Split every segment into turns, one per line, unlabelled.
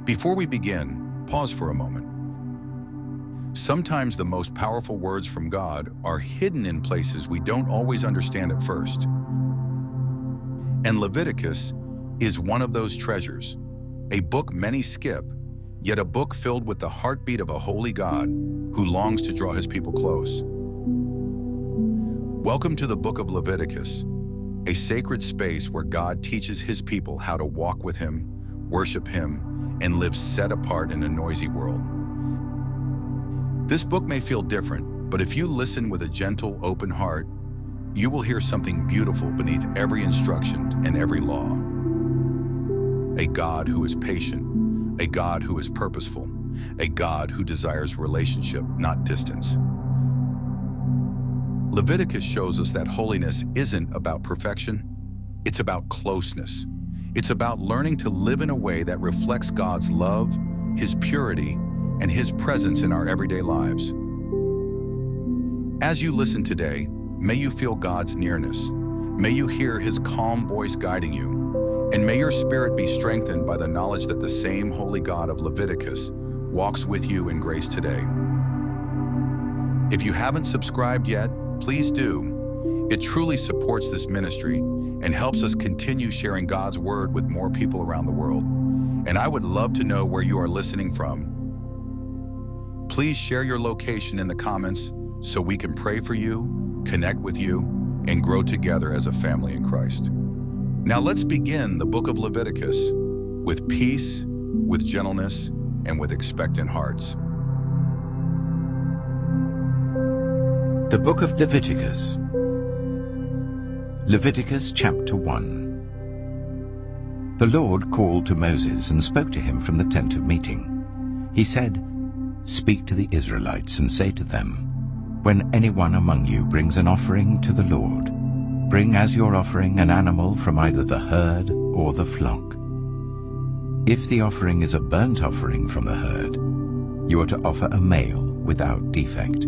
Before we begin, pause for a moment. Sometimes the most powerful words from God are hidden in places we don't always understand at first. And Leviticus is one of those treasures, a book many skip, yet a book filled with the heartbeat of a holy God who longs to draw his people close. Welcome to the Book of Leviticus, a sacred space where God teaches his people how to walk with him, worship him, and live set apart in a noisy world. This book may feel different, but if you listen with a gentle, open heart, you will hear something beautiful beneath every instruction and every law. A God who is patient, a God who is purposeful, a God who desires relationship, not distance. Leviticus shows us that holiness isn't about perfection, it's about closeness. It's about learning to live in a way that reflects God's love, his purity, and his presence in our everyday lives. As you listen today, may you feel God's nearness. May you hear his calm voice guiding you, and may your spirit be strengthened by the knowledge that the same holy God of Leviticus walks with you in grace today. If you haven't subscribed yet, please do. It truly supports this ministry and helps us continue sharing God's word with more people around the world. And I would love to know where you are listening from. Please share your location in the comments so we can pray for you, connect with you, and grow together as a family in Christ. Now let's begin the book of Leviticus with peace, with gentleness, and with expectant hearts.
The Book of Leviticus. Leviticus chapter 1. The Lord called to Moses and spoke to him from the tent of meeting. He said, "Speak to the Israelites and say to them, when anyone among you brings an offering to the Lord, bring as your offering an animal from either the herd or the flock. If the offering is a burnt offering from the herd, you are to offer a male without defect.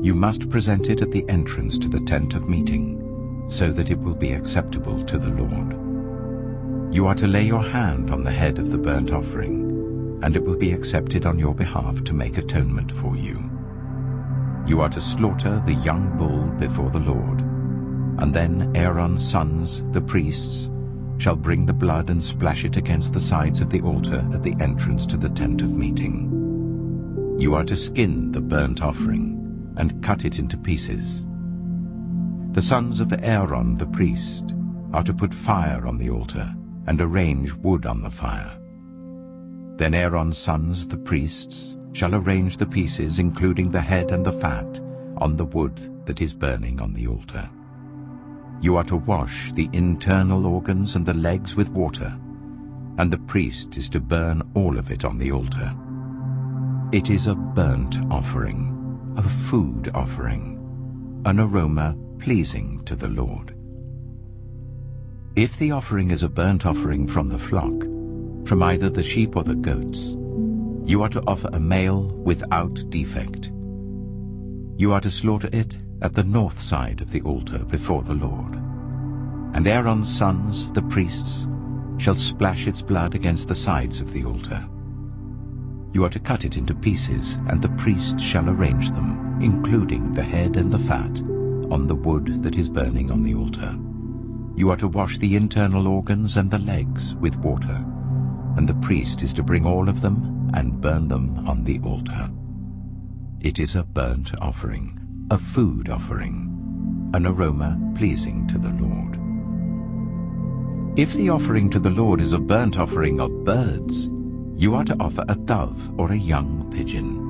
You must present it at the entrance to the tent of meeting, so that it will be acceptable to the Lord. You are to lay your hand on the head of the burnt offering, and it will be accepted on your behalf to make atonement for you. You are to slaughter the young bull before the Lord, and then Aaron's sons, the priests, shall bring the blood and splash it against the sides of the altar at the entrance to the tent of meeting. You are to skin the burnt offering and cut it into pieces. The sons of Aaron the priest are to put fire on the altar and arrange wood on the fire. Then Aaron's sons, the priests, shall arrange the pieces, including the head and the fat, on the wood that is burning on the altar. You are to wash the internal organs and the legs with water, and the priest is to burn all of it on the altar. It is a burnt offering, a food offering, an aroma pleasing to the Lord. If the offering is a burnt offering from the flock, from either the sheep or the goats, you are to offer a male without defect. You are to slaughter it at the north side of the altar before the Lord. And Aaron's sons, the priests, shall splash its blood against the sides of the altar. You are to cut it into pieces, and the priest shall arrange them, including the head and the fat, on the wood that is burning on the altar. You are to wash the internal organs and the legs with water, and the priest is to bring all of them and burn them on the altar. It is a burnt offering, a food offering, an aroma pleasing to the Lord. If the offering to the Lord is a burnt offering of birds, you are to offer a dove or a young pigeon.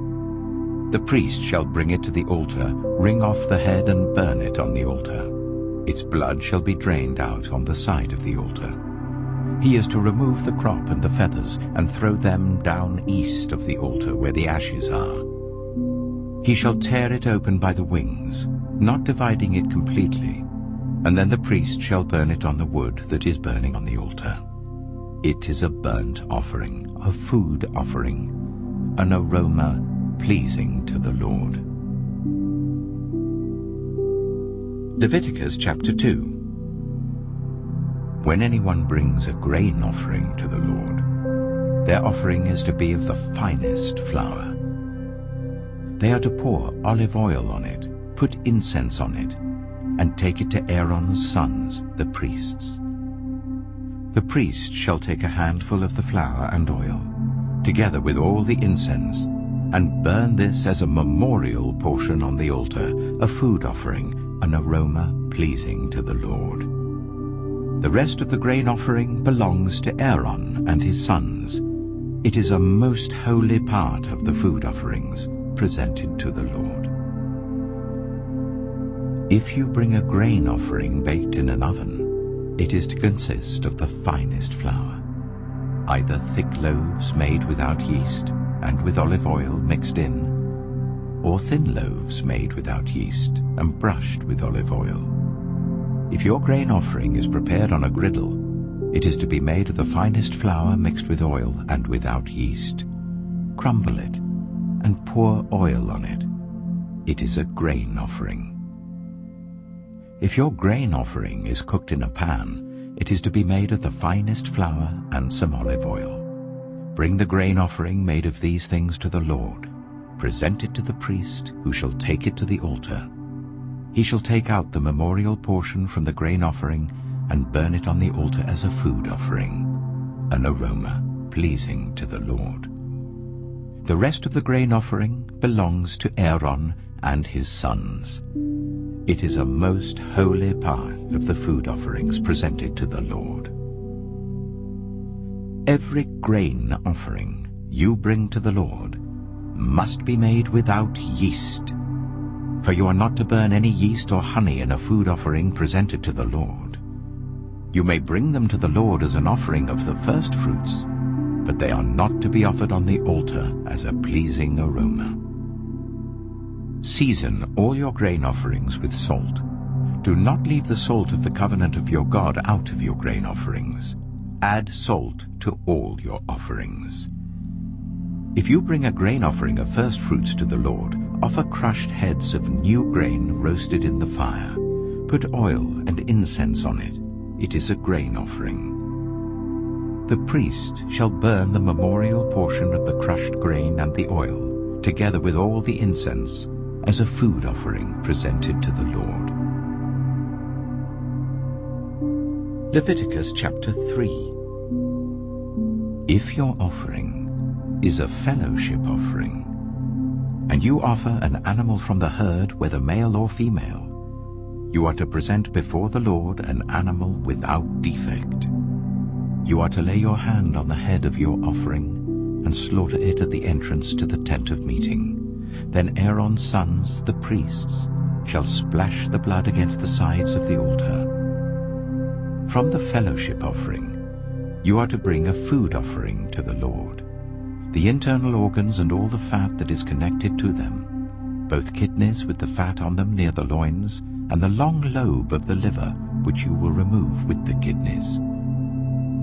The priest shall bring it to the altar, wring off the head and burn it on the altar. Its blood shall be drained out on the side of the altar. He is to remove the crop and the feathers and throw them down east of the altar where the ashes are. He shall tear it open by the wings, not dividing it completely, and then the priest shall burn it on the wood that is burning on the altar. It is a burnt offering, a food offering, an aroma pleasing to the Lord. Leviticus chapter 2. When anyone brings a grain offering to the Lord, Their offering is to be of the finest flour. They are to pour olive oil on it, put incense on it, and take it to Aaron's sons, the priests. The priest shall take a handful of the flour and oil, together with all the incense, and burn this as a memorial portion on the altar, a food offering, an aroma pleasing to the Lord. The rest of the grain offering belongs to Aaron and his sons. It is a most holy part of the food offerings presented to the Lord. If you bring a grain offering baked in an oven, it is to consist of the finest flour, either thick loaves made without yeast and with olive oil mixed in, or thin loaves made without yeast and brushed with olive oil. If your grain offering is prepared on a griddle, it is to be made of the finest flour mixed with oil and without yeast. Crumble it and pour oil on it. It is a grain offering. If your grain offering is cooked in a pan, it is to be made of the finest flour and some olive oil. Bring the grain offering made of these things to the Lord. Present it to the priest, who shall take it to the altar. He shall take out the memorial portion from the grain offering and burn it on the altar as a food offering, an aroma pleasing to the Lord. The rest of the grain offering belongs to Aaron and his sons. It is a most holy part of the food offerings presented to the Lord. Every grain offering you bring to the Lord must be made without yeast, for you are not to burn any yeast or honey in a food offering presented to the Lord. You may bring them to the Lord as an offering of the first fruits, but they are not to be offered on the altar as a pleasing aroma. Season all your grain offerings with salt. Do not leave the salt of the covenant of your God out of your grain offerings. Add salt to all your offerings. If you bring a grain offering of first fruits to the Lord, offer crushed heads of new grain roasted in the fire. Put oil and incense on it. It is a grain offering. The priest shall burn the memorial portion of the crushed grain and the oil, together with all the incense, as a food offering presented to the Lord. Leviticus chapter 3. If your offering is a fellowship offering, and you offer an animal from the herd, whether male or female, you are to present before the Lord an animal without defect. You are to lay your hand on the head of your offering and slaughter it at the entrance to the tent of meeting. Then Aaron's sons, the priests, shall splash the blood against the sides of the altar. From the fellowship offering, you are to bring a food offering to the Lord. The internal organs and all the fat that is connected to them, both kidneys with the fat on them near the loins, and the long lobe of the liver, which you will remove with the kidneys.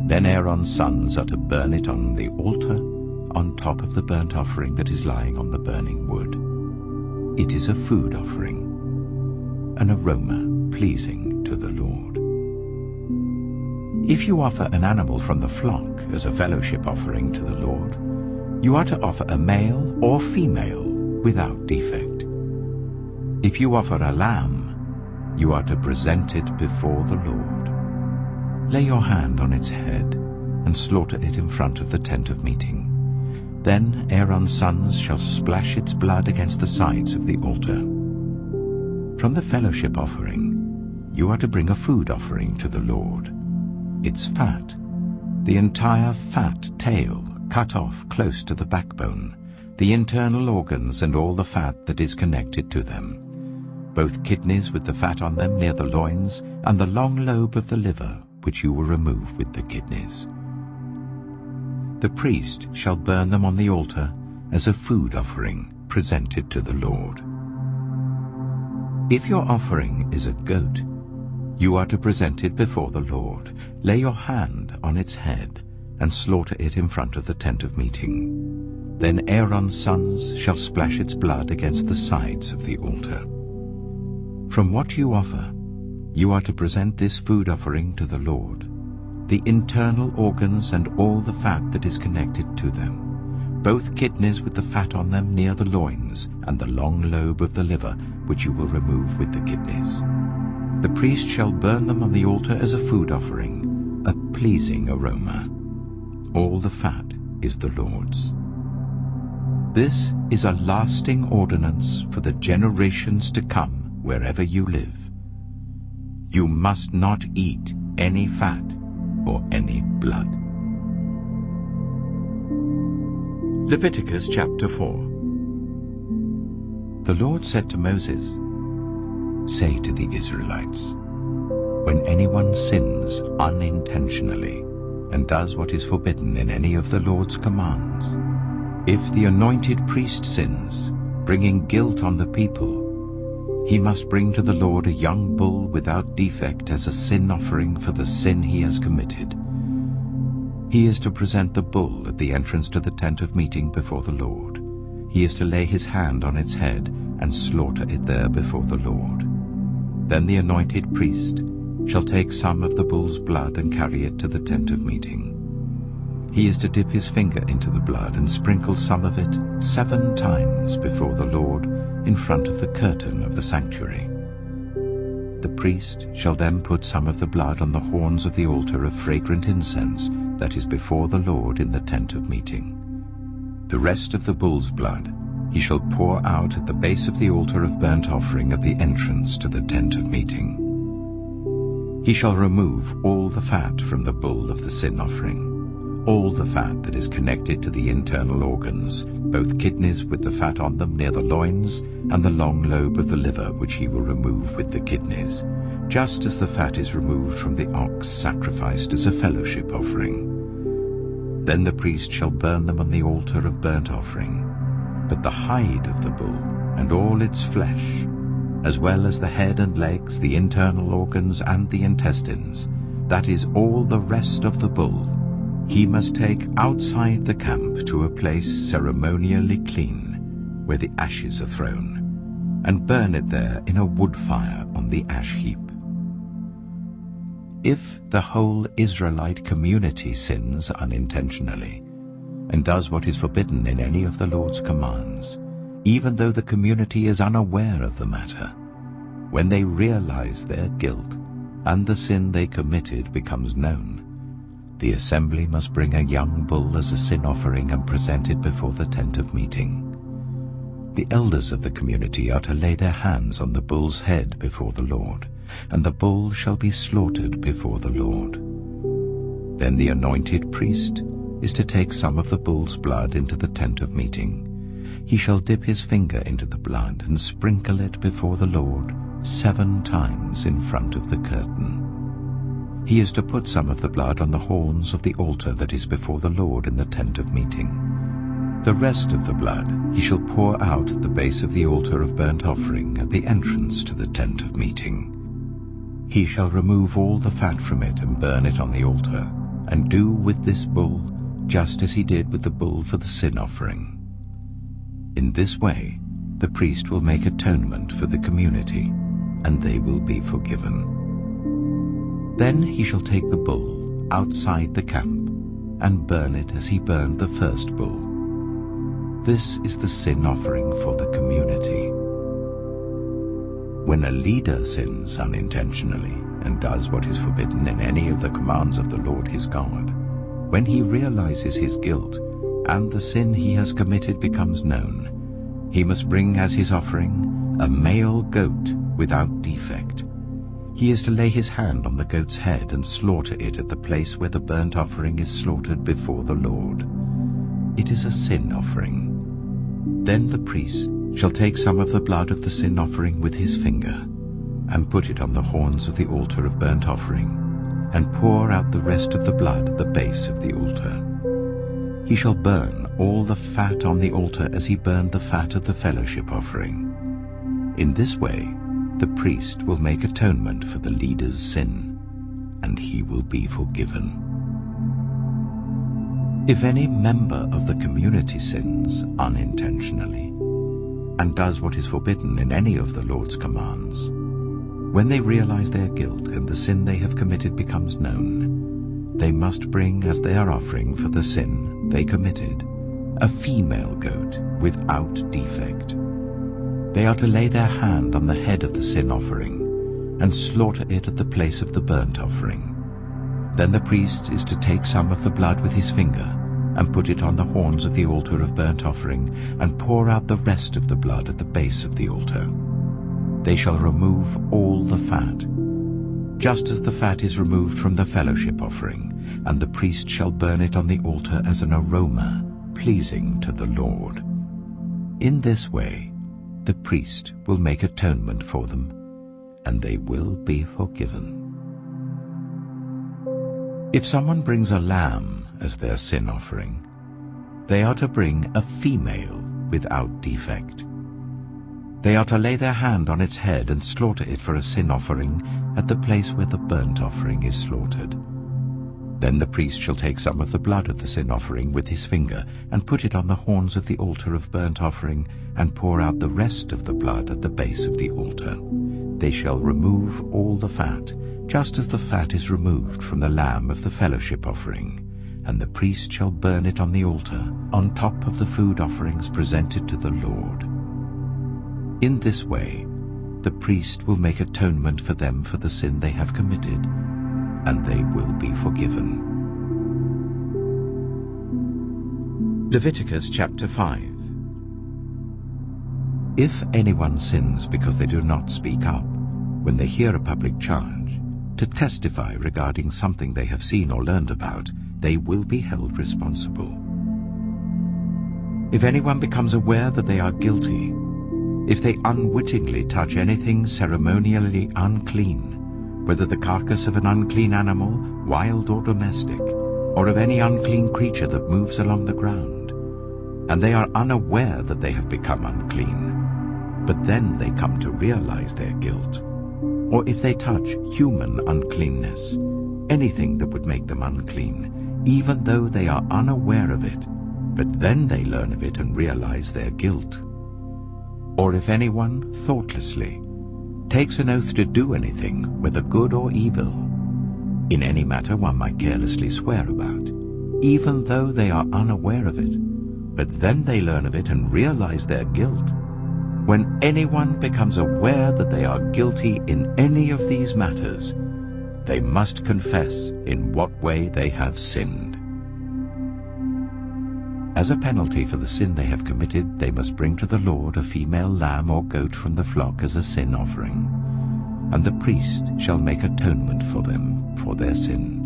Then Aaron's sons are to burn it on the altar, on top of the burnt offering that is lying on the burning wood. It is a food offering, an aroma pleasing to the Lord. If you offer an animal from the flock as a fellowship offering to the Lord, you are to offer a male or female without defect. If you offer a lamb, you are to present it before the Lord. Lay your hand on its head and slaughter it in front of the tent of meeting. Then Aaron's sons shall splash its blood against the sides of the altar. From the fellowship offering, you are to bring a food offering to the Lord. Its fat, the entire fat tail cut off close to the backbone, the internal organs and all the fat that is connected to them, both kidneys with the fat on them near the loins, and the long lobe of the liver, which you will remove with the kidneys. The priest shall burn them on the altar as a food offering presented to the Lord. If your offering is a goat, you are to present it before the Lord. Lay your hand on its head and slaughter it in front of the tent of meeting. Then Aaron's sons shall splash its blood against the sides of the altar. From what you offer, you are to present this food offering to the Lord. the internal organs and all the fat that is connected to them, both kidneys with the fat on them near the loins, and the long lobe of the liver, which you will remove with the kidneys. The priest shall burn them on the altar as a food offering, a pleasing aroma. All the fat is the Lord's. This is a lasting ordinance for the generations to come wherever you live. You must not eat any fat or any blood. Leviticus chapter 4. The Lord said to Moses, "Say to the Israelites, when anyone sins unintentionally and does what is forbidden in any of the Lord's commands, if the anointed priest sins, bringing guilt on the people, he must bring to the Lord a young bull without defect as a sin offering for the sin he has committed. He is to present the bull at the entrance to the tent of meeting before the Lord. He is to lay his hand on its head and slaughter it there before the Lord. Then the anointed priest shall take some of the bull's blood and carry it to the tent of meeting. He is to dip his finger into the blood and sprinkle some of it 7 times before the Lord in front of the curtain of the sanctuary. The priest shall then put some of the blood on the horns of the altar of fragrant incense that is before the Lord in the tent of meeting. The rest of the bull's blood he shall pour out at the base of the altar of burnt offering at the entrance to the tent of meeting. He shall remove all the fat from the bull of the sin offering, all the fat that is connected to the internal organs, both kidneys with the fat on them near the loins, and the long lobe of the liver, which he will remove with the kidneys, just as the fat is removed from the ox sacrificed as a fellowship offering. Then the priest shall burn them on the altar of burnt offering. But the hide of the bull and all its flesh, as well as the head and legs, the internal organs and the intestines, that is all the rest of the bull, he must take outside the camp to a place ceremonially clean, where the ashes are thrown, and burn it there in a wood fire on the ash heap. If the whole Israelite community sins unintentionally, and does what is forbidden in any of the Lord's commands, even though the community is unaware of the matter, when they realize their guilt and the sin they committed becomes known, the assembly must bring a young bull as a sin offering and present it before the tent of meeting. The elders of the community are to lay their hands on the bull's head before the Lord, and the bull shall be slaughtered before the Lord. Then the anointed priest is to take some of the bull's blood into the tent of meeting. He shall dip his finger into the blood and sprinkle it before the Lord 7 times in front of the curtain. He is to put some of the blood on the horns of the altar that is before the Lord in the tent of meeting. The rest of the blood he shall pour out at the base of the altar of burnt offering at the entrance to the tent of meeting. He shall remove all the fat from it and burn it on the altar, and do with this bull just as he did with the bull for the sin offering. In this way the priest will make atonement for the community, and they will be forgiven. Then he shall take the bull outside the camp and burn it as he burned the first bull. This is the sin offering for the community. When a leader sins unintentionally and does what is forbidden in any of the commands of the Lord his God, when he realizes his guilt and the sin he has committed becomes known, he must bring as his offering a male goat without defect. He is to lay his hand on the goat's head and slaughter it at the place where the burnt offering is slaughtered before the Lord. It is a sin offering. Then the priest shall take some of the blood of the sin offering with his finger, and put it on the horns of the altar of burnt offering, and pour out the rest of the blood at the base of the altar. He shall burn all the fat on the altar as he burned the fat of the fellowship offering. In this way the priest will make atonement for the leader's sin, and he will be forgiven. If any member of the community sins unintentionally and does what is forbidden in any of the Lord's commands, when they realize their guilt and the sin they have committed becomes known, they must bring as their offering for the sin they committed a female goat without defect. They are to lay their hand on the head of the sin offering and slaughter it at the place of the burnt offering. Then the priest is to take some of the blood with his finger and put it on the horns of the altar of burnt offering and pour out the rest of the blood at the base of the altar. They shall remove all the fat, just as the fat is removed from the fellowship offering, and the priest shall burn it on the altar as an aroma, pleasing to the Lord. In this way, the priest will make atonement for them, and they will be forgiven. If someone brings a lamb as their sin offering, they are to bring a female without defect. They are to lay their hand on its head and slaughter it for a sin offering at the place where the burnt offering is slaughtered. Then the priest shall take some of the blood of the sin offering with his finger and put it on the horns of the altar of burnt offering and pour out the rest of the blood at the base of the altar. They shall remove all the fat, just as the fat is removed from the lamb of the fellowship offering, and the priest shall burn it on the altar on top of the food offerings presented to the Lord. In this way, the priest will make atonement for them for the sin they have committed, and they will be forgiven. Leviticus chapter 5. If anyone sins because they do not speak up when they hear a public charge to testify regarding something they have seen or learned about, they will be held responsible. If anyone becomes aware that they are guilty, if they unwittingly touch anything ceremonially unclean, whether the carcass of an unclean animal, wild or domestic, or of any unclean creature that moves along the ground, and they are unaware that they have become unclean, but then they come to realize their guilt, or if they touch human uncleanness, anything that would make them unclean, even though they are unaware of it, but then they learn of it and realize their guilt. Or if anyone thoughtlessly takes an oath to do anything, whether good or evil, in any matter one might carelessly swear about, even though they are unaware of it, but then they learn of it and realize their guilt. When anyone becomes aware that they are guilty in any of these matters, they must confess in what way they have sinned. As a penalty for the sin they have committed, they must bring to the Lord a female lamb or goat from the flock as a sin offering, and the priest shall make atonement for them for their sin.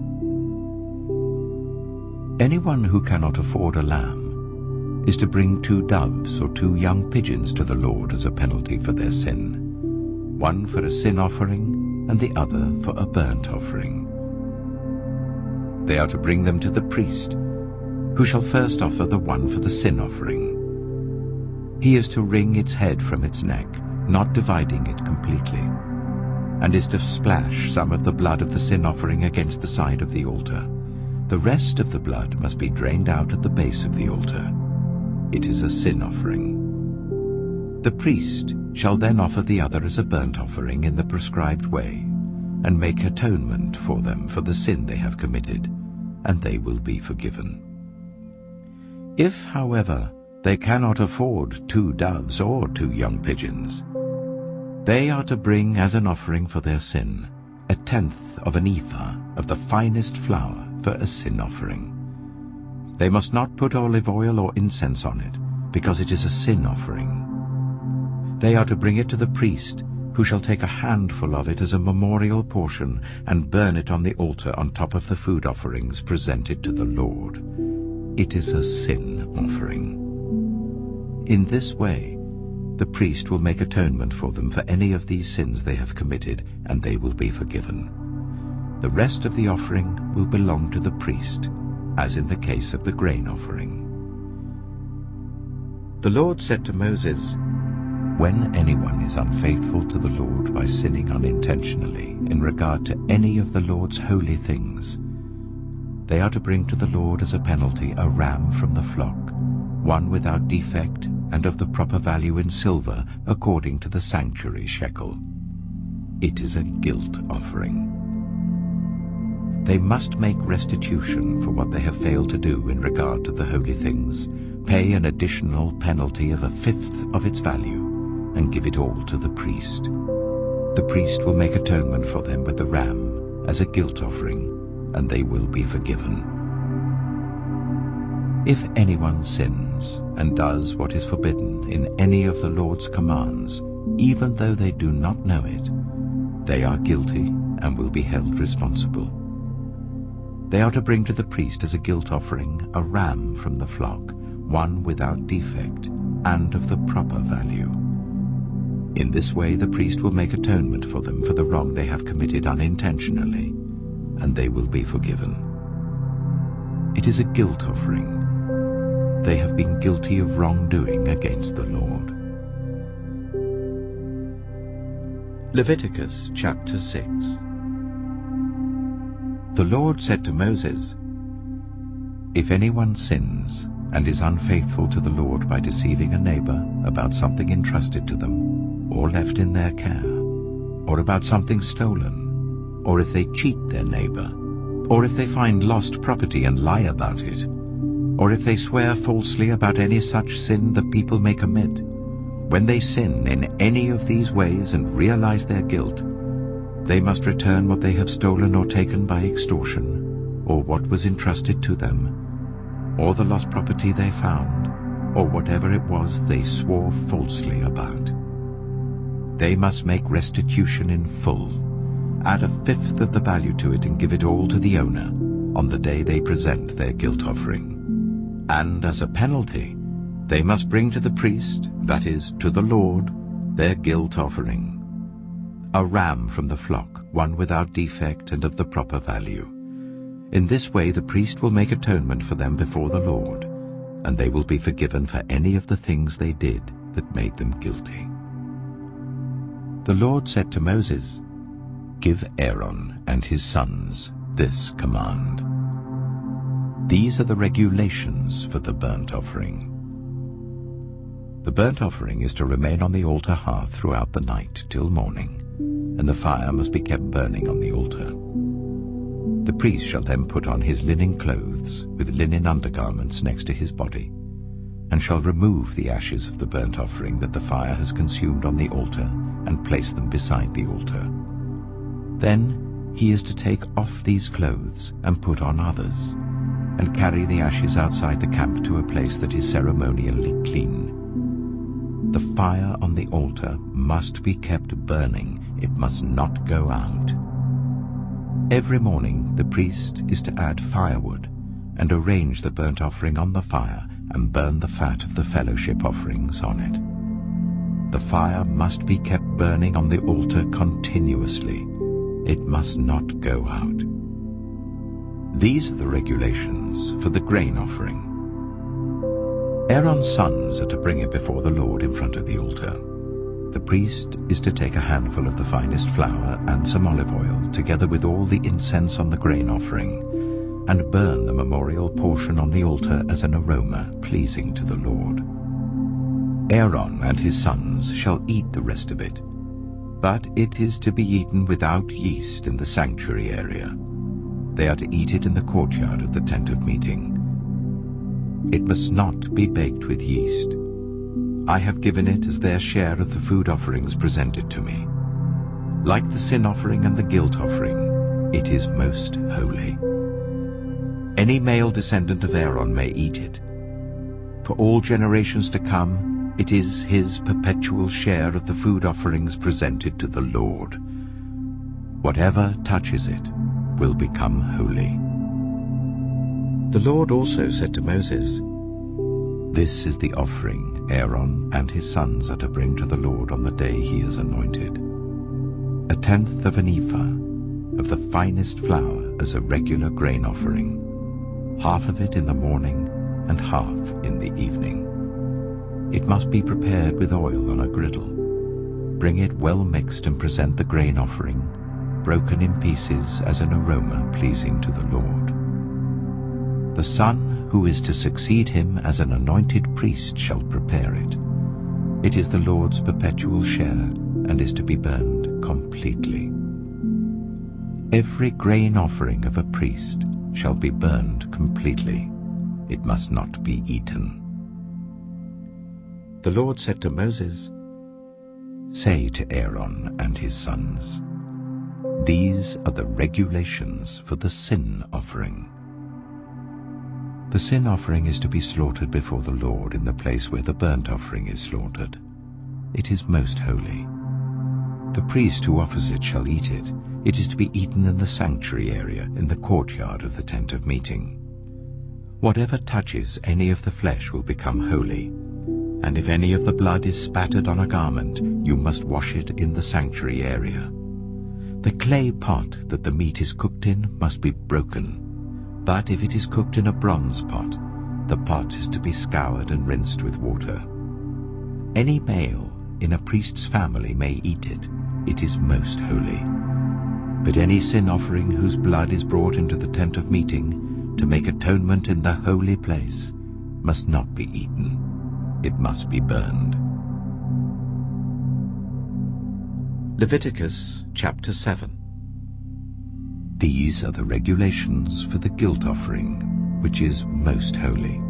Anyone who cannot afford a lamb is to bring 2 doves or 2 young pigeons to the Lord as a penalty for their sin, one for a sin offering and the other for a burnt offering. They are to bring them to the priest, who shall first offer the one for the sin offering. He is to wring its head from its neck, not dividing it completely, and is to splash some of the blood of the sin offering against the side of the altar. The rest of the blood must be drained out at the base of the altar. It is a sin offering. The priest shall then offer the other as a burnt offering in the prescribed way, and make atonement for them for the sin they have committed, and they will be forgiven. If, however, they cannot afford 2 doves or 2 young pigeons, they are to bring as an offering for their sin 1/10 of an ephah of the finest flour for a sin offering. They must not put olive oil or incense on it, because it is a sin offering. They are to bring it to the priest, who shall take a handful of it as a memorial portion and burn it on the altar on top of the food offerings presented to the Lord. It is a sin offering. In this way, the priest will make atonement for them for any of these sins they have committed, and they will be forgiven. The rest of the offering will belong to the priest, as in the case of the grain offering. The Lord said to Moses, "When anyone is unfaithful to the Lord by sinning unintentionally in regard to any of the Lord's holy things, they are to bring to the Lord as a penalty a ram from the flock, one without defect and of the proper value in silver according to the sanctuary shekel. It is a guilt offering. They must make restitution for what they have failed to do in regard to the holy things, pay an additional penalty of 1/5 of its value, and give it all to the priest. The priest will make atonement for them with the ram as a guilt offering, and they will be forgiven. If anyone sins and does what is forbidden in any of the Lord's commands, even though they do not know it, they are guilty and will be held responsible. They are to bring to the priest as a guilt offering a ram from the flock, one without defect and of the proper value. In this way the priest will make atonement for them for the wrong they have committed unintentionally, and they will be forgiven. It is a guilt offering. They have been guilty of wrongdoing against the Lord. Leviticus chapter 6. The Lord said to Moses, "If anyone sins and is unfaithful to the Lord by deceiving a neighbor about something entrusted to them, or left in their care, or about something stolen, or if they cheat their neighbor, or if they find lost property and lie about it, or if they swear falsely about any such sin that people may commit, when they sin in any of these ways and realize their guilt, they must return what they have stolen or taken by extortion, or what was entrusted to them, or the lost property they found, or whatever it was they swore falsely about. They must make restitution in full, add 1/5 of the value to it and give it all to the owner on the day they present their guilt offering. And as a penalty, they must bring to the priest, that is, to the Lord, their guilt offering, a ram from the flock, one without defect and of the proper value. In this way the priest will make atonement for them before the Lord, and they will be forgiven for any of the things they did that made them guilty. The Lord said to Moses, "Give Aaron and his sons this command. These are the regulations for the burnt offering. The burnt offering is to remain on the altar hearth throughout the night till morning, and the fire must be kept burning on the altar. The priest shall then put on his linen clothes with linen undergarments next to his body, and shall remove the ashes of the burnt offering that the fire has consumed on the altar and place them beside the altar. Then he is to take off these clothes and put on others, and carry the ashes outside the camp to a place that is ceremonially clean. The fire on the altar must be kept burning. It must not go out. Every morning the priest is to add firewood and arrange the burnt offering on the fire and burn the fat of the fellowship offerings on it. The fire must be kept burning on the altar continuously. It must not go out. These are the regulations for the grain offering. Aaron's sons are to bring it before the Lord in front of the altar. The priest is to take a handful of the finest flour and some olive oil, together with all the incense on the grain offering, and burn the memorial portion on the altar as an aroma pleasing to the Lord. Aaron and his sons shall eat the rest of it, but it is to be eaten without yeast in the sanctuary area. They are to eat it in the courtyard of the tent of meeting. It must not be baked with yeast. I have given it as their share of the food offerings presented to me. Like the sin offering and the guilt offering, it is most holy. Any male descendant of Aaron may eat it. For all generations to come, it is his perpetual share of the food offerings presented to the Lord. Whatever touches it will become holy. The Lord also said to Moses, "This is the offering Aaron and his sons are to bring to the Lord on the day he is anointed. 1/10 of an ephah of the finest flour as a regular grain offering, half of it in the morning and half in the evening. It must be prepared with oil on a griddle. Bring it well mixed and present the grain offering, broken in pieces as an aroma pleasing to the Lord. The son who is to succeed him as an anointed priest shall prepare it. It is the Lord's perpetual share and is to be burned completely. Every grain offering of a priest shall be burned completely. It must not be eaten. The Lord said to Moses, "Say to Aaron and his sons, these are the regulations for the sin offering. The sin offering is to be slaughtered before the Lord in the place where the burnt offering is slaughtered. It is most holy. The priest who offers it shall eat it. It is to be eaten in the sanctuary area, in the courtyard of the tent of meeting. Whatever touches any of the flesh will become holy, and if any of the blood is spattered on a garment, you must wash it in the sanctuary area. The clay pot that the meat is cooked in must be broken, but if it is cooked in a bronze pot, the pot is to be scoured and rinsed with water. Any male in a priest's family may eat it. It is most holy. But any sin offering whose blood is brought into the tent of meeting to make atonement in the holy place must not be eaten. It must be burned." Leviticus chapter 7. These are the regulations for the guilt offering, which is most holy.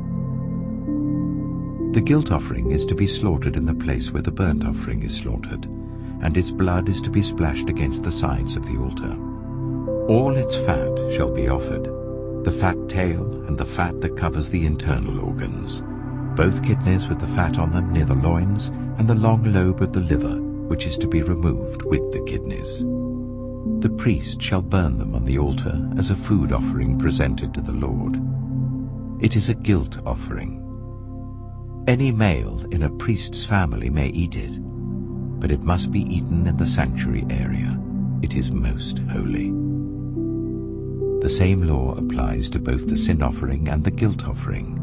The guilt offering is to be slaughtered in the place where the burnt offering is slaughtered, and its blood is to be splashed against the sides of the altar. All its fat shall be offered, the fat tail and the fat that covers the internal organs, both kidneys with the fat on them near the loins, and the long lobe of the liver, which is to be removed with the kidneys. The priest shall burn them on the altar as a food offering presented to the Lord. It is a guilt offering. Any male in a priest's family may eat it, but it must be eaten in the sanctuary area. It is most holy. The same law applies to both the sin offering and the guilt offering.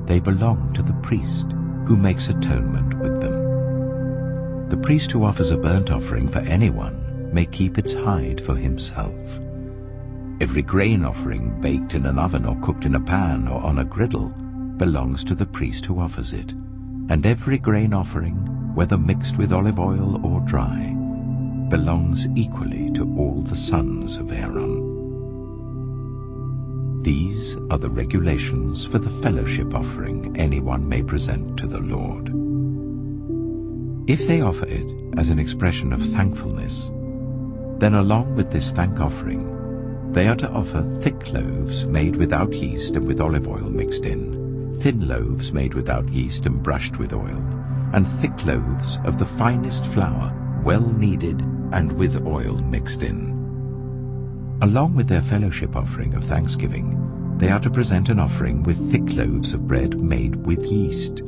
They belong to the priest, who makes atonement with them. The priest who offers a burnt offering for anyone may keep its hide for himself. Every grain offering baked in an oven or cooked in a pan or on a griddle belongs to the priest who offers it, and every grain offering, whether mixed with olive oil or dry, belongs equally to all the sons of Aaron. These are the regulations for the fellowship offering anyone may present to the Lord. If they offer it as an expression of thankfulness, then along with this thank offering, they are to offer thick loaves made without yeast and with olive oil mixed in, thin loaves made without yeast and brushed with oil, and thick loaves of the finest flour, well kneaded and with oil mixed in. Along with their fellowship offering of thanksgiving, they are to present an offering with thick loaves of bread made with yeast.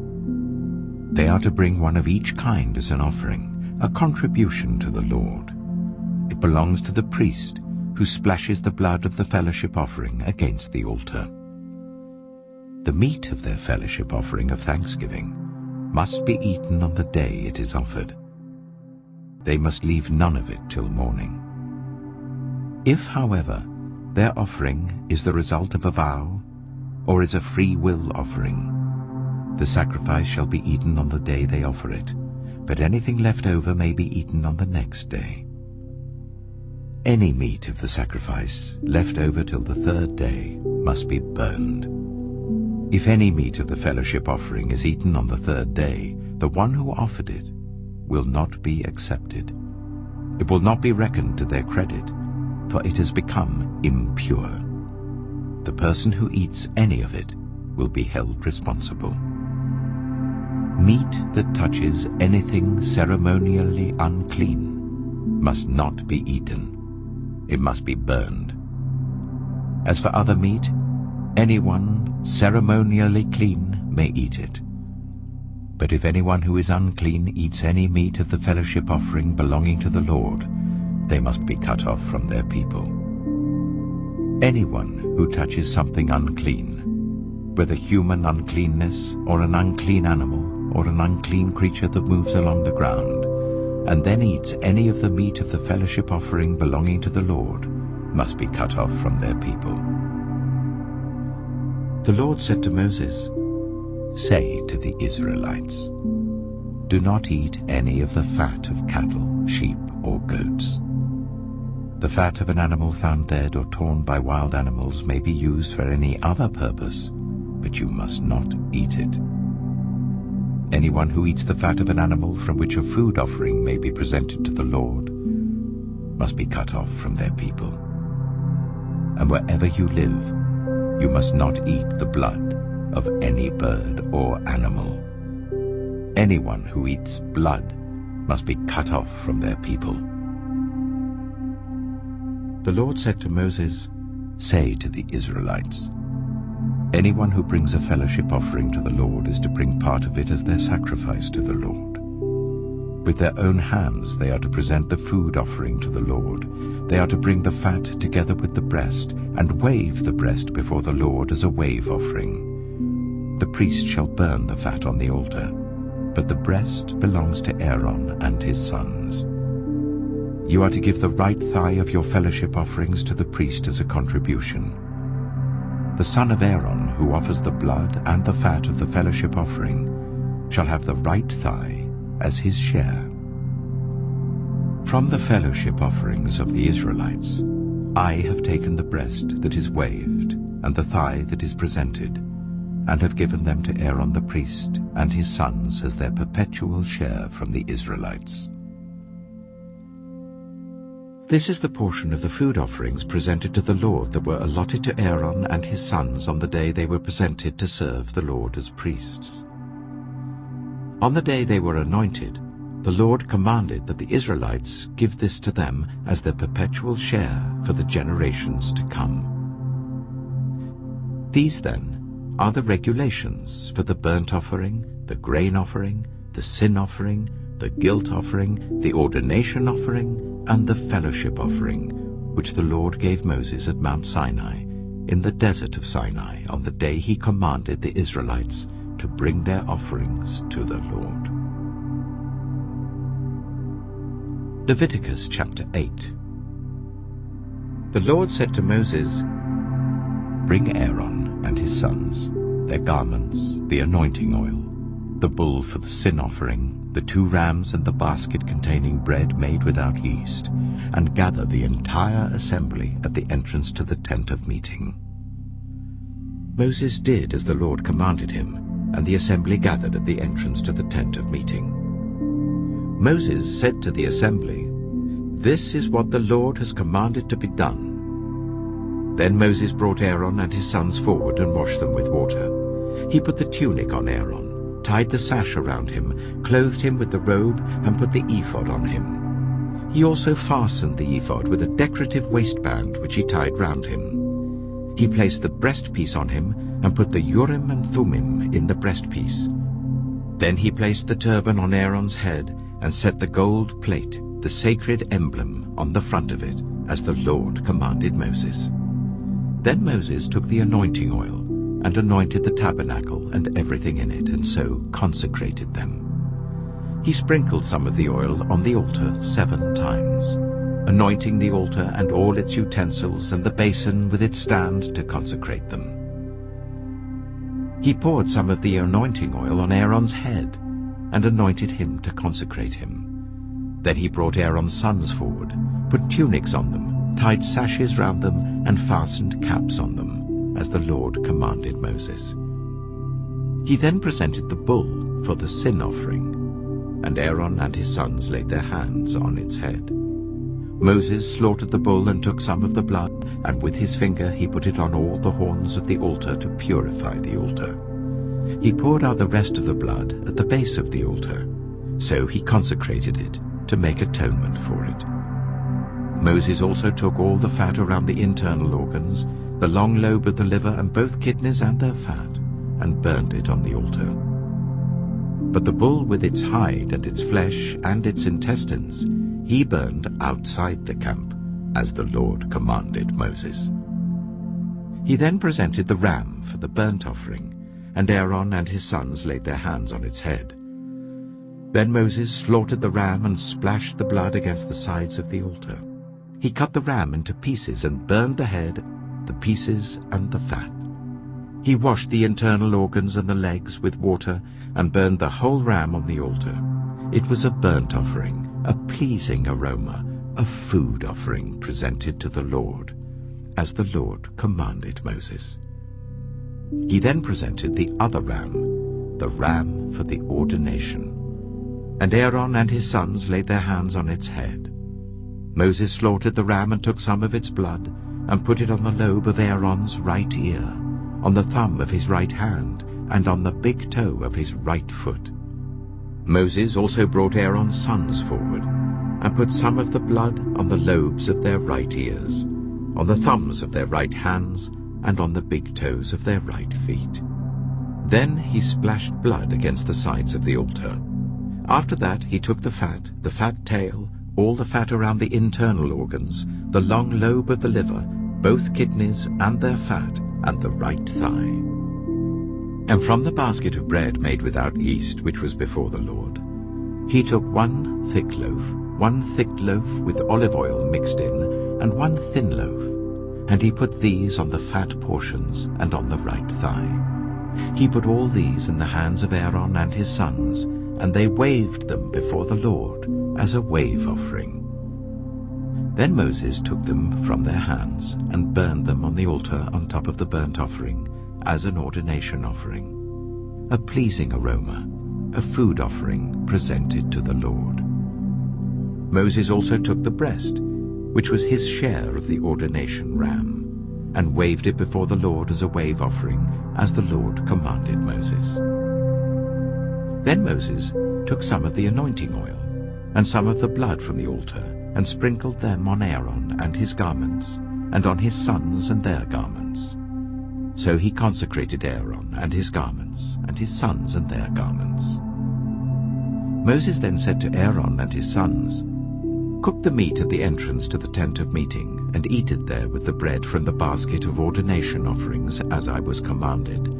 They are to bring one of each kind as an offering, a contribution to the Lord. It belongs to the priest, who splashes the blood of the fellowship offering against the altar. The meat of their fellowship offering of thanksgiving must be eaten on the day it is offered. They must leave none of it till morning. If, however, their offering is the result of a vow, or is a free will offering, the sacrifice shall be eaten on the day they offer it, but anything left over may be eaten on the next day. Any meat of the sacrifice left over till the third day must be burned. If any meat of the fellowship offering is eaten on the third day, the one who offered it will not be accepted. It will not be reckoned to their credit, for it has become impure. The person who eats any of it will be held responsible. Meat that touches anything ceremonially unclean must not be eaten. It must be burned. As for other meat, anyone ceremonially clean may eat it. But if anyone who is unclean eats any meat of the fellowship offering belonging to the Lord, they must be cut off from their people. Anyone who touches something unclean, whether human uncleanness or an unclean animal or an unclean creature that moves along the ground, and then eats any of the meat of the fellowship offering belonging to the Lord, must be cut off from their people. The Lord said to Moses, "Say to the Israelites, do not eat any of the fat of cattle, sheep, or goats. The fat of an animal found dead or torn by wild animals may be used for any other purpose, but you must not eat it. Anyone who eats the fat of an animal from which a food offering may be presented to the Lord must be cut off from their people. And wherever you live, you must not eat the blood of any bird or animal. Anyone who eats blood must be cut off from their people. The Lord said to Moses, "Say to the Israelites, anyone who brings a fellowship offering to the Lord is to bring part of it as their sacrifice to the Lord. With their own hands they are to present the food offering to the Lord. They are to bring the fat together with the breast and wave the breast before the Lord as a wave offering. The priest shall burn the fat on the altar, but the breast belongs to Aaron and his sons. You are to give the right thigh of your fellowship offerings to the priest as a contribution. The son of Aaron, who offers the blood and the fat of the fellowship offering, shall have the right thigh as his share. From the fellowship offerings of the Israelites, I have taken the breast that is waved and the thigh that is presented, and have given them to Aaron the priest and his sons as their perpetual share from the Israelites. This is the portion of the food offerings presented to the Lord that were allotted to Aaron and his sons on the day they were presented to serve the Lord as priests. On the day they were anointed, the Lord commanded that the Israelites give this to them as their perpetual share for the generations to come. These, then, are the regulations for the burnt offering, the grain offering, the sin offering, the guilt offering, the ordination offering, and the fellowship offering, which the Lord gave Moses at Mount Sinai, in the desert of Sinai, on the day he commanded the Israelites to bring their offerings to the Lord. Leviticus chapter 8. The Lord said to Moses, "Bring Aaron and his sons, their garments, the anointing oil, the bull for the sin offering, the 2 rams and the basket containing bread made without yeast, and gather the entire assembly at the entrance to the tent of meeting." Moses did as the Lord commanded him, and the assembly gathered at the entrance to the tent of meeting. Moses said to the assembly, "This is what the Lord has commanded to be done." Then Moses brought Aaron and his sons forward and washed them with water. He put the tunic on Aaron, tied the sash around him, clothed him with the robe, and put the ephod on him. He also fastened the ephod with a decorative waistband which he tied round him. He placed the breastpiece on him and put the Urim and Thummim in the breastpiece. Then he placed the turban on Aaron's head and set the gold plate, the sacred emblem, on the front of it, as the Lord commanded Moses. Then Moses took the anointing oil and anointed the tabernacle and everything in it, and so consecrated them. He sprinkled some of the oil on the altar 7 times, anointing the altar and all its utensils and the basin with its stand to consecrate them. He poured some of the anointing oil on Aaron's head and anointed him to consecrate him. Then he brought Aaron's sons forward, put tunics on them, tied sashes round them, and fastened caps on them, as the Lord commanded Moses. He then presented the bull for the sin offering, and Aaron and his sons laid their hands on its head. Moses slaughtered the bull and took some of the blood, and with his finger he put it on all the horns of the altar to purify the altar. He poured out the rest of the blood at the base of the altar. So he consecrated it to make atonement for it. Moses also took all the fat around the internal organs, the long lobe of the liver and both kidneys and their fat, and burned it on the altar. But the bull with its hide and its flesh and its intestines he burned outside the camp, as the Lord commanded Moses. He then presented the ram for the burnt offering, and Aaron and his sons laid their hands on its head. Then Moses slaughtered the ram and splashed the blood against the sides of the altar. He cut the ram into pieces and burned the head, the pieces and the fat. He washed the internal organs and the legs with water and burned the whole ram on the altar. It was a burnt offering, a pleasing aroma, a food offering presented to the Lord, as the Lord commanded Moses. He then presented the other ram, the ram for the ordination. And Aaron and his sons laid their hands on its head. Moses slaughtered the ram and took some of its blood, and put it on the lobe of Aaron's right ear, on the thumb of his right hand, and on the big toe of his right foot. Moses also brought Aaron's sons forward, and put some of the blood on the lobes of their right ears, on the thumbs of their right hands, and on the big toes of their right feet. Then he splashed blood against the sides of the altar. After that he took the fat tail, all the fat around the internal organs, the long lobe of the liver, both kidneys and their fat, and the right thigh. And from the basket of bread made without yeast, which was before the Lord, he took one thick loaf with olive oil mixed in, and one thin loaf, and he put these on the fat portions and on the right thigh. He put all these in the hands of Aaron and his sons, and they waved them before the Lord as a wave offering. Then Moses took them from their hands and burned them on the altar on top of the burnt offering as an ordination offering, a pleasing aroma, a food offering presented to the Lord. Moses also took the breast, which was his share of the ordination ram, and waved it before the Lord as a wave offering, as the Lord commanded Moses. Then Moses took some of the anointing oil and some of the blood from the altar, and sprinkled them on Aaron and his garments, and on his sons and their garments. So he consecrated Aaron and his garments, and his sons and their garments. Moses then said to Aaron and his sons, "Cook the meat at the entrance to the tent of meeting, and eat it there with the bread from the basket of ordination offerings, as I was commanded.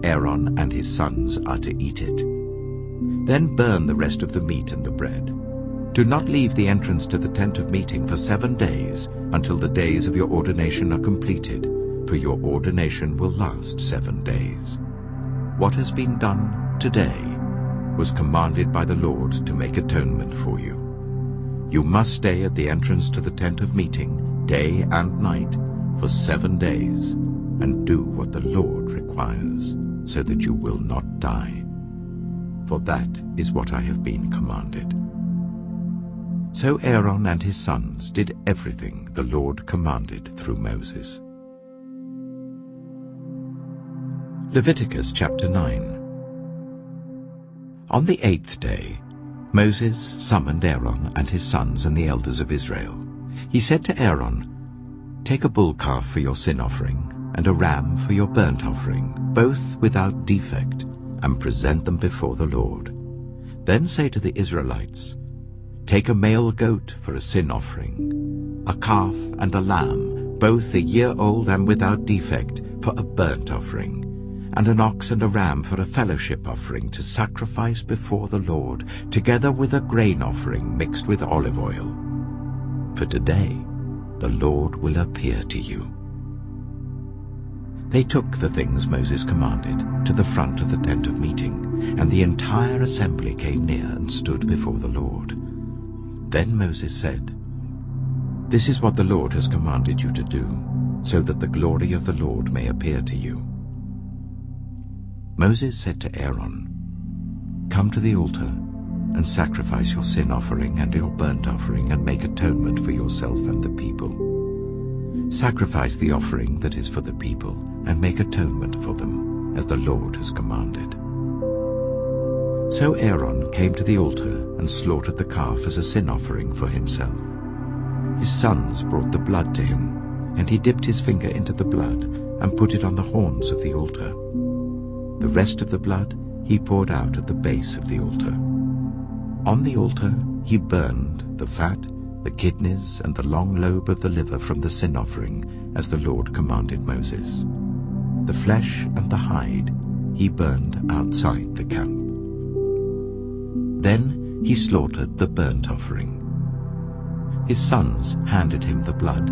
Aaron and his sons are to eat it. Then burn the rest of the meat and the bread. Do not leave the entrance to the tent of meeting for 7 days, until the days of your ordination are completed, for your ordination will last 7 days. What has been done today was commanded by the Lord to make atonement for you. You must stay at the entrance to the tent of meeting, day and night, for 7 days, and do what the Lord requires, so that you will not die. For that is what I have been commanded." So Aaron and his sons did everything the Lord commanded through Moses. Leviticus chapter 9. On the 8th day, Moses summoned Aaron and his sons and the elders of Israel. He said to Aaron, "Take a bull calf for your sin offering, and a ram for your burnt offering, both without defect, and present them before the Lord. Then say to the Israelites, Take a male goat for a sin offering, a calf and a lamb, both a year old and without defect, for a burnt offering, and an ox and a ram for a fellowship offering to sacrifice before the Lord, together with a grain offering mixed with olive oil. For today the Lord will appear to you." They took the things Moses commanded to the front of the tent of meeting, and the entire assembly came near and stood before the Lord. Then Moses said, "This is what the Lord has commanded you to do, so that the glory of the Lord may appear to you." Moses said to Aaron, "Come to the altar and sacrifice your sin offering and your burnt offering, and make atonement for yourself and the people. Sacrifice the offering that is for the people, and make atonement for them, as the Lord has commanded." So Aaron came to the altar and slaughtered the calf as a sin offering for himself. His sons brought the blood to him, and he dipped his finger into the blood and put it on the horns of the altar. The rest of the blood he poured out at the base of the altar. On the altar he burned the fat, the kidneys, and the long lobe of the liver from the sin offering, as the Lord commanded Moses. The flesh and the hide he burned outside the camp. Then he slaughtered the burnt offering. His sons handed him the blood,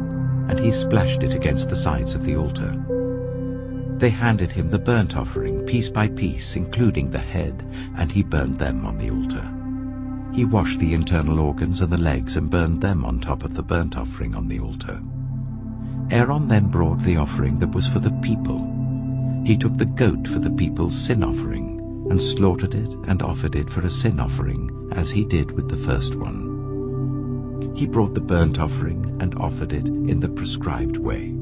and he splashed it against the sides of the altar. They handed him the burnt offering piece by piece, including the head, and he burned them on the altar. he washed the internal organs and the legs and burned them on top of the burnt offering on the altar. Aaron then brought the offering that was for the people. He took the goat for the people's sin offering and slaughtered it and offered it for a sin offering, as he did with the first one. He brought the burnt offering and offered it in the prescribed way.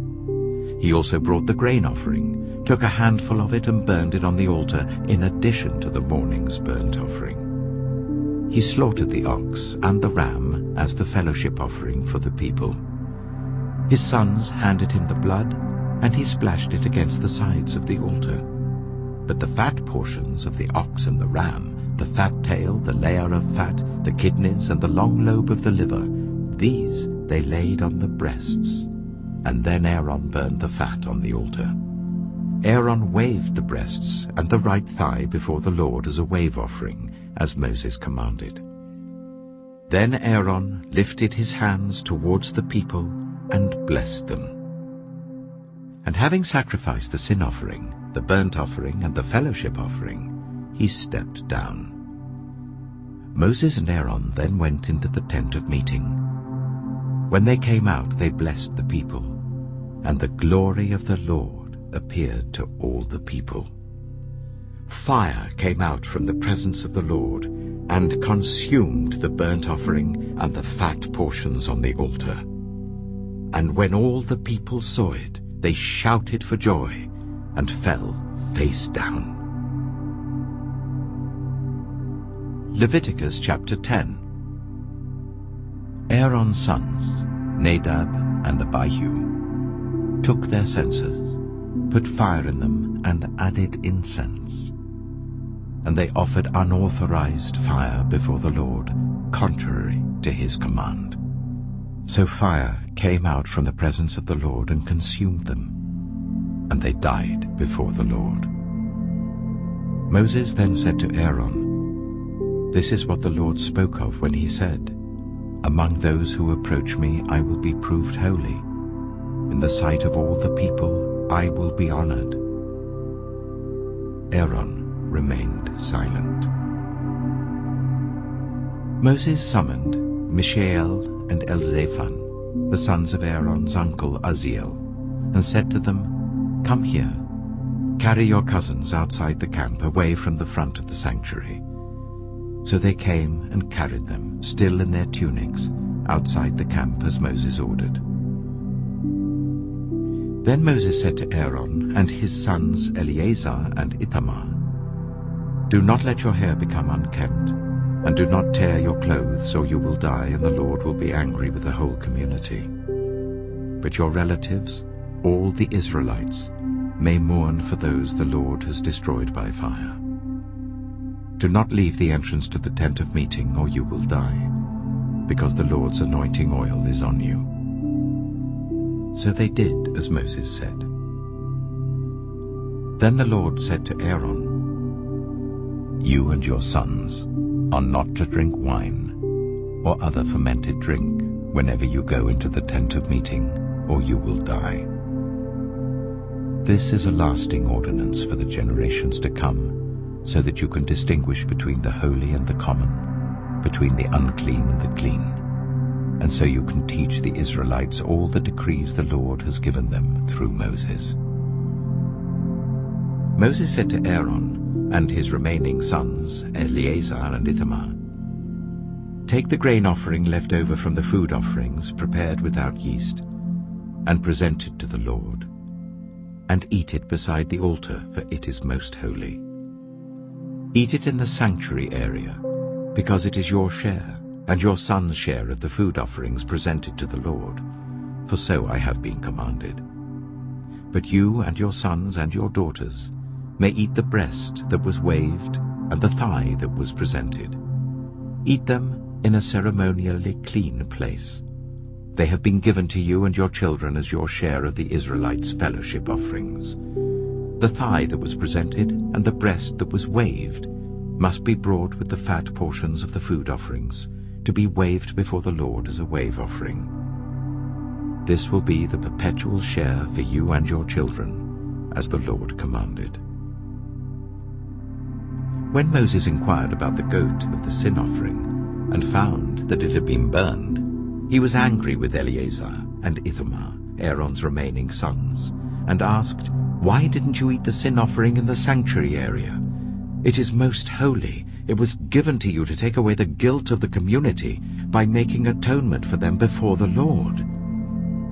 He also brought the grain offering, took a handful of it and burned it on the altar in addition to the morning's burnt offering. He slaughtered the ox and the ram as the fellowship offering for the people. His sons handed him the blood, and he splashed it against the sides of the altar. But the fat portions of the ox and the ram, the fat tail, the layer of fat, the kidneys, and the long lobe of the liver, these they laid on the breasts. And then Aaron burned the fat on the altar. Aaron waved the breasts and the right thigh before the Lord as a wave offering, as Moses commanded. Then Aaron lifted his hands towards the people and blessed them. And having sacrificed the sin offering, the burnt offering, and the fellowship offering, he stepped down. Moses and Aaron then went into the tent of meeting. When they came out, they blessed the people, and the glory of the Lord appeared to all the people. Fire came out from the presence of the Lord and consumed the burnt offering and the fat portions on the altar. And when all the people saw it, they shouted for joy and fell face down. Leviticus chapter 10. Aaron's sons, Nadab and Abihu, took their censers, put fire in them, and added incense. And they offered unauthorized fire before the Lord, contrary to his command. So fire came out from the presence of the Lord and consumed them, and they died before the Lord. Moses then said to Aaron, "This is what the Lord spoke of when he said, 'Among those who approach me I will be proved holy. In the sight of all the people I will be honored.'" Aaron remained silent. Moses summoned Mishael and Elzaphan, the sons of Aaron's uncle Uzziel, and said to them, "Come here, carry your cousins outside the camp, away from the front of the sanctuary." So they came and carried them, still in their tunics, outside the camp as Moses ordered. Then Moses said to Aaron and his sons Eleazar and Ithamar, "Do not let your hair become unkempt, and do not tear your clothes, or you will die, and the Lord will be angry with the whole community. But your relatives, all the Israelites, may mourn for those the Lord has destroyed by fire. Do not leave the entrance to the tent of meeting, or you will die, because the Lord's anointing oil is on you." So they did as Moses said. Then the Lord said to Aaron, "You and your sons are not to drink wine or other fermented drink whenever you go into the tent of meeting, or you will die. This is a lasting ordinance for the generations to come, so that you can distinguish between the holy and the common, between the unclean and the clean, and so you can teach the Israelites all the decrees the Lord has given them through Moses." Moses said to Aaron and his remaining sons, Eleazar and Ithamar, "Take the grain offering left over from the food offerings prepared without yeast, and present it to the Lord, and eat it beside the altar, for it is most holy. Eat it in the sanctuary area, because it is your share and your son's share of the food offerings presented to the Lord, for so I have been commanded. But you and your sons and your daughters may eat the breast that was waved and the thigh that was presented. Eat them in a ceremonially clean place. They have been given to you and your children as your share of the Israelites' fellowship offerings. The thigh that was presented and the breast that was waved must be brought with the fat portions of the food offerings, to be waved before the Lord as a wave offering. This will be the perpetual share for you and your children, as the Lord commanded." When Moses inquired about the goat of the sin offering, and found that it had been burned, he was angry with Eleazar and Ithamar, Aaron's remaining sons, and asked, "Why didn't you eat the sin offering in the sanctuary area? It is most holy. It was given to you to take away the guilt of the community by making atonement for them before the Lord.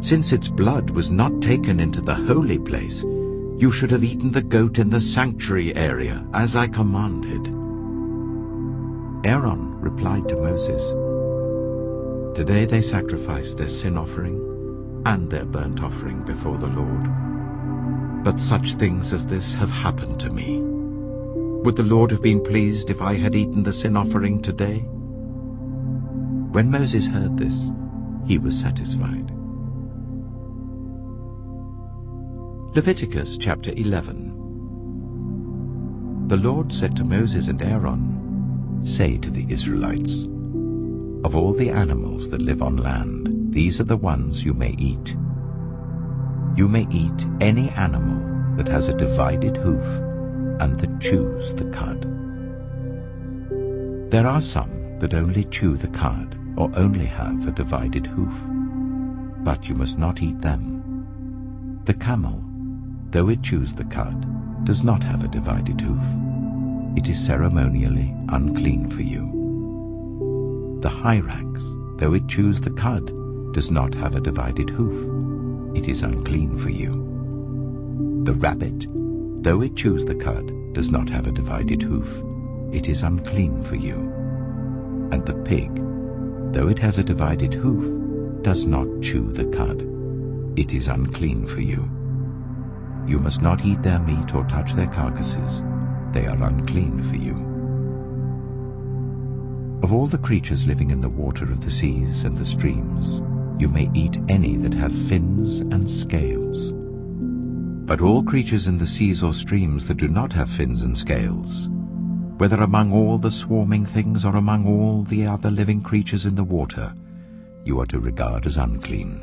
Since its blood was not taken into the holy place, you should have eaten the goat in the sanctuary area, as I commanded." Aaron replied to Moses, "Today they sacrifice their sin offering and their burnt offering before the Lord. But such things as this have happened to me. Would the Lord have been pleased if I had eaten the sin offering today?" When Moses heard this, he was satisfied. Leviticus chapter 11. The Lord said to Moses and Aaron, "Say to the Israelites, of all the animals that live on land, these are the ones you may eat. You may eat any animal that has a divided hoof and that chews the cud. There are some that only chew the cud or only have a divided hoof, but you must not eat them. The camel, though it chews the cud, does not have a divided hoof. It is ceremonially unclean for you. The hyrax, though it chews the cud, does not have a divided hoof. It is unclean for you. The rabbit, though it chews the cud, does not have a divided hoof. It is unclean for you. And the pig, though it has a divided hoof, does not chew the cud. It is unclean for you. You must not eat their meat or touch their carcasses. They are unclean for you. Of all the creatures living in the water of the seas and the streams, you may eat any that have fins and scales. But all creatures in the seas or streams that do not have fins and scales, whether among all the swarming things or among all the other living creatures in the water, you are to regard as unclean.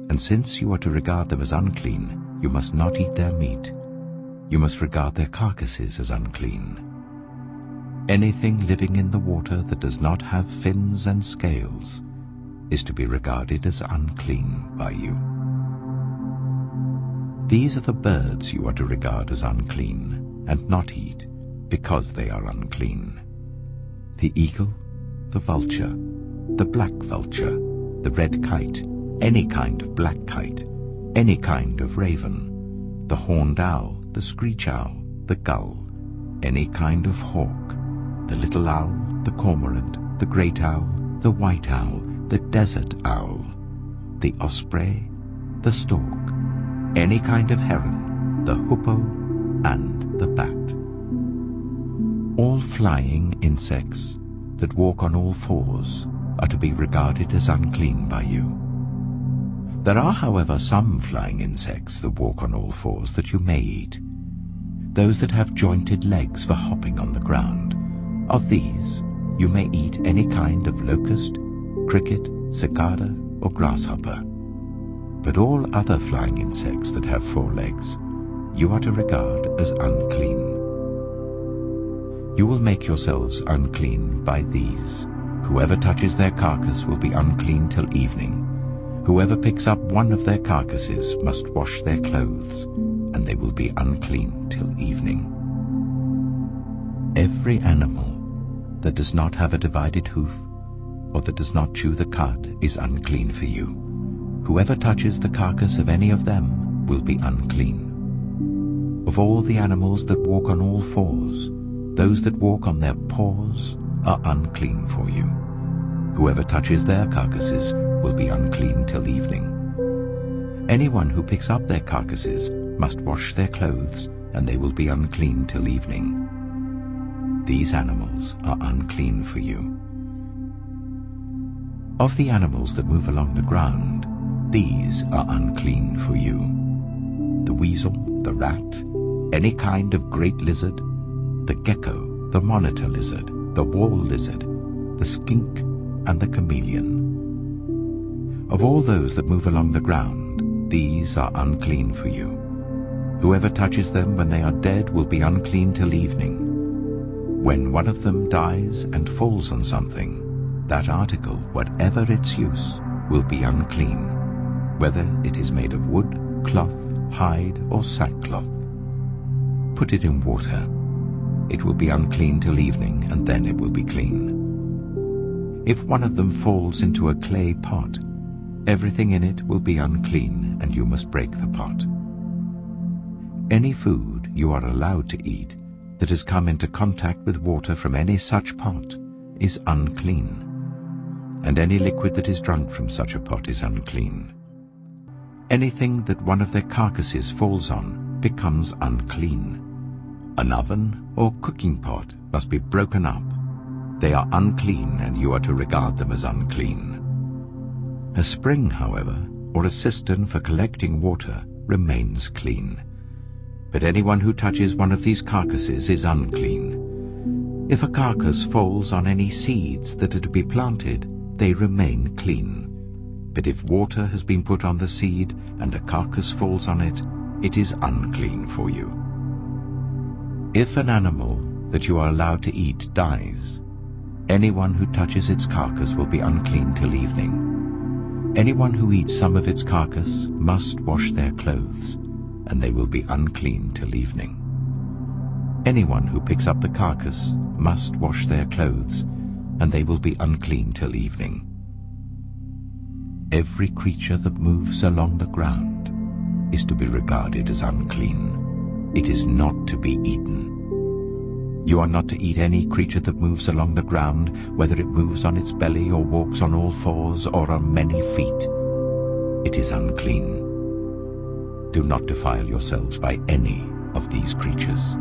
And since you are to regard them as unclean, you must not eat their meat. You must regard their carcasses as unclean. Anything living in the water that does not have fins and scales is to be regarded as unclean by you. These are the birds you are to regard as unclean and not eat, because they are unclean: the eagle, the vulture, the black vulture, the red kite, any kind of black kite, any kind of raven, the horned owl, the screech owl, the gull, any kind of hawk, the little owl, the cormorant, the great owl, the white owl, the desert owl, the osprey, the stork, any kind of heron, the hoopoe, and the bat. All flying insects that walk on all fours are to be regarded as unclean by you. There are, however, some flying insects that walk on all fours that you may eat, those that have jointed legs for hopping on the ground. Of these you may eat any kind of locust, cricket, cicada, or grasshopper. But all other flying insects that have 4 legs you are to regard as unclean. You will make yourselves unclean by these. Whoever touches their carcass will be unclean till evening. Whoever picks up one of their carcasses must wash their clothes, and they will be unclean till evening. Every animal that does not have a divided hoof, or that does not chew the cud, is unclean for you. Whoever touches the carcass of any of them will be unclean. Of all the animals that walk on all fours, those that walk on their paws are unclean for you. Whoever touches their carcasses will be unclean till evening. Anyone who picks up their carcasses must wash their clothes, and they will be unclean till evening. These animals are unclean for you. Of the animals that move along the ground, these are unclean for you: the weasel, the rat, any kind of great lizard, the gecko, the monitor lizard, the wall lizard, the skink, and the chameleon. Of all those that move along the ground, these are unclean for you. Whoever touches them when they are dead will be unclean till evening. When one of them dies and falls on something, That article, whatever its use, will be unclean, whether it is made of wood, cloth, hide, or sackcloth. Put it in water. It will be unclean till evening, and then it will be clean. If one of them falls into a clay pot, everything in it will be unclean, and you must break the pot. Any food you are allowed to eat that has come into contact with water from any such pot is unclean, and any liquid that is drunk from such a pot is unclean. Anything that one of their carcasses falls on becomes unclean. An oven or cooking pot must be broken up. They are unclean, and you are to regard them as unclean. A spring, however, or a cistern for collecting water remains clean. But anyone who touches one of these carcasses is unclean. If a carcass falls on any seeds that are to be planted, they remain clean. But if water has been put on the seed and a carcass falls on it, it is unclean for you. If an animal that you are allowed to eat dies, anyone who touches its carcass will be unclean till evening. Anyone who eats some of its carcass must wash their clothes, and they will be unclean till evening. Anyone who picks up the carcass must wash their clothes, and they will be unclean till evening. Every creature that moves along the ground is to be regarded as unclean. It is not to be eaten. You are not to eat any creature that moves along the ground, whether it moves on its belly or walks on all fours or on many feet. It is unclean. Do not defile yourselves by any of these creatures.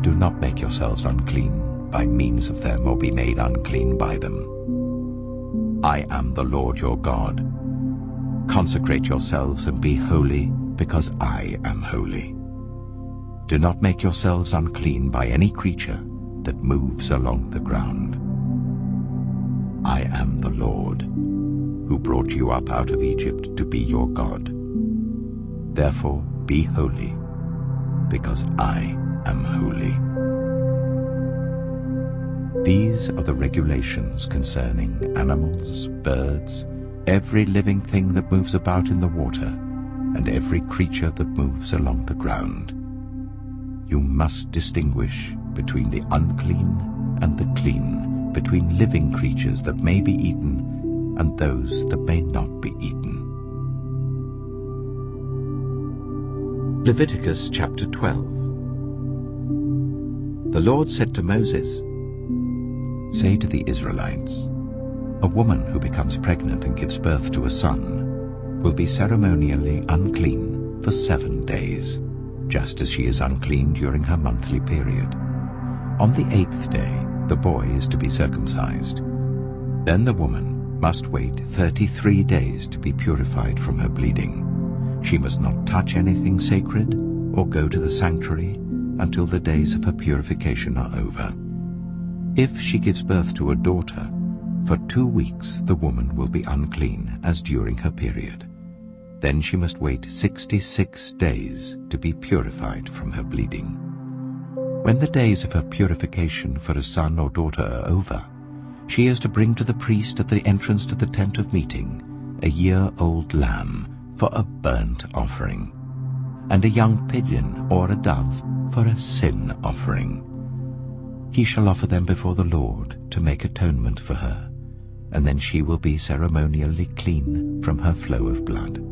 Do not make yourselves unclean by means of them, or be made unclean by them. I am the Lord your God. Consecrate yourselves and be holy, because I am holy. Do not make yourselves unclean by any creature that moves along the ground. I am the Lord, who brought you up out of Egypt to be your God. Therefore be holy, because I am holy. These are the regulations concerning animals, birds, every living thing that moves about in the water, and every creature that moves along the ground. You must distinguish between the unclean and the clean, between living creatures that may be eaten and those that may not be eaten. Leviticus chapter 12. The Lord said to Moses, "Say to the Israelites, a woman who becomes pregnant and gives birth to a son will be ceremonially unclean for 7 days, just as she is unclean during her monthly period. On the 8th day, the boy is to be circumcised. Then the woman must wait 33 days to be purified from her bleeding. She must not touch anything sacred or go to the sanctuary until the days of her purification are over. If she gives birth to a daughter, for 2 weeks the woman will be unclean as during her period. Then she must wait 66 days to be purified from her bleeding. When the days of her purification for a son or daughter are over, she is to bring to the priest at the entrance to the tent of meeting a year-old lamb for a burnt offering, and a young pigeon or a dove for a sin offering. He shall offer them before the Lord to make atonement for her, and then she will be ceremonially clean from her flow of blood.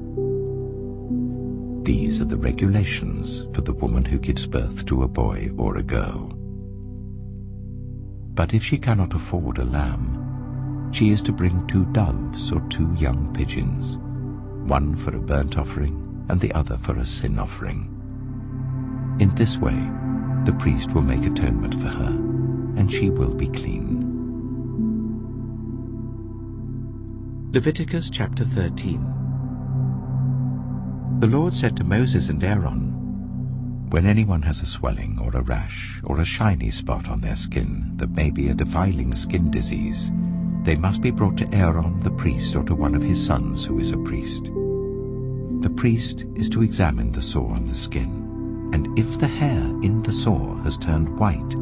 These are the regulations for the woman who gives birth to a boy or a girl. But if she cannot afford a lamb, she is to bring 2 doves or 2 young pigeons, one for a burnt offering and the other for a sin offering. In this way, the priest will make atonement for her, and she will be clean. Leviticus chapter 13. The Lord said to Moses and Aaron, "When anyone has a swelling or a rash or a shiny spot on their skin that may be a defiling skin disease, they must be brought to Aaron the priest or to one of his sons who is a priest. The priest is to examine the sore on the skin, and if the hair in the sore has turned white,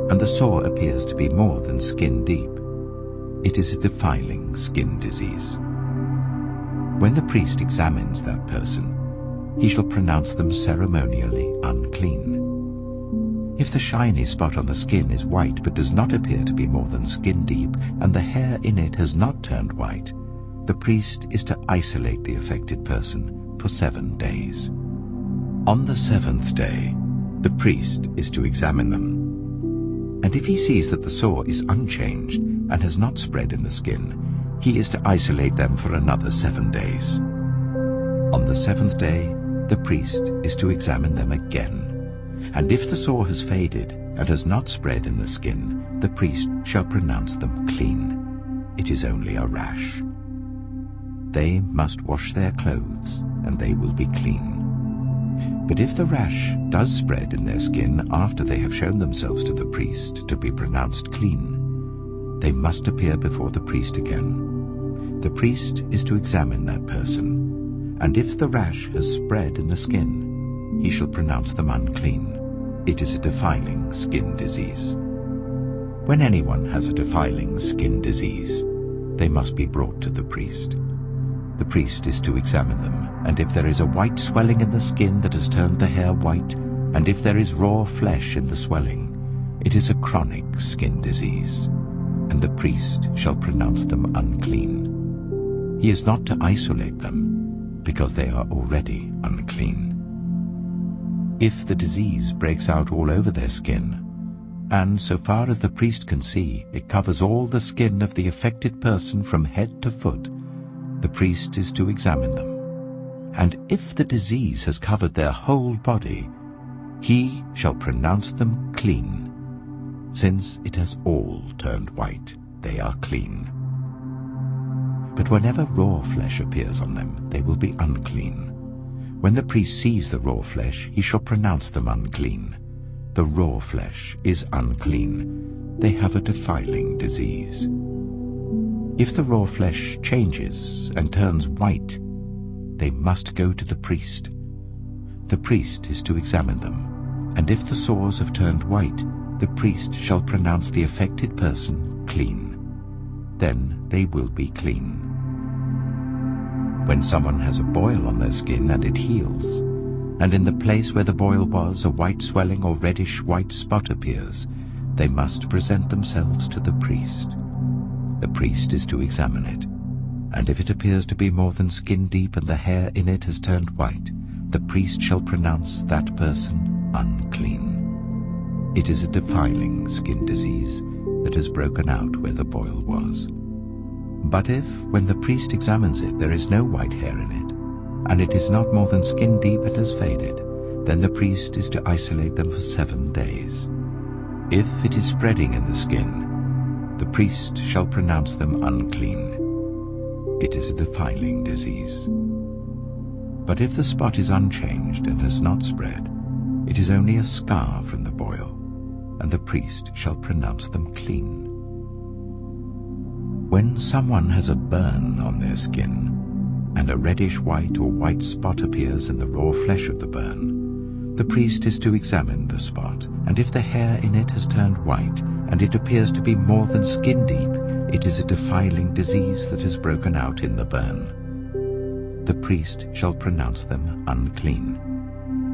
and the sore appears to be more than skin deep, It is a defiling skin disease. When the priest examines that person, he shall pronounce them ceremonially unclean. If the shiny spot on the skin is white but does not appear to be more than skin deep, and the hair in it has not turned white, the priest is to isolate the affected person for 7 days. On the 7th day, the priest is to examine them. And if he sees that the sore is unchanged and has not spread in the skin, he is to isolate them for another 7 days. On the 7th day, the priest is to examine them again. And if the sore has faded and has not spread in the skin, the priest shall pronounce them clean. It is only a rash. They must wash their clothes, and they will be clean. But if the rash does spread in their skin after they have shown themselves to the priest to be pronounced clean, they must appear before the priest again. The priest is to examine that person, and if the rash has spread in the skin, he shall pronounce them unclean. It is a defiling skin disease. When anyone has a defiling skin disease, they must be brought to the priest. The priest is to examine them, and if there is a white swelling in the skin that has turned the hair white, and if there is raw flesh in the swelling, it is a chronic skin disease, and the priest shall pronounce them unclean. He is not to isolate them, because they are already unclean. If the disease breaks out all over their skin, and so far as the priest can see, it covers all the skin of the affected person from head to foot, the priest is to examine them. And if the disease has covered their whole body, he shall pronounce them clean. Since it has all turned white, they are clean. But whenever raw flesh appears on them, they will be unclean. When the priest sees the raw flesh, he shall pronounce them unclean. The raw flesh is unclean. They have a defiling disease. If the raw flesh changes and turns white, they must go to the priest. The priest is to examine them, and if the sores have turned white, the priest shall pronounce the affected person clean. Then they will be clean. When someone has a boil on their skin and it heals, and in the place where the boil was a white swelling or reddish-white spot appears, they must present themselves to the priest. The priest is to examine it, and if it appears to be more than skin deep and the hair in it has turned white, the priest shall pronounce that person unclean. It is a defiling skin disease that has broken out where the boil was. But if, when the priest examines it, there is no white hair in it, and it is not more than skin deep and has faded, then the priest is to isolate them for 7 days. If it is spreading in the skin, the priest shall pronounce them unclean. It is a defiling disease. But if the spot is unchanged and has not spread, it is only a scar from the boil, and the priest shall pronounce them clean. When someone has a burn on their skin, and a reddish-white or white spot appears in the raw flesh of the burn, the priest is to examine the spot, and if the hair in it has turned white, and it appears to be more than skin deep, it is a defiling disease that has broken out in the burn. The priest shall pronounce them unclean.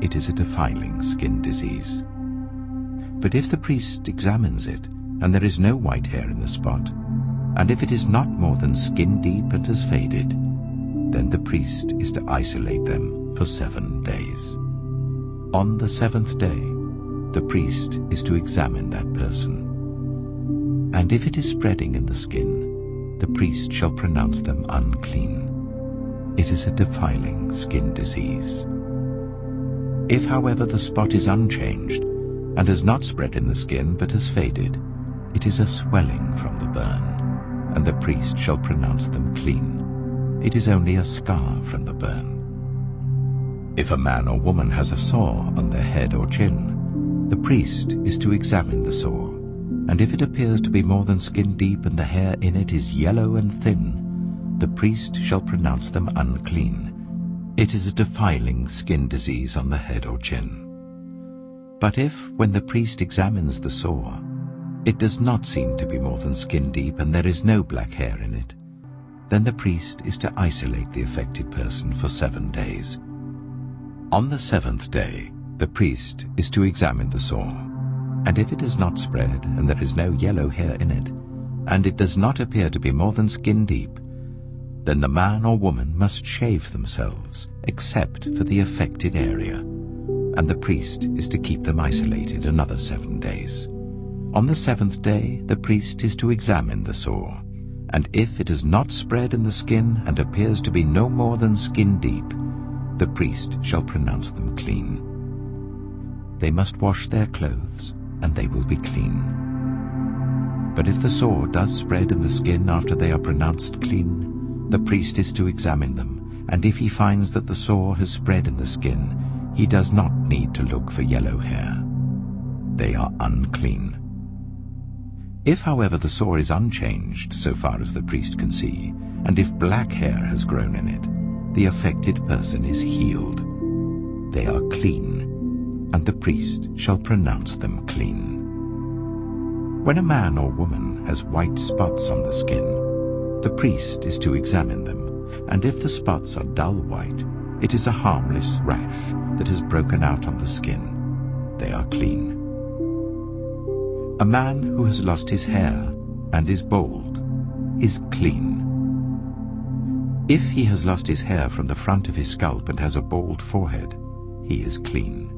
It is a defiling skin disease. But if the priest examines it, and there is no white hair in the spot, and if it is not more than skin deep and has faded, then the priest is to isolate them for 7 days. On the 7th day, the priest is to examine that person. And if it is spreading in the skin, the priest shall pronounce them unclean. It is a defiling skin disease. If, however, the spot is unchanged, and has not spread in the skin but has faded, it is a swelling from the burn, and the priest shall pronounce them clean. It is only a scar from the burn. If a man or woman has a sore on their head or chin, the priest is to examine the sore, and if it appears to be more than skin deep and the hair in it is yellow and thin, the priest shall pronounce them unclean. It is a defiling skin disease on the head or chin. But if, when the priest examines the sore, it does not seem to be more than skin deep, and there is no black hair in it, then the priest is to isolate the affected person for 7 days. On the 7th day, the priest is to examine the sore, and if it has not spread, and there is no yellow hair in it, and it does not appear to be more than skin deep, then the man or woman must shave themselves, except for the affected area, and the priest is to keep them isolated another 7 days. On the 7th day, the priest is to examine the sore, and if it has not spread in the skin and appears to be no more than skin deep, the priest shall pronounce them clean. They must wash their clothes, and they will be clean. But if the sore does spread in the skin after they are pronounced clean, the priest is to examine them, and if he finds that the sore has spread in the skin, he does not need to look for yellow hair. They are unclean. If, however, the sore is unchanged so far as the priest can see, and if black hair has grown in it, the affected person is healed. They are clean, and the priest shall pronounce them clean. When a man or woman has white spots on the skin, the priest is to examine them, and if the spots are dull white, it is a harmless rash that has broken out on the skin. They are clean. A man who has lost his hair and is bald is clean. If he has lost his hair from the front of his scalp and has a bald forehead, he is clean.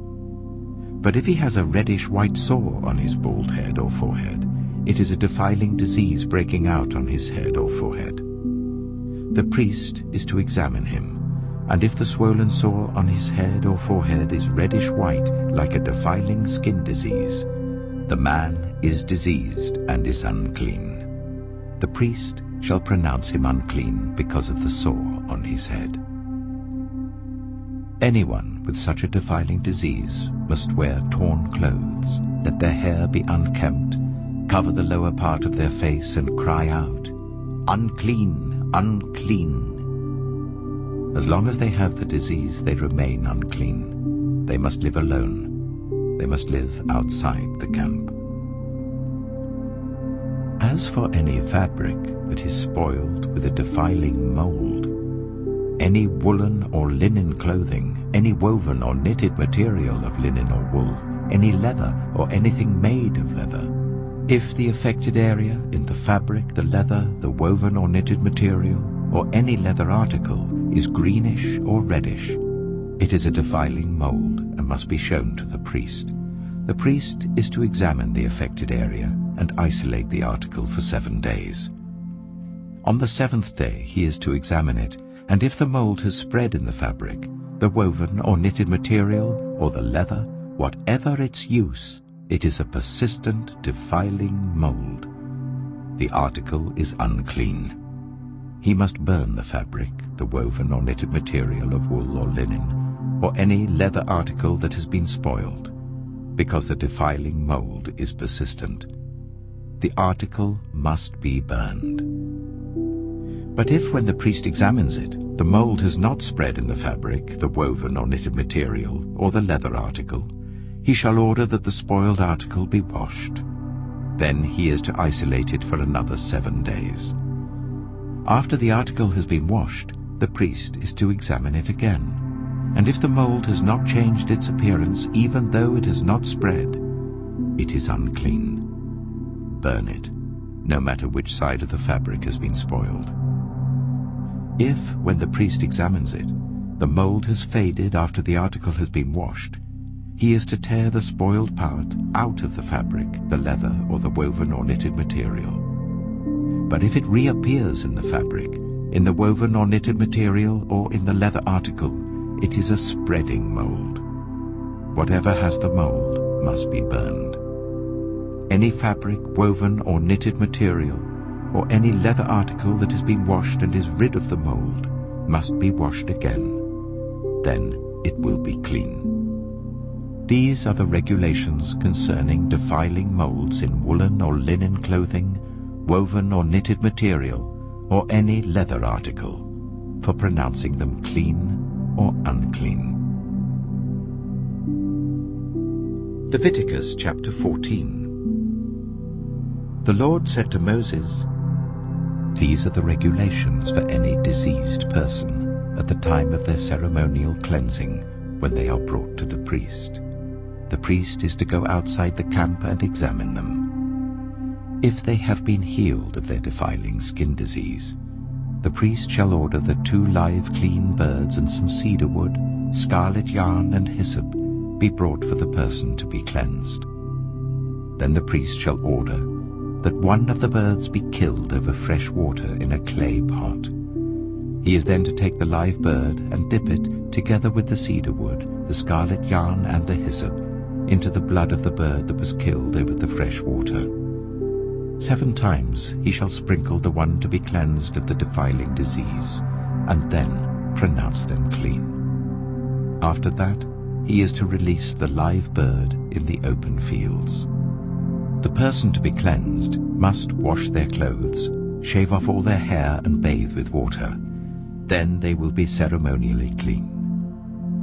But if he has a reddish-white sore on his bald head or forehead, it is a defiling disease breaking out on his head or forehead. The priest is to examine him, and if the swollen sore on his head or forehead is reddish-white like a defiling skin disease, the man is diseased and is unclean. The priest shall pronounce him unclean because of the sore on his head. Anyone with such a defiling disease must wear torn clothes, let their hair be unkempt, cover the lower part of their face, and cry out, "Unclean, unclean." As long as they have the disease, they remain unclean. They must live alone. They must live outside the camp. As for any fabric that is spoiled with a defiling mold, any woolen or linen clothing, any woven or knitted material of linen or wool, any leather or anything made of leather, if the affected area in the fabric, the leather, the woven or knitted material, or any leather article is greenish or reddish, it is a defiling mold and must be shown to the priest. The priest is to examine the affected area and isolate the article for 7 days. On the 7th day he is to examine it, and if the mold has spread in the fabric, the woven or knitted material, or the leather, whatever its use, it is a persistent, defiling mold. The article is unclean. He must burn the fabric, the woven or knitted material of wool or linen, or any leather article that has been spoiled, because the defiling mold is persistent. The article must be burned. But if, when the priest examines it, the mold has not spread in the fabric, the woven or knitted material, or the leather article, he shall order that the spoiled article be washed. Then he is to isolate it for another 7 days. After the article has been washed, the priest is to examine it again, and if the mold has not changed its appearance, even though it has not spread, it is unclean. Burn it, no matter which side of the fabric has been spoiled. If, when the priest examines it, the mold has faded after the article has been washed, he is to tear the spoiled part out of the fabric, the leather, or the woven or knitted material. But if it reappears in the fabric, in the woven or knitted material, or in the leather article, it is a spreading mold. Whatever has the mold must be burned. Any fabric, woven or knitted material, or any leather article that has been washed and is rid of the mold must be washed again. Then it will be clean. These are the regulations concerning defiling molds in woolen or linen clothing, woven or knitted material, or any leather article, for pronouncing them clean or unclean. Leviticus chapter 14. The Lord said to Moses, "These are the regulations for any diseased person at the time of their ceremonial cleansing when they are brought to the priest. The priest is to go outside the camp and examine them. If they have been healed of their defiling skin disease, the priest shall order that 2 live clean birds and some cedar wood, scarlet yarn and hyssop be brought for the person to be cleansed. Then the priest shall order that one of the birds be killed over fresh water in a clay pot. He is then to take the live bird and dip it, together with the cedar wood, the scarlet yarn and the hyssop, into the blood of the bird that was killed over the fresh water. 7 times he shall sprinkle the one to be cleansed of the defiling disease, and then pronounce them clean. After that, he is to release the live bird in the open fields. The person to be cleansed must wash their clothes, shave off all their hair and bathe with water. Then they will be ceremonially clean.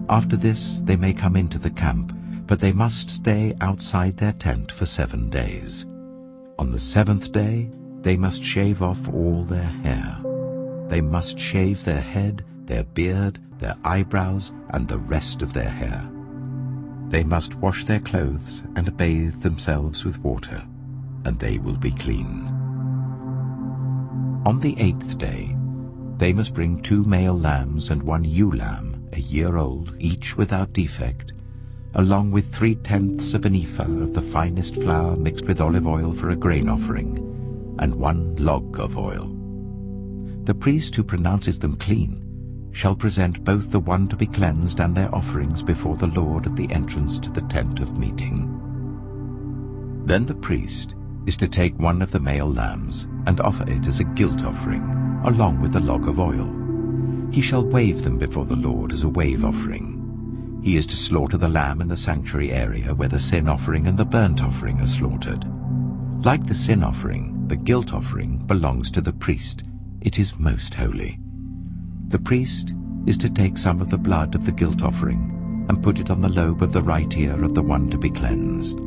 After this they may come into the camp, but they must stay outside their tent for 7 days. On the 7th day they must shave off all their hair. They must shave their head, their beard, their eyebrows, and the rest of their hair. They must wash their clothes and bathe themselves with water, and they will be clean. On the 8th day, they must bring 2 male lambs and 1 ewe lamb, a year old, each without defect, along with 3/10 of an ephah of the finest flour mixed with olive oil for a grain offering, and 1 log of oil. The priest who pronounces them clean shall present both the one to be cleansed and their offerings before the Lord at the entrance to the tent of meeting. Then the priest is to take 1 of the male lambs and offer it as a guilt offering, along with a log of oil. He shall wave them before the Lord as a wave offering. He is to slaughter the lamb in the sanctuary area where the sin offering and the burnt offering are slaughtered. Like the sin offering, the guilt offering belongs to the priest. It is most holy. The priest is to take some of the blood of the guilt offering and put it on the lobe of the right ear of the one to be cleansed,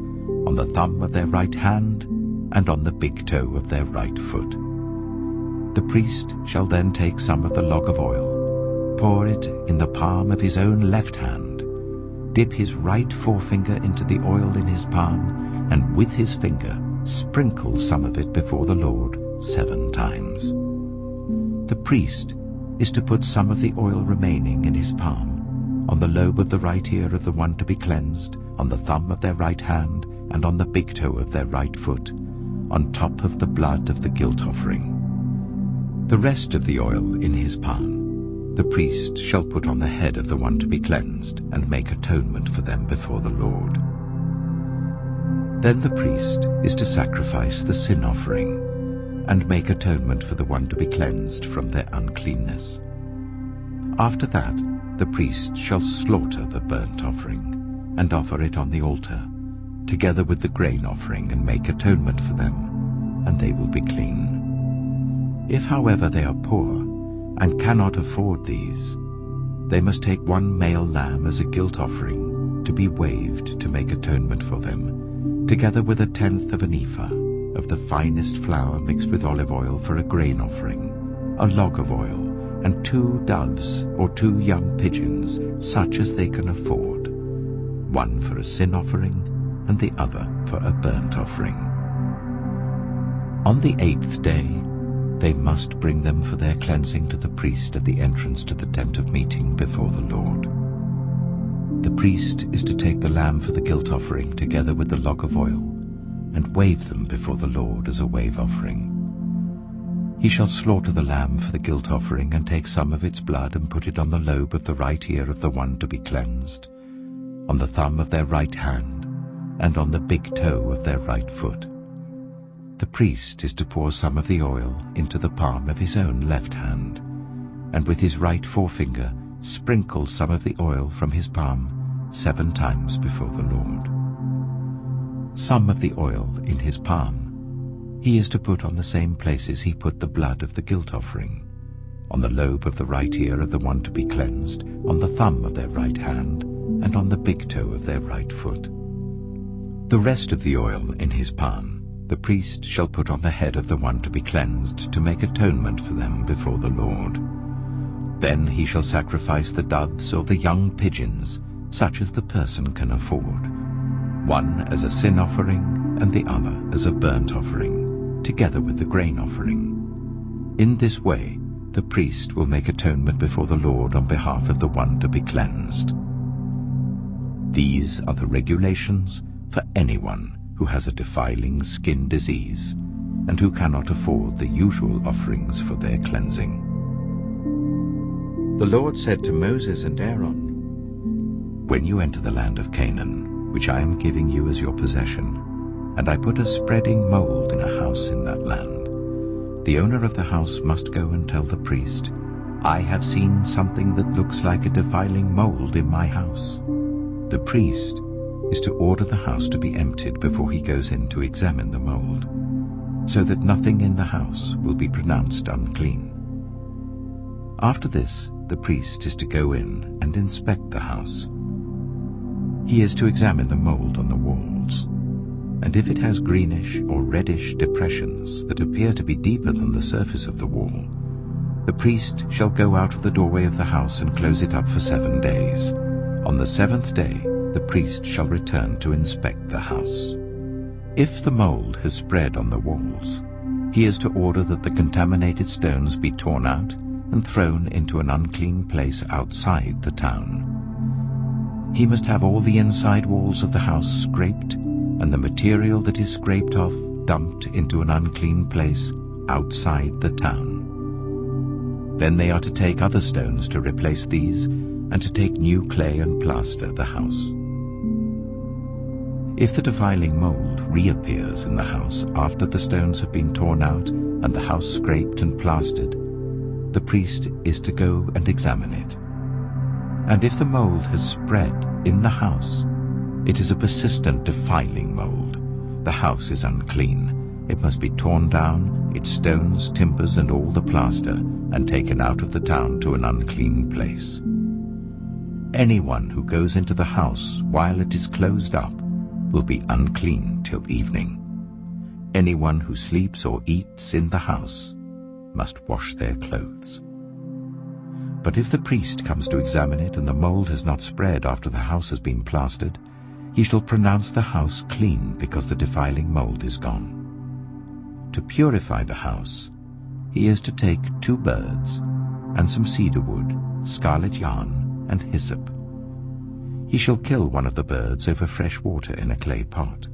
on the thumb of their right hand, and on the big toe of their right foot. The priest shall then take some of the log of oil, pour it in the palm of his own left hand, dip his right forefinger into the oil in his palm, and with his finger sprinkle some of it before the Lord 7 times. The priest is to put some of the oil remaining in his palm, on the lobe of the right ear of the one to be cleansed, on the thumb of their right hand, and on the big toe of their right foot, on top of the blood of the guilt offering. The rest of the oil in his palm the priest shall put on the head of the one to be cleansed, and make atonement for them before the Lord. Then the priest is to sacrifice the sin offering, and make atonement for the one to be cleansed from their uncleanness. After that, the priest shall slaughter the burnt offering, and offer it on the altar, together with the grain offering, and make atonement for them, and they will be clean. If, however, they are poor, and cannot afford these, they must take 1 male lamb as a guilt offering, to be waved to make atonement for them, together with 1/10 of an ephah of the finest flour mixed with olive oil for a grain offering, a log of oil, and 2 doves or 2 young pigeons, such as they can afford, 1 for a sin offering and the other for a burnt offering. On the 8th day they must bring them for their cleansing to the priest at the entrance to the tent of meeting before the Lord. The priest is to take the lamb for the guilt offering together with the log of oil, and wave them before the Lord as a wave offering. He shall slaughter the lamb for the guilt offering, and take some of its blood and put it on the lobe of the right ear of the one to be cleansed, on the thumb of their right hand, and on the big toe of their right foot. The priest is to pour some of the oil into the palm of his own left hand, and with his right forefinger sprinkle some of the oil from his palm 7 times before the Lord. Some of the oil in his palm he is to put on the same places he put the blood of the guilt offering, on the lobe of the right ear of the one to be cleansed, on the thumb of their right hand, and on the big toe of their right foot. The rest of the oil in his palm the priest shall put on the head of the one to be cleansed to make atonement for them before the Lord. Then he shall sacrifice the doves or the young pigeons, such as the person can afford, one as a sin offering and the other as a burnt offering, together with the grain offering. In this way the priest will make atonement before the Lord on behalf of the one to be cleansed. These are the regulations for anyone who has a defiling skin disease and who cannot afford the usual offerings for their cleansing. The Lord said to Moses and Aaron, "When you enter the land of Canaan, which I am giving you as your possession, and I put a spreading mold in a house in that land, the owner of the house must go and tell the priest, 'I have seen something that looks like a defiling mold in my house.' The priest is to order the house to be emptied before he goes in to examine the mold, so that nothing in the house will be pronounced unclean. After this, the priest is to go in and inspect the house. He is to examine the mold on the walls, and if it has greenish or reddish depressions that appear to be deeper than the surface of the wall, the priest shall go out of the doorway of the house and close it up for 7 days. On the 7th day, the priest shall return to inspect the house. If the mold has spread on the walls, he is to order that the contaminated stones be torn out and thrown into an unclean place outside the town. He must have all the inside walls of the house scraped, and the material that is scraped off dumped into an unclean place outside the town. Then they are to take other stones to replace these, and to take new clay and plaster the house. If the defiling mold reappears in the house after the stones have been torn out and the house scraped and plastered, the priest is to go and examine it. And if the mold has spread in the house, it is a persistent defiling mold. The house is unclean. It must be torn down, its stones, timbers, and all the plaster, and taken out of the town to an unclean place. Anyone who goes into the house while it is closed up will be unclean till evening. Anyone who sleeps or eats in the house must wash their clothes. But if the priest comes to examine it and the mold has not spread after the house has been plastered, he shall pronounce the house clean because the defiling mold is gone. To purify the house, he is to take 2 birds and some cedar wood, scarlet yarn, and hyssop. He shall kill one of the birds over fresh water in a clay pot.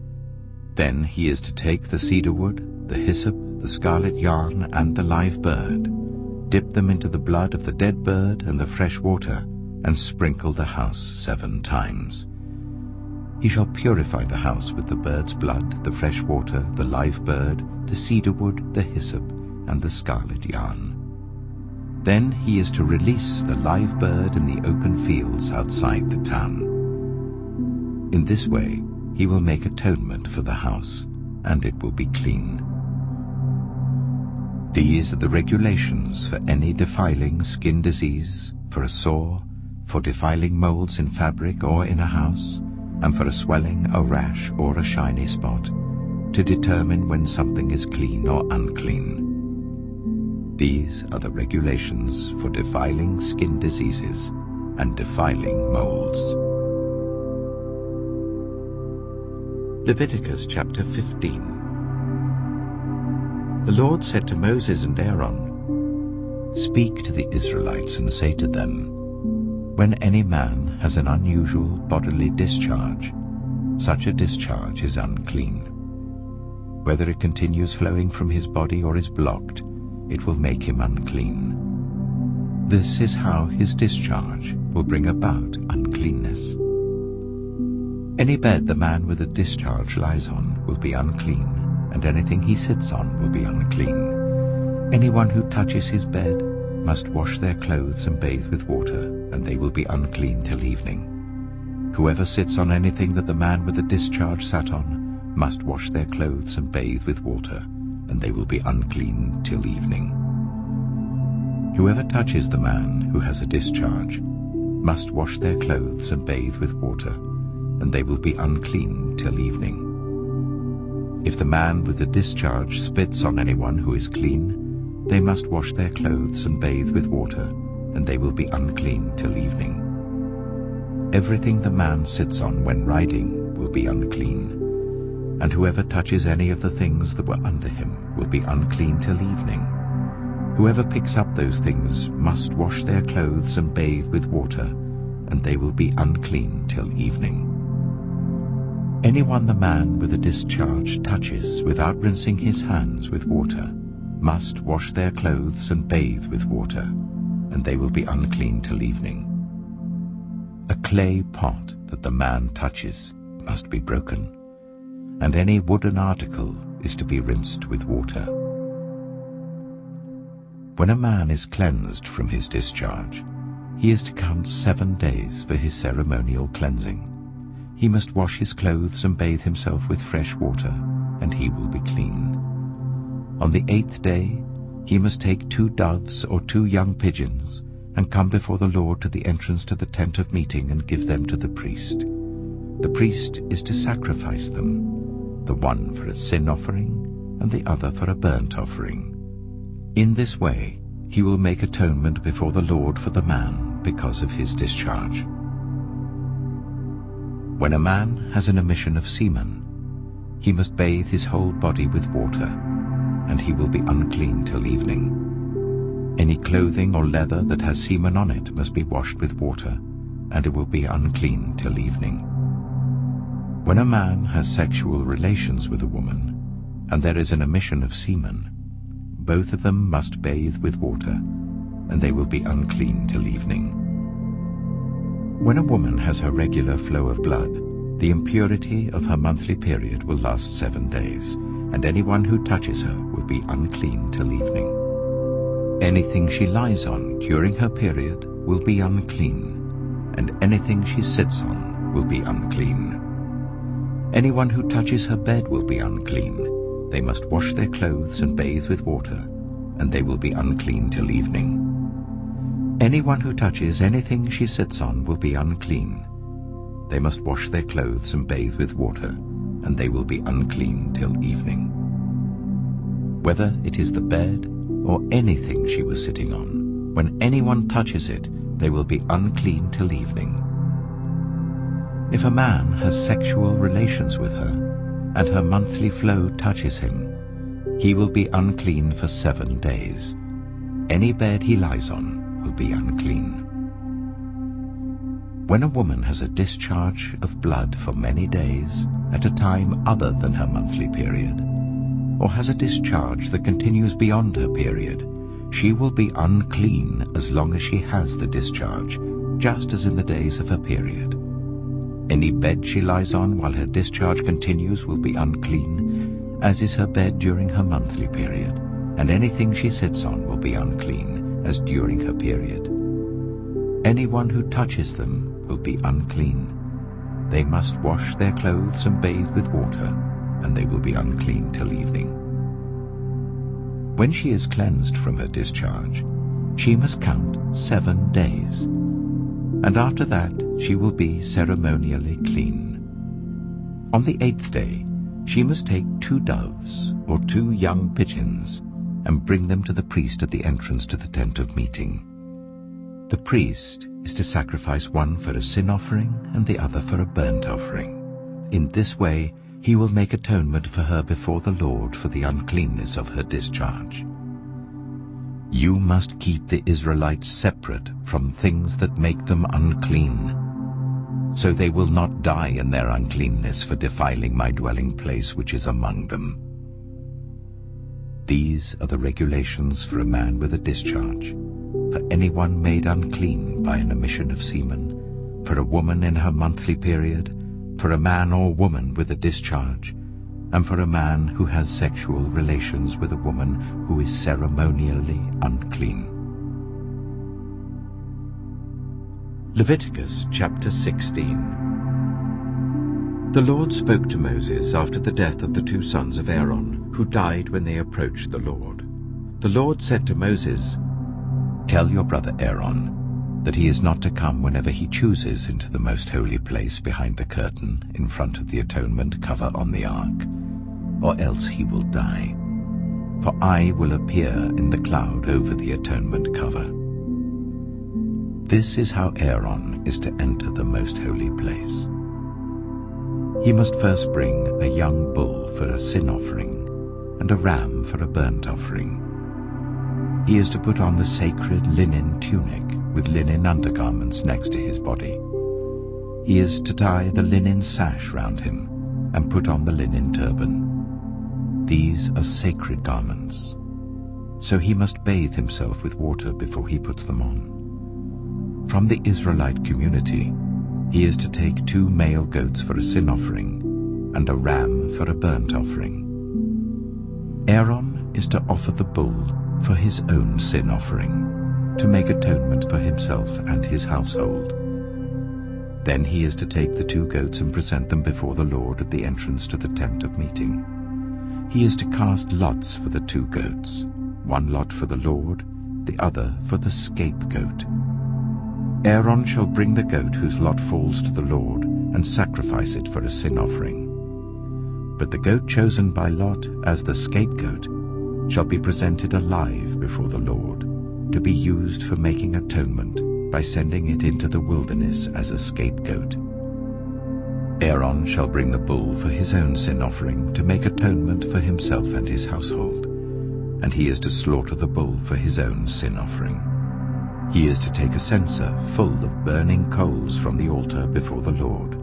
Then he is to take the cedar wood, the hyssop, the scarlet yarn, and the live bird, dip them into the blood of the dead bird and the fresh water, and sprinkle the house 7 times. He shall purify the house with the bird's blood, the fresh water, the live bird, the cedar wood, the hyssop, and the scarlet yarn. Then he is to release the live bird in the open fields outside the town. In this way he will make atonement for the house, and it will be clean. These are the regulations for any defiling skin disease, for a sore, for defiling molds in fabric or in a house, and for a swelling, a rash, or a shiny spot, to determine when something is clean or unclean. These are the regulations for defiling skin diseases and defiling molds. Leviticus chapter 15. The Lord said to Moses and Aaron, "Speak to the Israelites and say to them, when any man has an unusual bodily discharge, such a discharge is unclean. Whether it continues flowing from his body or is blocked, it will make him unclean. This is how his discharge will bring about uncleanness. Any bed the man with a discharge lies on will be unclean, and anything he sits on will be unclean. Anyone who touches his bed must wash their clothes and bathe with water, and they will be unclean till evening. Whoever sits on anything that the man with the discharge sat on must wash their clothes and bathe with water, and they will be unclean till evening. Whoever touches the man who has a discharge must wash their clothes and bathe with water, and they will be unclean till evening. If the man with the discharge spits on anyone who is clean, they must wash their clothes and bathe with water, and they will be unclean till evening. Everything the man sits on when riding will be unclean, and whoever touches any of the things that were under him will be unclean till evening. Whoever picks up those things must wash their clothes and bathe with water, and they will be unclean till evening. Anyone the man with a discharge touches without rinsing his hands with water must wash their clothes and bathe with water, and they will be unclean till evening. A clay pot that the man touches must be broken, and any wooden article is to be rinsed with water. When a man is cleansed from his discharge, he is to count 7 days for his ceremonial cleansing. He must wash his clothes and bathe himself with fresh water, and he will be clean. On the 8th day, he must take 2 doves or 2 young pigeons and come before the Lord to the entrance to the tent of meeting and give them to the priest. The priest is to sacrifice them, the one for a sin offering and the other for a burnt offering. In this way, he will make atonement before the Lord for the man because of his discharge. When a man has an emission of semen, he must bathe his whole body with water, and he will be unclean till evening. Any clothing or leather that has semen on it must be washed with water, and it will be unclean till evening. When a man has sexual relations with a woman, and there is an emission of semen, both of them must bathe with water, and they will be unclean till evening. When a woman has her regular flow of blood, the impurity of her monthly period will last 7 days, and anyone who touches her will be unclean till evening. Anything she lies on during her period will be unclean, and anything she sits on will be unclean. Anyone who touches her bed will be unclean. They must wash their clothes and bathe with water, and they will be unclean till evening. Anyone who touches anything she sits on will be unclean. They must wash their clothes and bathe with water, and they will be unclean till evening. Whether it is the bed or anything she was sitting on, when anyone touches it, they will be unclean till evening. If a man has sexual relations with her, and her monthly flow touches him, he will be unclean for 7 days. Any bed he lies on will be unclean. When a woman has a discharge of blood for many days at a time other than her monthly period, or has a discharge that continues beyond her period, she will be unclean as long as she has the discharge, just as in the days of her period. Any bed she lies on while her discharge continues will be unclean, as is her bed during her monthly period, and anything she sits on will be unclean, as during her period. Anyone who touches them will be unclean. They must wash their clothes and bathe with water, and they will be unclean till evening. When she is cleansed from her discharge, she must count 7 days, and after that she will be ceremonially clean. On the 8th day, she must take 2 doves or 2 young pigeons and bring them to the priest at the entrance to the tent of meeting. The priest is to sacrifice one for a sin offering and the other for a burnt offering. In this way, he will make atonement for her before the Lord for the uncleanness of her discharge. You must keep the Israelites separate from things that make them unclean, so they will not die in their uncleanness for defiling my dwelling place which is among them. These are the regulations for a man with a discharge, for anyone made unclean by an emission of semen, for a woman in her monthly period, for a man or woman with a discharge, and for a man who has sexual relations with a woman who is ceremonially unclean. Leviticus chapter 16. The Lord spoke to Moses after the death of the 2 sons of Aaron, who died when they approached the Lord. The Lord said to Moses, "Tell your brother Aaron that he is not to come whenever he chooses into the most holy place behind the curtain in front of the atonement cover on the ark, or else he will die. For I will appear in the cloud over the atonement cover. This is how Aaron is to enter the most holy place. He must first bring a young bull for a sin offering and a ram for a burnt offering. He is to put on the sacred linen tunic with linen undergarments next to his body. He is to tie the linen sash round him and put on the linen turban. These are sacred garments, so he must bathe himself with water before he puts them on. From the Israelite community, he is to take 2 male goats for a sin offering and a ram for a burnt offering. Aaron is to offer the bull for his own sin offering, to make atonement for himself and his household. Then he is to take the 2 goats and present them before the Lord at the entrance to the tent of meeting. He is to cast lots for the 2 goats, 1 lot for the Lord, the other for the scapegoat. Aaron shall bring the goat whose lot falls to the Lord and sacrifice it for a sin offering. But the goat chosen by lot as the scapegoat shall be presented alive before the Lord, to be used for making atonement by sending it into the wilderness as a scapegoat. Aaron shall bring the bull for his own sin offering to make atonement for himself and his household, and he is to slaughter the bull for his own sin offering. He is to take a censer full of burning coals from the altar before the Lord,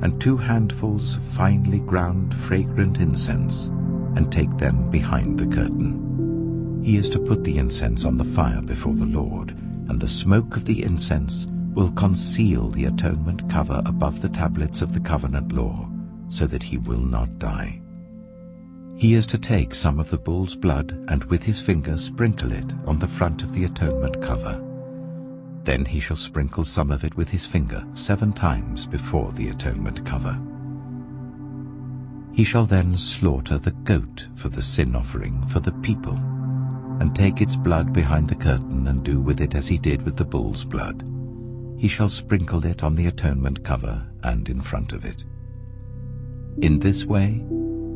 and 2 handfuls of finely ground fragrant incense, and take them behind the curtain. He is to put the incense on the fire before the Lord, and the smoke of the incense will conceal the atonement cover above the tablets of the covenant law, so that he will not die. He is to take some of the bull's blood and with his finger sprinkle it on the front of the atonement cover. Then he shall sprinkle some of it with his finger 7 times before the atonement cover. He shall then slaughter the goat for the sin offering for the people, and take its blood behind the curtain and do with it as he did with the bull's blood. He shall sprinkle it on the atonement cover and in front of it. In this way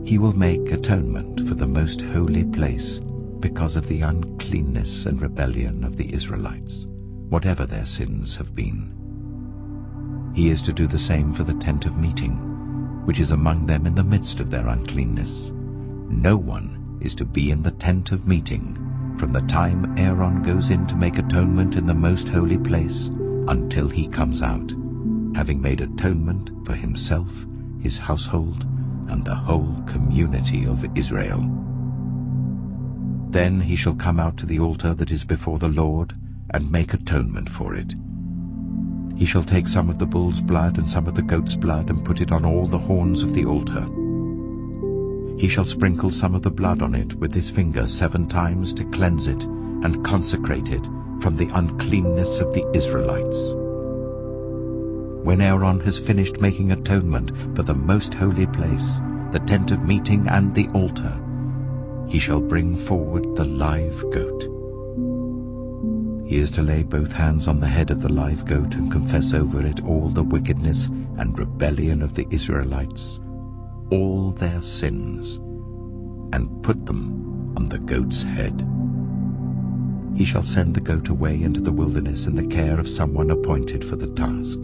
he will make atonement for the most holy place because of the uncleanness and rebellion of the Israelites, whatever their sins have been. He is to do the same for the tent of meeting, which is among them in the midst of their uncleanness. No one is to be in the tent of meeting from the time Aaron goes in to make atonement in the most holy place until he comes out, having made atonement for himself, his household, and the whole community of Israel. Then he shall come out to the altar that is before the Lord and make atonement for it. He shall take some of the bull's blood and some of the goat's blood and put it on all the horns of the altar. He shall sprinkle some of the blood on it with his finger 7 times to cleanse it and consecrate it from the uncleanness of the Israelites. When Aaron has finished making atonement for the most holy place, the tent of meeting and the altar, he shall bring forward the live goat. He is to lay both hands on the head of the live goat and confess over it all the wickedness and rebellion of the Israelites, all their sins, and put them on the goat's head. He shall send the goat away into the wilderness in the care of someone appointed for the task.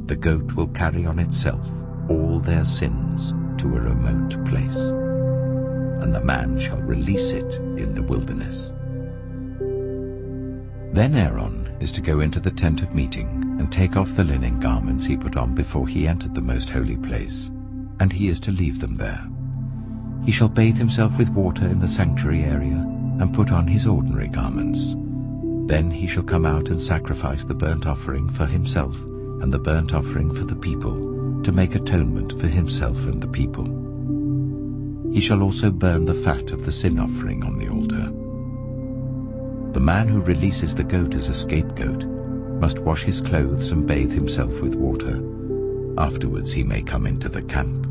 The goat will carry on itself all their sins to a remote place, and the man shall release it in the wilderness. Then Aaron is to go into the tent of meeting and take off the linen garments he put on before he entered the most holy place, and he is to leave them there. He shall bathe himself with water in the sanctuary area and put on his ordinary garments. Then he shall come out and sacrifice the burnt offering for himself and the burnt offering for the people, to make atonement for himself and the people. He shall also burn the fat of the sin offering on the altar. The man who releases the goat as a scapegoat must wash his clothes and bathe himself with water. Afterwards he may come into the camp.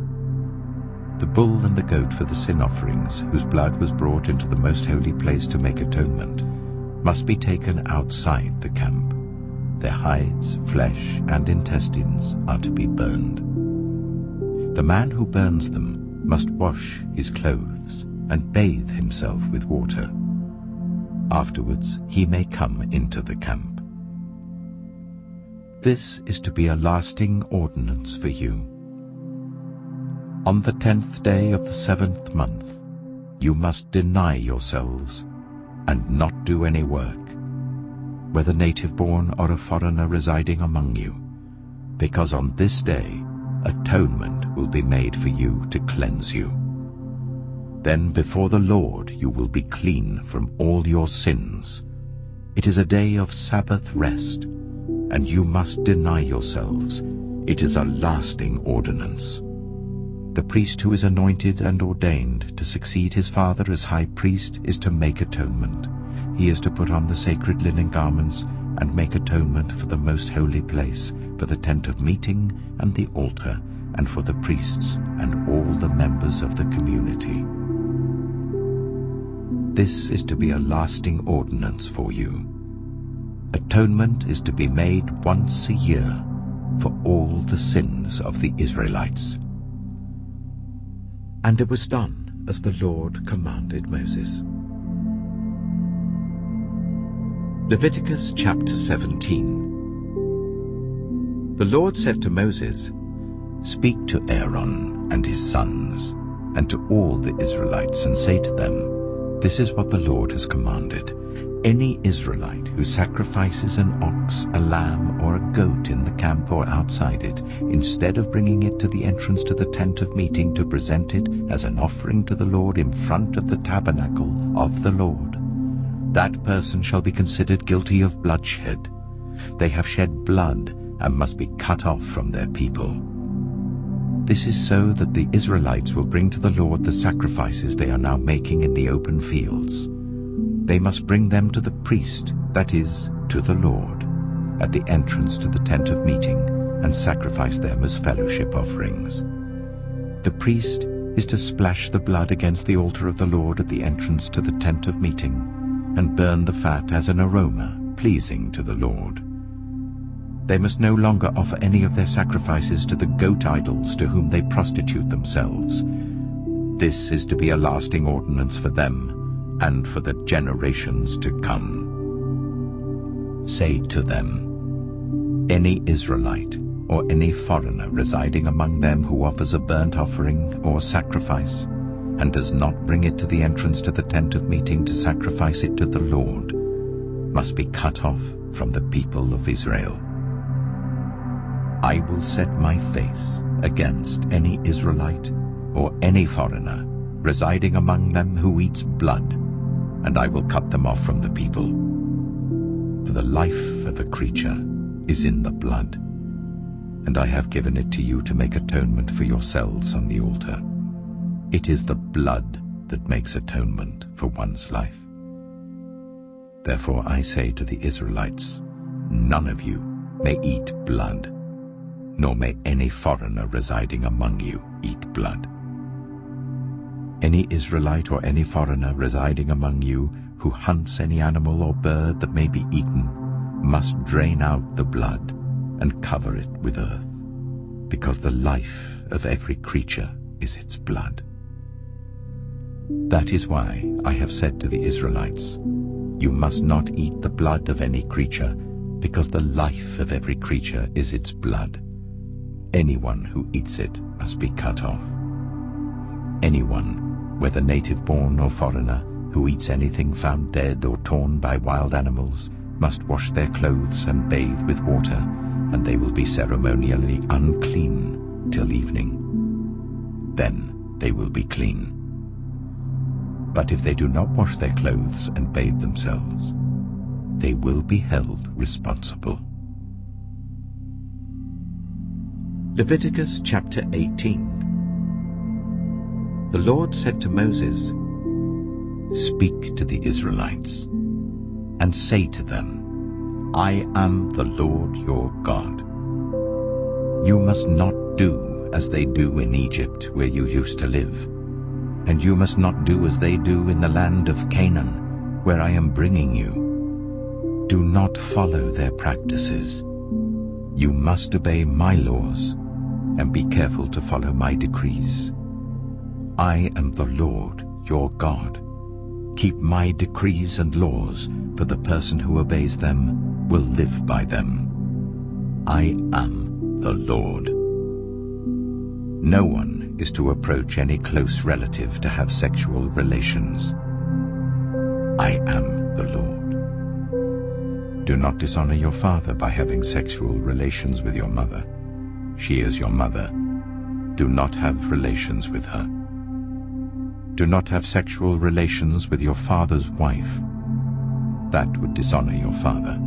The bull and the goat for the sin offerings, whose blood was brought into the most holy place to make atonement, must be taken outside the camp. Their hides, flesh, and intestines are to be burned. The man who burns them must wash his clothes and bathe himself with water. Afterwards he may come into the camp. This is to be a lasting ordinance for you. On the 10th day of the 7th month you must deny yourselves and not do any work, whether native-born or a foreigner residing among you, because on this day atonement will be made for you to cleanse you. Then before the Lord you will be clean from all your sins. It is a day of Sabbath rest, and you must deny yourselves. It is a lasting ordinance. The priest who is anointed and ordained to succeed his father as high priest is to make atonement. He is to put on the sacred linen garments and make atonement for the most holy place, for the tent of meeting and the altar, and for the priests and all the members of the community. This is to be a lasting ordinance for you. Atonement is to be made once a year for all the sins of the Israelites. And it was done as the Lord commanded Moses. Leviticus chapter 17. The Lord said to Moses, "Speak to Aaron and his sons, and to all the Israelites, and say to them, This is what the Lord has commanded. Any Israelite who sacrifices an ox, a lamb, or a goat in the camp or outside it, instead of bringing it to the entrance to the tent of meeting to present it as an offering to the Lord in front of the tabernacle of the Lord, that person shall be considered guilty of bloodshed. They have shed blood and must be cut off from their people. This is so that the Israelites will bring to the Lord the sacrifices they are now making in the open fields. They must bring them to the priest, that is, to the Lord, at the entrance to the tent of meeting, and sacrifice them as fellowship offerings. The priest is to splash the blood against the altar of the Lord at the entrance to the tent of meeting, and burn the fat as an aroma pleasing to the Lord. They must no longer offer any of their sacrifices to the goat idols to whom they prostitute themselves. This is to be a lasting ordinance for them and for the generations to come. Say to them, Any Israelite or any foreigner residing among them who offers a burnt offering or sacrifice and does not bring it to the entrance to the tent of meeting to sacrifice it to the Lord must be cut off from the people of Israel. I will set my face against any Israelite or any foreigner residing among them who eats blood, and I will cut them off from the people. For the life of a creature is in the blood, and I have given it to you to make atonement for yourselves on the altar. It is the blood that makes atonement for one's life. Therefore I say to the Israelites, none of you may eat blood, nor may any foreigner residing among you eat blood. Any Israelite or any foreigner residing among you who hunts any animal or bird that may be eaten must drain out the blood and cover it with earth, because the life of every creature is its blood. That is why I have said to the Israelites, you must not eat the blood of any creature, because the life of every creature is its blood. Anyone who eats it must be cut off. Anyone, whether native-born or foreigner, who eats anything found dead or torn by wild animals, must wash their clothes and bathe with water, and they will be ceremonially unclean till evening. Then they will be clean. But if they do not wash their clothes and bathe themselves, they will be held responsible. Leviticus chapter 18. The Lord said to Moses, Speak to the Israelites, and say to them, I am the Lord your God. You must not do as they do in Egypt, where you used to live, and you must not do as they do in the land of Canaan, where I am bringing you. Do not follow their practices. You must obey my laws and be careful to follow my decrees. I am the Lord, your God. Keep my decrees and laws, for the person who obeys them will live by them. I am the Lord. No one is to approach any close relative to have sexual relations. I am the Lord. Do not dishonor your father by having sexual relations with your mother. She is your mother. Do not have relations with her. Do not have sexual relations with your father's wife. That would dishonor your father.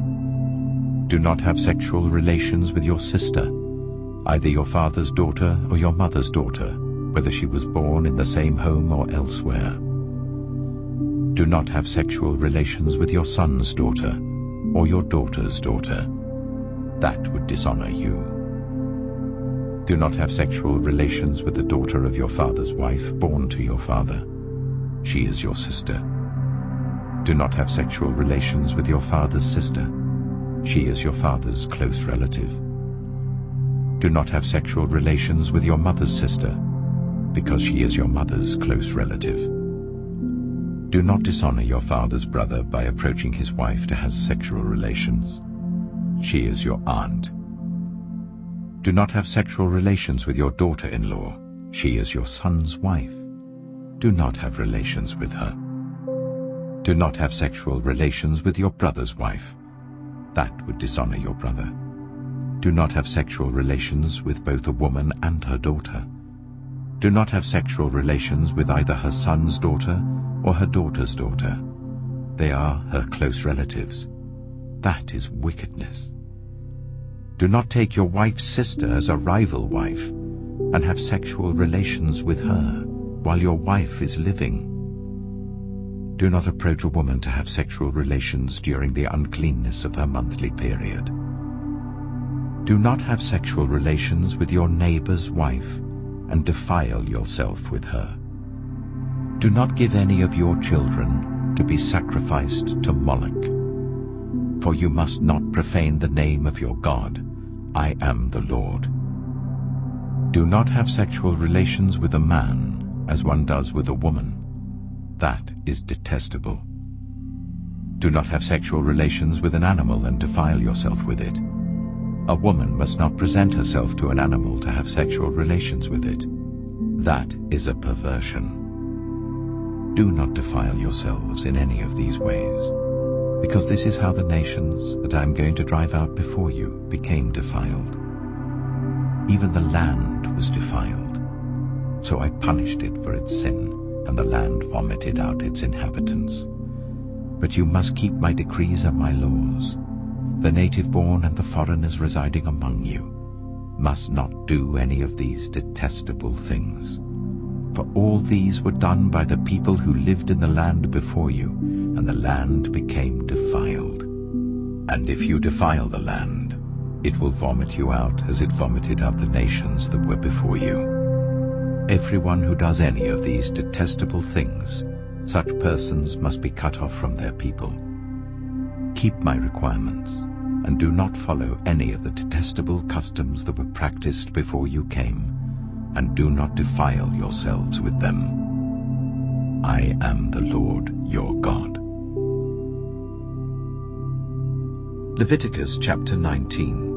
Do not have sexual relations with your sister, either your father's daughter or your mother's daughter, whether she was born in the same home or elsewhere. Do not have sexual relations with your son's daughter or your daughter's daughter. That would dishonor you. Do not have sexual relations with the daughter of your father's wife born to your father. She is your sister. Do not have sexual relations with your father's sister. She is your father's close relative. Do not have sexual relations with your mother's sister, because she is your mother's close relative. Do not dishonor your father's brother by approaching his wife to have sexual relations. She is your aunt. Do not have sexual relations with your daughter-in-law. She is your son's wife. Do not have relations with her. Do not have sexual relations with your brother's wife. That would dishonor your brother. Do not have sexual relations with both a woman and her daughter. Do not have sexual relations with either her son's daughter or her daughter's daughter. They are her close relatives. That is wickedness. Do not take your wife's sister as a rival wife and have sexual relations with her while your wife is living. Do not approach a woman to have sexual relations during the uncleanness of her monthly period. Do not have sexual relations with your neighbor's wife and defile yourself with her. Do not give any of your children to be sacrificed to Moloch, for you must not profane the name of your God. I am the Lord. Do not have sexual relations with a man as one does with a woman. That is detestable. Do not have sexual relations with an animal and defile yourself with it. A woman must not present herself to an animal to have sexual relations with it. That is a perversion. Do not defile yourselves in any of these ways, because this is how the nations that I am going to drive out before you became defiled. Even the land was defiled. So I punished it for its sin, and the land vomited out its inhabitants. But you must keep my decrees and my laws. The native-born and the foreigners residing among you must not do any of these detestable things. For all these were done by the people who lived in the land before you, and the land became defiled. And if you defile the land, it will vomit you out as it vomited out the nations that were before you. Everyone who does any of these detestable things, such persons must be cut off from their people. Keep my requirements, and do not follow any of the detestable customs that were practiced before you came, and do not defile yourselves with them. I am the Lord your God. Leviticus chapter 19.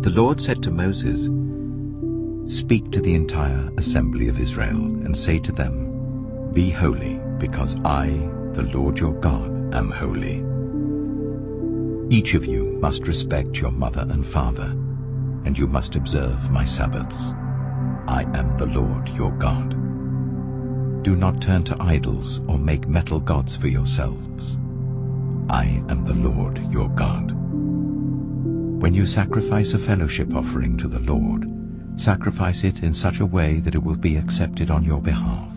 The Lord said to Moses, "Speak to the entire assembly of Israel and say to them, 'Be holy, because I, the Lord your God, am holy. Each of you must respect your mother and father, and you must observe my Sabbaths. I am the Lord your God. Do not turn to idols or make metal gods for yourselves. I am the Lord your God. When you sacrifice a fellowship offering to the Lord, sacrifice it in such a way that it will be accepted on your behalf.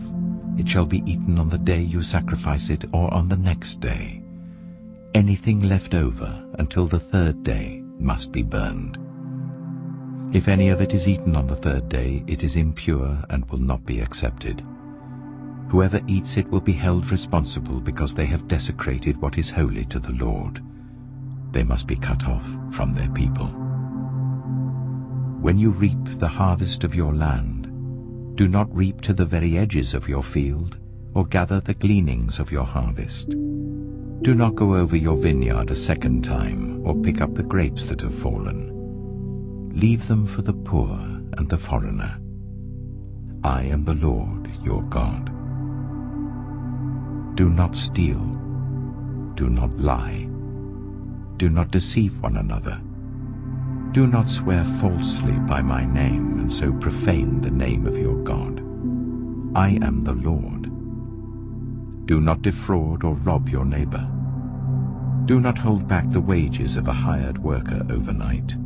It shall be eaten on the day you sacrifice it or on the next day. Anything left over until the third day must be burned. If any of it is eaten on the third day, it is impure and will not be accepted. Whoever eats it will be held responsible because they have desecrated what is holy to the Lord. They must be cut off from their people. When you reap the harvest of your land, Do not reap to the very edges of your field, or gather the gleanings of your harvest. Do not go over your vineyard a second time, or pick up the grapes that have fallen. Leave them for the poor and the foreigner. I am the Lord your God. Do not steal. Do not lie. Do not deceive one another. Do not swear falsely by my name and so profane the name of your God. I am the Lord. Do not defraud or rob your neighbor. Do not hold back the wages of a hired worker overnight.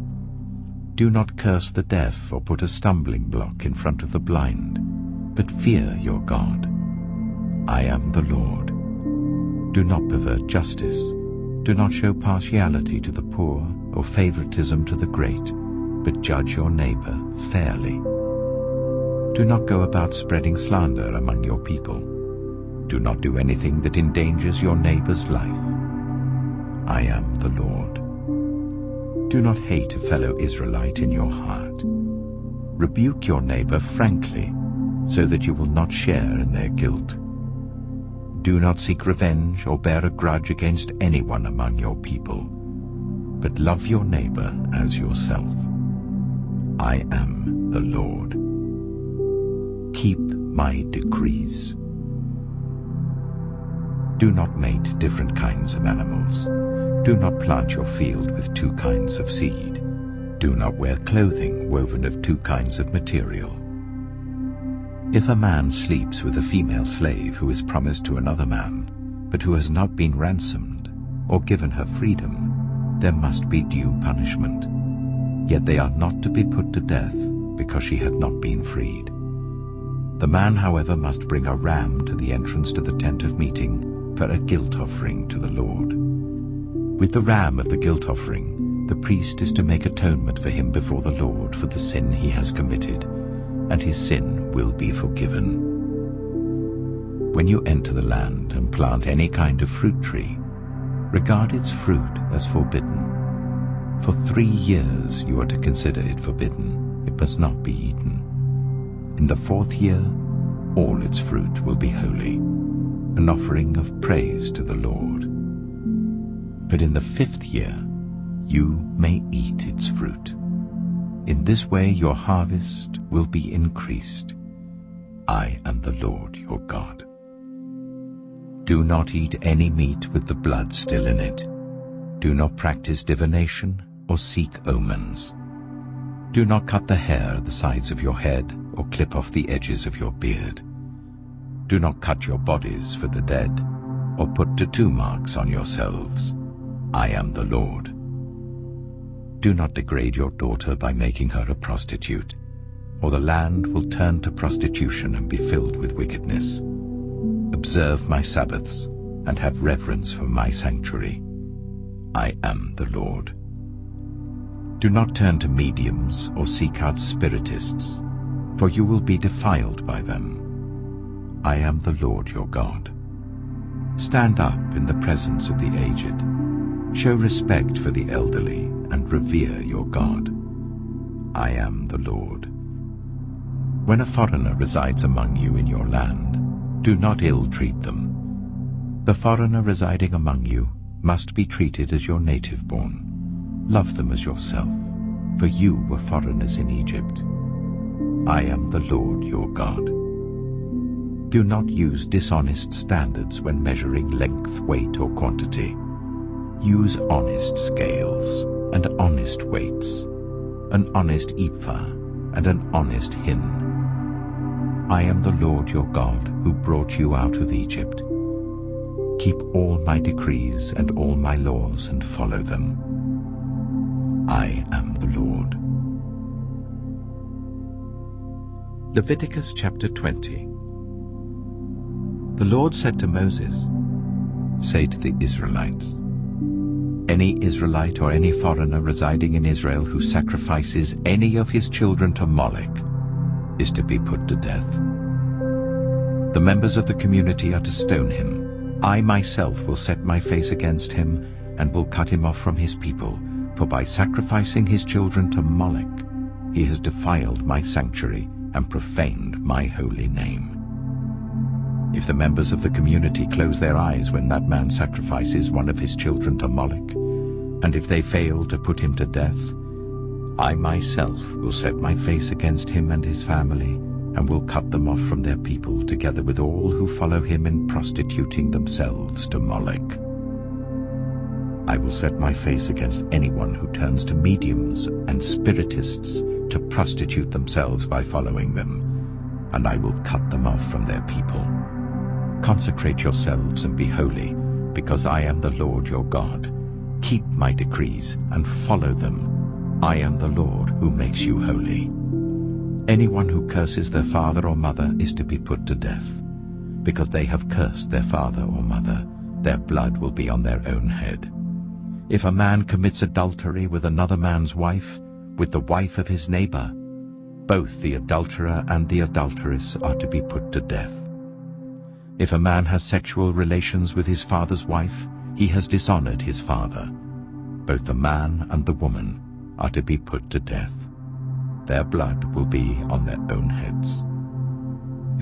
Do not curse the deaf or put a stumbling block in front of the blind, but fear your God. I am the Lord. Do not pervert justice. Do not show partiality to the poor or favoritism to the great, but judge your neighbor fairly. Do not go about spreading slander among your people. Do not do anything that endangers your neighbor's life. I am the Lord. Do not hate a fellow Israelite in your heart. Rebuke your neighbor frankly, so that you will not share in their guilt. Do not seek revenge or bear a grudge against anyone among your people, but love your neighbor as yourself. I am the Lord. Keep my decrees. Do not mate different kinds of animals. Do not plant your field with two kinds of seed. Do not wear clothing woven of two kinds of material. If a man sleeps with a female slave who is promised to another man, but who has not been ransomed or given her freedom, there must be due punishment. Yet they are not to be put to death because she had not been freed. The man, however, must bring a ram to the entrance to the tent of meeting for a guilt offering to the Lord. With the ram of the guilt offering, the priest is to make atonement for him before the Lord for the sin he has committed, and his sin will be forgiven. When you enter the land and plant any kind of fruit tree, regard its fruit as forbidden. For 3 years you are to consider it forbidden. It must not be eaten. In the 4th year, all its fruit will be holy, an offering of praise to the Lord. But in the 5th year, you may eat its fruit. In this way your harvest will be increased. I am the Lord your God. Do not eat any meat with the blood still in it. Do not practice divination or seek omens. Do not cut the hair at the sides of your head or clip off the edges of your beard. Do not cut your bodies for the dead or put tattoo marks on yourselves. I am the Lord. Do not degrade your daughter by making her a prostitute, or the land will turn to prostitution and be filled with wickedness. Observe my Sabbaths and have reverence for my sanctuary. I am the Lord. Do not turn to mediums or seek out spiritists, for you will be defiled by them. I am the Lord your God. Stand up in the presence of the aged. Show respect for the elderly and revere your God. I am the Lord. When a foreigner resides among you in your land, do not ill-treat them. The foreigner residing among you must be treated as your native-born. Love them as yourself, for you were foreigners in Egypt. I am the Lord your God. Do not use dishonest standards when measuring length, weight, or quantity. Use honest scales and honest weights, an honest ephah and an honest hin. I am the Lord your God who brought you out of Egypt. Keep all my decrees and all my laws and follow them. I am the Lord. Leviticus chapter 20. The Lord said to Moses, "Say to the Israelites, any Israelite or any foreigner residing in Israel who sacrifices any of his children to Moloch is to be put to death. The members of the community are to stone him. I myself will set my face against him and will cut him off from his people, for by sacrificing his children to Moloch, he has defiled my sanctuary and profaned my holy name. If the members of the community close their eyes when that man sacrifices one of his children to Moloch, and if they fail to put him to death, I myself will set my face against him and his family, and will cut them off from their people, together with all who follow him in prostituting themselves to Moloch. I will set my face against anyone who turns to mediums and spiritists to prostitute themselves by following them, and I will cut them off from their people. Consecrate yourselves and be holy, because I am the Lord your God. Keep my decrees and follow them. I am the Lord who makes you holy. Anyone who curses their father or mother is to be put to death. Because they have cursed their father or mother, their blood will be on their own head. If a man commits adultery with another man's wife, with the wife of his neighbor, both the adulterer and the adulteress are to be put to death. If a man has sexual relations with his father's wife, he has dishonored his father. Both the man and the woman are to be put to death. Their blood will be on their own heads.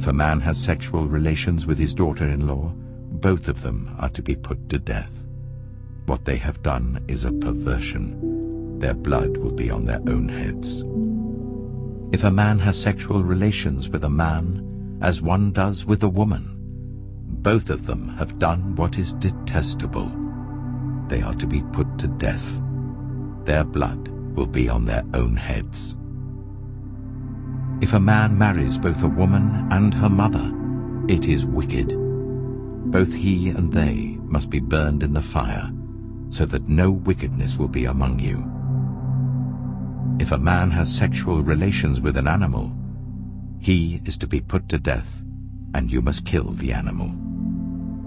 If a man has sexual relations with his daughter-in-law, both of them are to be put to death. What they have done is a perversion. Their blood will be on their own heads. If a man has sexual relations with a man, as one does with a woman, both of them have done what is detestable. They are to be put to death. Their blood will be on their own heads. If a man marries both a woman and her mother, it is wicked. Both he and they must be burned in the fire, so that no wickedness will be among you. If a man has sexual relations with an animal, he is to be put to death, and you must kill the animal.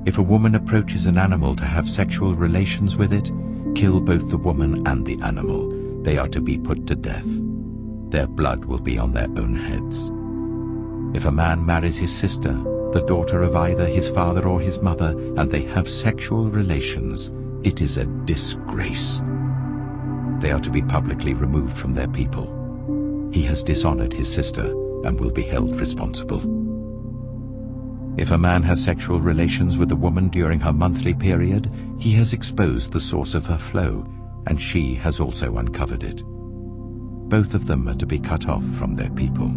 If a woman approaches an animal to have sexual relations with it, kill both the woman and the animal. They are to be put to death. Their blood will be on their own heads. If a man marries his sister, the daughter of either his father or his mother, and they have sexual relations, it is a disgrace. They are to be publicly removed from their people. He has dishonored his sister and will be held responsible. If a man has sexual relations with a woman during her monthly period, he has exposed the source of her flow, and she has also uncovered it. Both of them are to be cut off from their people.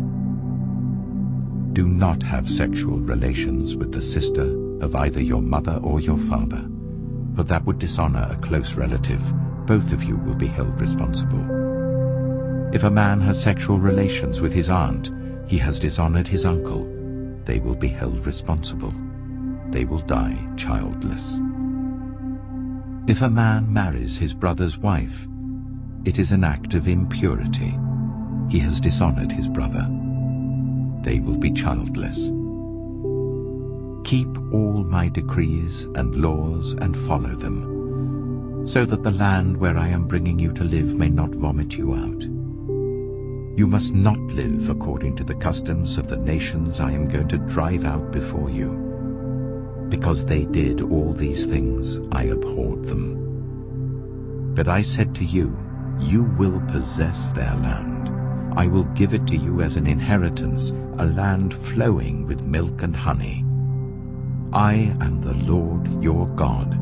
Do not have sexual relations with the sister of either your mother or your father, for that would dishonor a close relative. Both of you will be held responsible. If a man has sexual relations with his aunt, he has dishonored his uncle. They will be held responsible. They will die childless. If a man marries his brother's wife, it is an act of impurity. He has dishonored his brother. They will be childless. Keep all my decrees and laws and follow them, so that the land where I am bringing you to live may not vomit you out. You must not live according to the customs of the nations I am going to drive out before you. Because they did all these things, I abhorred them. But I said to you, you will possess their land. I will give it to you as an inheritance, a land flowing with milk and honey. I am the Lord your God,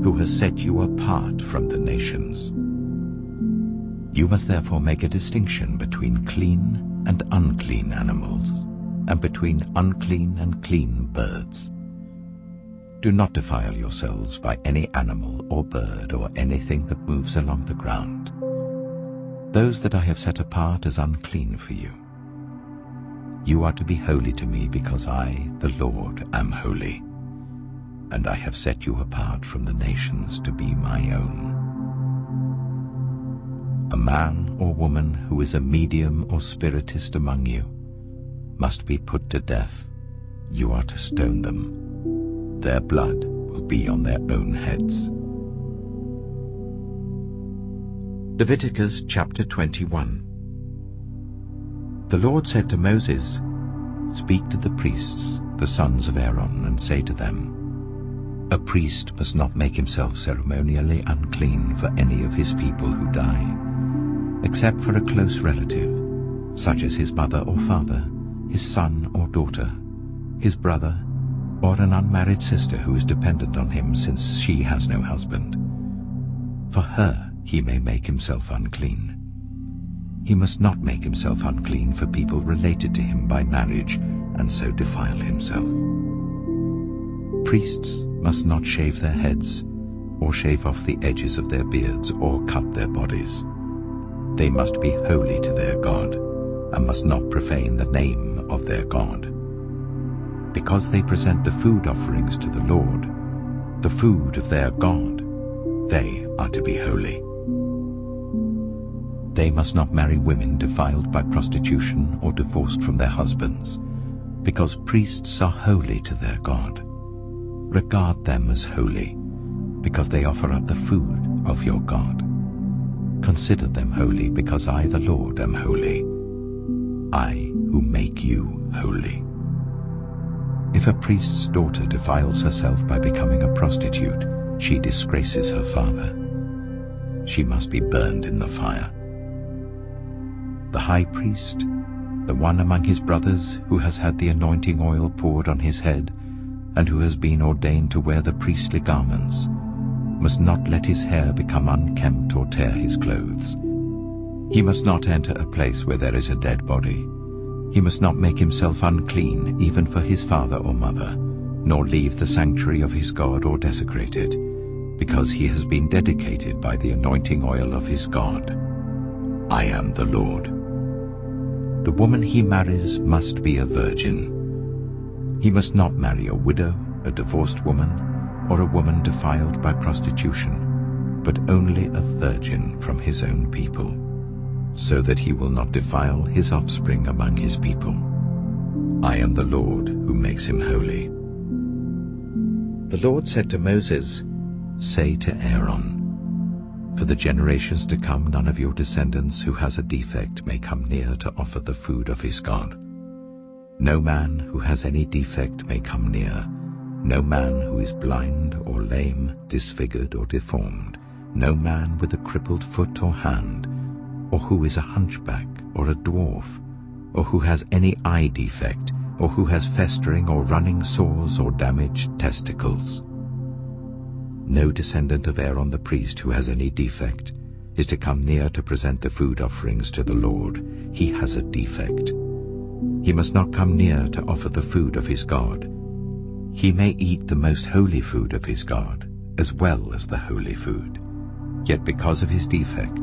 who has set you apart from the nations. You must therefore make a distinction between clean and unclean animals, and between unclean and clean birds. Do not defile yourselves by any animal or bird or anything that moves along the ground. Those that I have set apart as unclean for you. You are to be holy to me, because I, the Lord, am holy, and I have set you apart from the nations to be my own. A man or woman who is a medium or spiritist among you must be put to death. You are to stone them. Their blood will be on their own heads. Leviticus chapter 21. The Lord said to Moses, "Speak to the priests, the sons of Aaron, and say to them, a priest must not make himself ceremonially unclean for any of his people who die, except for a close relative, such as his mother or father, his son or daughter, his brother, or an unmarried sister who is dependent on him since she has no husband. For her he may make himself unclean. He must not make himself unclean for people related to him by marriage and so defile himself. Priests must not shave their heads, or shave off the edges of their beards, or cut their bodies. They must be holy to their God, and must not profane the name of their God. Because they present the food offerings to the Lord, the food of their God, they are to be holy. They must not marry women defiled by prostitution or divorced from their husbands, because priests are holy to their God. Regard them as holy, because they offer up the food of your God. Consider them holy, because I, the Lord, am holy, I who make you holy. If a priest's daughter defiles herself by becoming a prostitute, she disgraces her father. She must be burned in the fire. The high priest, the one among his brothers who has had the anointing oil poured on his head, and who has been ordained to wear the priestly garments, must not let his hair become unkempt or tear his clothes. He must not enter a place where there is a dead body. He must not make himself unclean even for his father or mother, nor leave the sanctuary of his God or desecrate it, because he has been dedicated by the anointing oil of his God. I am the Lord. The woman he marries must be a virgin. He must not marry a widow, a divorced woman, or a woman defiled by prostitution, but only a virgin from his own people, so that he will not defile his offspring among his people. I am the Lord who makes him holy. The Lord said to Moses, Say to Aaron, For the generations to come none of your descendants who has a defect may come near to offer the food of his God. No man who has any defect may come near, no man who is blind or lame, disfigured or deformed, no man with a crippled foot or hand, or who is a hunchback or a dwarf, or who has any eye defect, or who has festering or running sores or damaged testicles. No descendant of Aaron the priest who has any defect is to come near to present the food offerings to the Lord. He has a defect. He must not come near to offer the food of his God. He may eat the most holy food of his God, as well as the holy food. Yet because of his defect,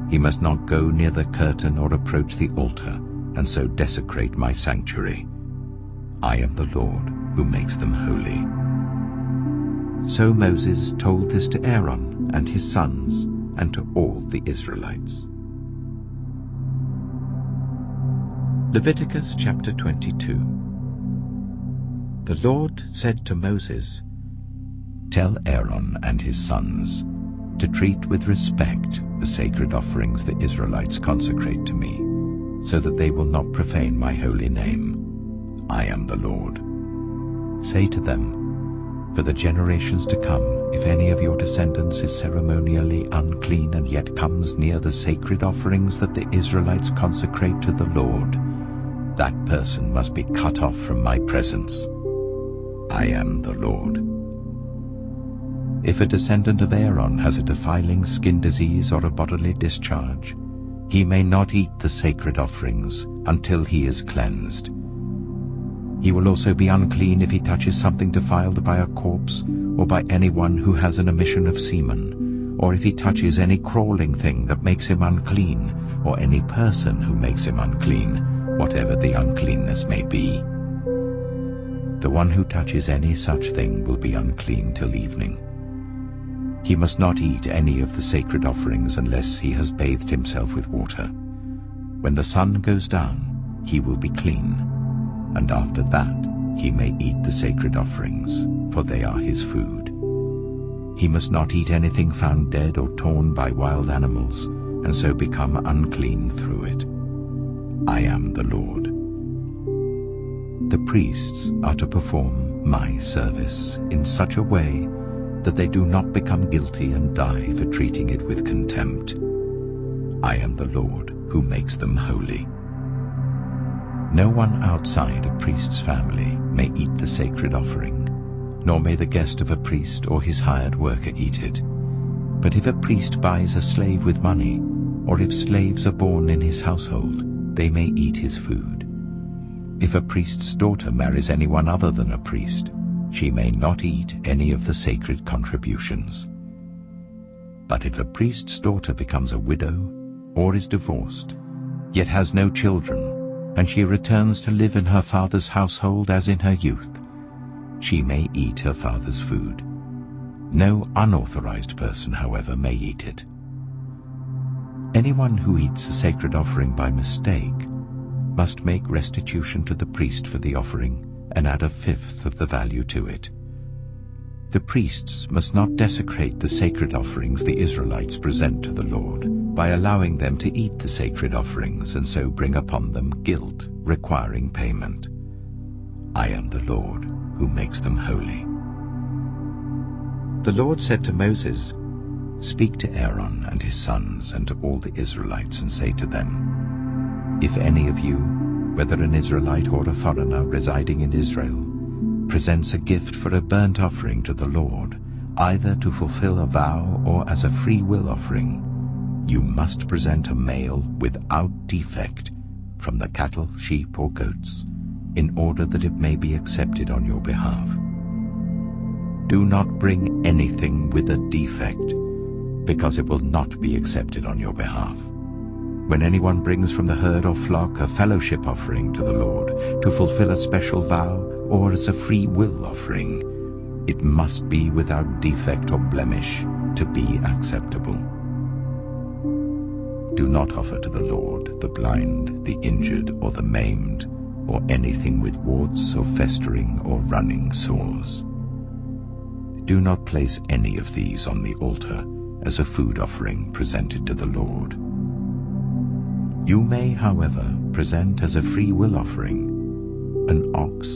he must not go near the curtain or approach the altar, and so desecrate my sanctuary. I am the Lord who makes them holy. So Moses told this to Aaron and his sons and to all the Israelites. Leviticus chapter 22. The Lord said to Moses, Tell Aaron and his sons to treat with respect the sacred offerings the Israelites consecrate to me, so that they will not profane my holy name. I am the Lord. Say to them, For the generations to come, if any of your descendants is ceremonially unclean and yet comes near the sacred offerings that the Israelites consecrate to the Lord, that person must be cut off from my presence. I am the Lord. If a descendant of Aaron has a defiling skin disease or a bodily discharge, he may not eat the sacred offerings until he is cleansed. He will also be unclean if he touches something defiled by a corpse or by anyone who has an emission of semen, or if he touches any crawling thing that makes him unclean, or any person who makes him unclean, whatever the uncleanness may be. The one who touches any such thing will be unclean till evening. He must not eat any of the sacred offerings unless he has bathed himself with water. When the sun goes down, he will be clean, and after that he may eat the sacred offerings, for they are his food. He must not eat anything found dead or torn by wild animals, and so become unclean through it. I am the Lord. The priests are to perform my service in such a way that they do not become guilty and die for treating it with contempt. I am the Lord who makes them holy. No one outside a priest's family may eat the sacred offering, nor may the guest of a priest or his hired worker eat it. But if a priest buys a slave with money, or if slaves are born in his household, they may eat his food. If a priest's daughter marries anyone other than a priest, she may not eat any of the sacred contributions. But if a priest's daughter becomes a widow or is divorced, yet has no children, and she returns to live in her father's household as in her youth, she may eat her father's food. No unauthorized person, however, may eat it. Anyone who eats a sacred offering by mistake must make restitution to the priest for the offering and add 1/5 of the value to it. The priests must not desecrate the sacred offerings the Israelites present to the Lord by allowing them to eat the sacred offerings and so bring upon them guilt requiring payment. I am the Lord who makes them holy. The Lord said to Moses, "Speak to Aaron and his sons and to all the Israelites and say to them, if any of you, whether an Israelite or a foreigner residing in Israel, presents a gift for a burnt offering to the Lord, either to fulfill a vow or as a free will offering, you must present a male without defect from the cattle, sheep, or goats, in order that it may be accepted on your behalf. Do not bring anything with a defect, because it will not be accepted on your behalf. When anyone brings from the herd or flock a fellowship offering to the Lord to fulfill a special vow or as a free will offering, it must be without defect or blemish to be acceptable. Do not offer to the Lord the blind, the injured, or the maimed, or anything with warts or festering or running sores. Do not place any of these on the altar as a food offering presented to the Lord. You may, however, present as a free will offering an ox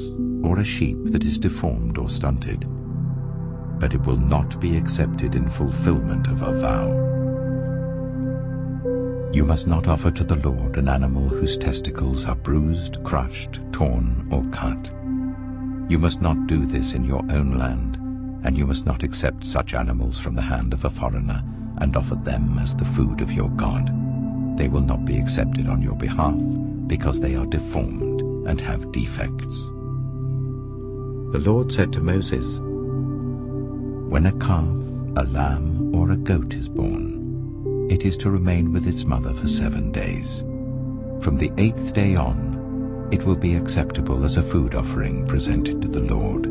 or a sheep that is deformed or stunted, but it will not be accepted in fulfillment of a vow. You must not offer to the Lord an animal whose testicles are bruised, crushed, torn, or cut. You must not do this in your own land, and you must not accept such animals from the hand of a foreigner and offer them as the food of your God. They will not be accepted on your behalf, because they are deformed and have defects. The Lord said to Moses, when a calf, a lamb, or a goat is born, it is to remain with its mother for 7 days. From the 8th day on, it will be acceptable as a food offering presented to the Lord.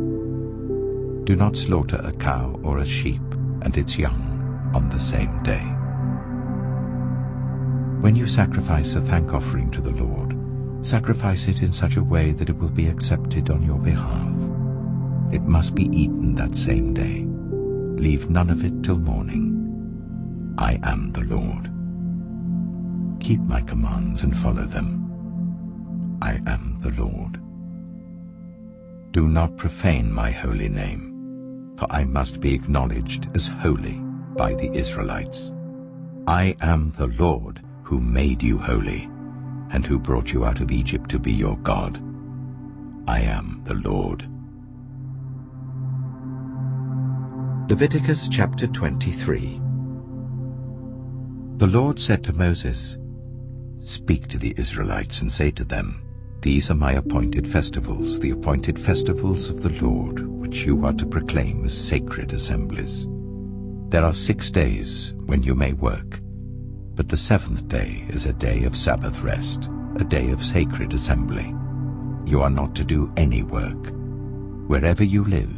Do not slaughter a cow or a sheep and its young on the same day. When you sacrifice a thank offering to the Lord, sacrifice it in such a way that it will be accepted on your behalf. It must be eaten that same day. Leave none of it till morning. I am the Lord. Keep my commands and follow them. I am the Lord. Do not profane my holy name, for I must be acknowledged as holy by the Israelites. I am the Lord who made you holy, and who brought you out of Egypt to be your God. I am the Lord. Leviticus chapter 23. The Lord said to Moses, "Speak to the Israelites and say to them, these are my appointed festivals, the appointed festivals of the Lord, which you are to proclaim as sacred assemblies. There are 6 days when you may work, but the 7th day is a day of Sabbath rest, a day of sacred assembly. You are not to do any work. Wherever you live,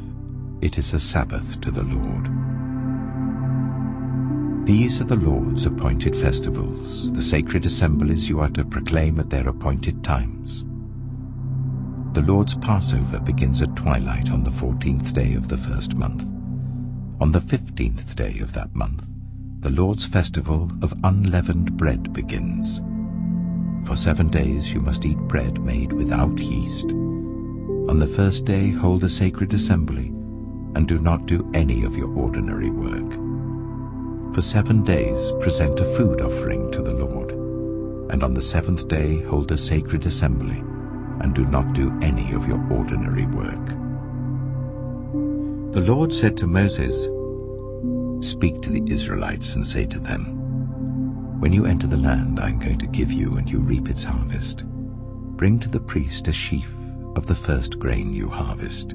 it is a Sabbath to the Lord. These are the Lord's appointed festivals, the sacred assemblies you are to proclaim at their appointed times. The Lord's Passover begins at twilight on the 14th day of the 1st month. On the 15th day of that month, the Lord's festival of unleavened bread begins. For 7 days you must eat bread made without yeast. On the 1st day hold a sacred assembly, and do not do any of your ordinary work. For 7 days present a food offering to the Lord, and on the 7th day hold a sacred assembly, and do not do any of your ordinary work. The Lord said to Moses, "Speak to the Israelites and say to them, when you enter the land I am going to give you and you reap its harvest, bring to the priest a sheaf of the first grain you harvest.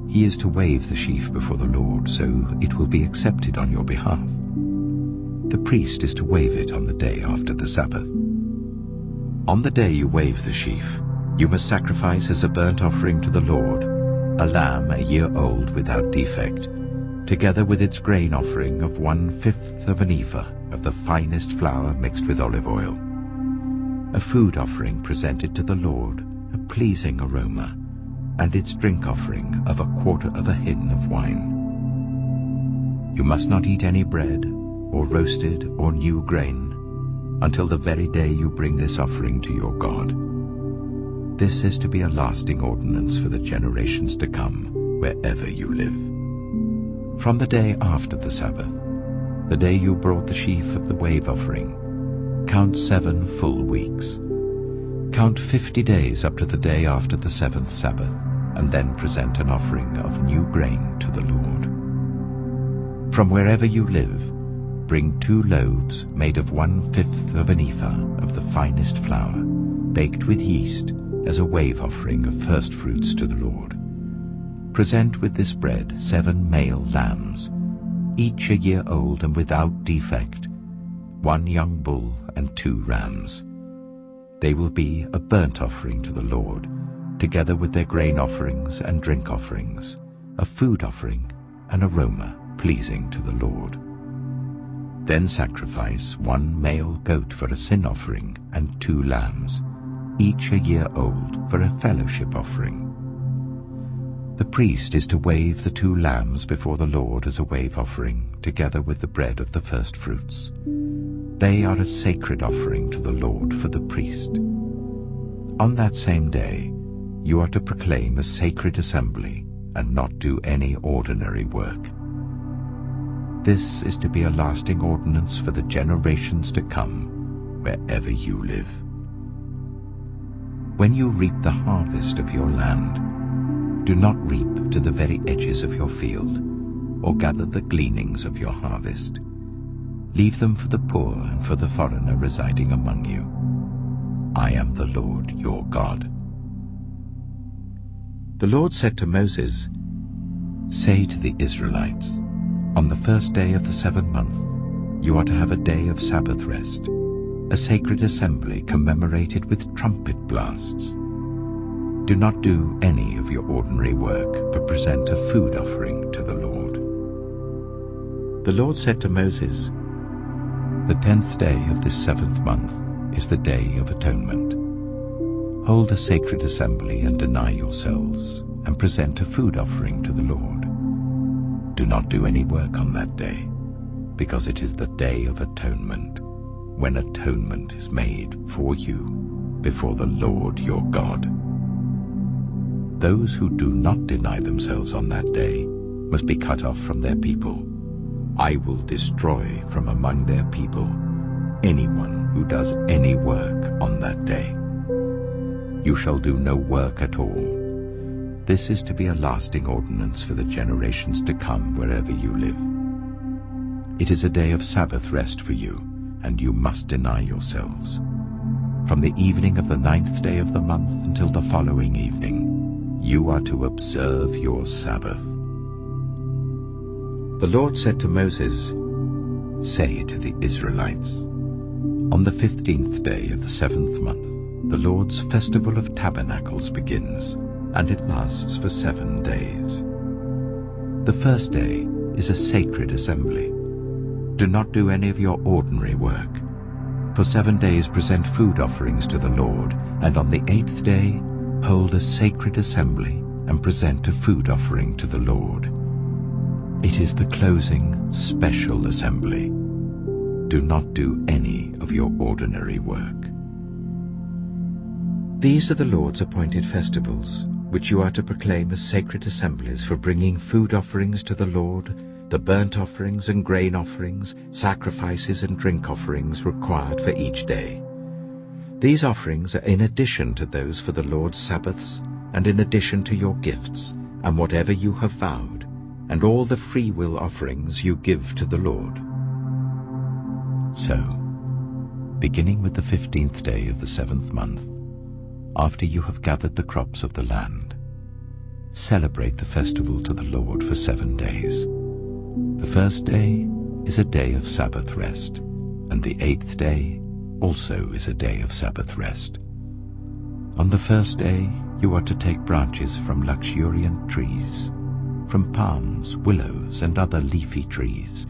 He is to wave the sheaf before the Lord, so it will be accepted on your behalf. The priest is to wave it on the day after the Sabbath. On the day you wave the sheaf, you must sacrifice as a burnt offering to the Lord a lamb a year old without defect, together with its grain offering of 1/5 of an ephah of the finest flour mixed with olive oil. A food offering presented to the Lord, a pleasing aroma, and its drink offering of 1/4 of a hin of wine. You must not eat any bread, or roasted or new grain, until the very day you bring this offering to your God. This is to be a lasting ordinance for the generations to come, wherever you live. From the day after the Sabbath, the day you brought the sheaf of the wave offering, count 7 full weeks. Count 50 days up to the day after the 7th Sabbath, and then present an offering of new grain to the Lord. From wherever you live, bring 2 loaves made of 1/5 of an ephah of the finest flour, baked with yeast, as a wave offering of first fruits to the Lord. Present with this bread 7 male lambs, each a year old and without defect, 1 young bull and 2 rams. They will be a burnt offering to the Lord, together with their grain offerings and drink offerings, a food offering, an aroma pleasing to the Lord. Then sacrifice 1 male goat for a sin offering and 2 lambs, each a year old, for a fellowship offering. The priest is to wave the 2 lambs before the Lord as a wave offering, together with the bread of the first fruits. They are a sacred offering to the Lord for the priest. On that same day, you are to proclaim a sacred assembly and not do any ordinary work. This is to be a lasting ordinance for the generations to come, wherever you live. When you reap the harvest of your land, do not reap to the very edges of your field, or gather the gleanings of your harvest. Leave them for the poor and for the foreigner residing among you. I am the Lord your God. The Lord said to Moses, "Say to the Israelites, on the first day of the 7th month, you are to have a day of Sabbath rest, a sacred assembly commemorated with trumpet blasts. Do not do any of your ordinary work, but present a food offering to the Lord." The Lord said to Moses, "The 10th day of this 7th month is the Day of Atonement. Hold a sacred assembly and deny yourselves, and present a food offering to the Lord. Do not do any work on that day, because it is the Day of Atonement, when atonement is made for you before the Lord your God. Those who do not deny themselves on that day must be cut off from their people. I will destroy from among their people anyone who does any work on that day. You shall do no work at all. This is to be a lasting ordinance for the generations to come wherever you live. It is a day of Sabbath rest for you, and you must deny yourselves. From the evening of the 9th day of the month until the following evening, you are to observe your Sabbath." The Lord said to Moses, "Say to the Israelites, on the 15th day of the 7th month, the Lord's festival of tabernacles begins, and it lasts for 7 days. The first day is a sacred assembly. Do not do any of your ordinary work. For 7 days present food offerings to the Lord, and on the 8th day hold a sacred assembly and present a food offering to the Lord. It is the closing special assembly. Do not do any of your ordinary work." These are the Lord's appointed festivals, which you are to proclaim as sacred assemblies for bringing food offerings to the Lord, the burnt offerings and grain offerings, sacrifices and drink offerings required for each day. These offerings are in addition to those for the Lord's Sabbaths, and in addition to your gifts, and whatever you have vowed, and all the freewill offerings you give to the Lord. So, beginning with the 15th day of the 7th month, after you have gathered the crops of the land, celebrate the festival to the Lord for 7 days. The first day is a day of Sabbath rest, and the 8th day also is a day of Sabbath rest. On the first day you are to take branches from luxuriant trees, from palms, willows, and other leafy trees,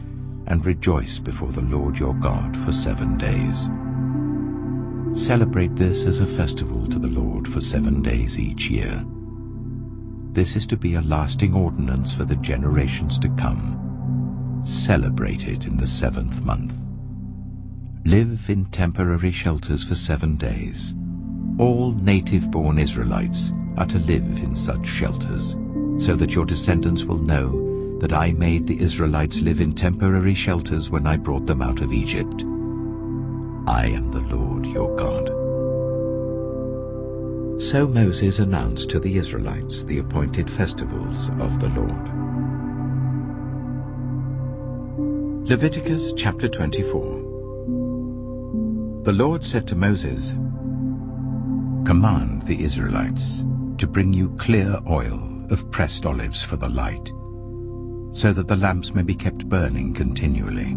and rejoice before the Lord your God for 7 days. Celebrate this as a festival to the Lord for 7 days each year. This is to be a lasting ordinance for the generations to come. Celebrate it in the 7th month. Live in temporary shelters for 7 days. All native-born Israelites are to live in such shelters, so that your descendants will know that I made the Israelites live in temporary shelters when I brought them out of Egypt. I am the Lord your God. So Moses announced to the Israelites the appointed festivals of the Lord. Leviticus chapter 24. The Lord said to Moses, "Command the Israelites to bring you clear oil of pressed olives for the light, so that the lamps may be kept burning continually.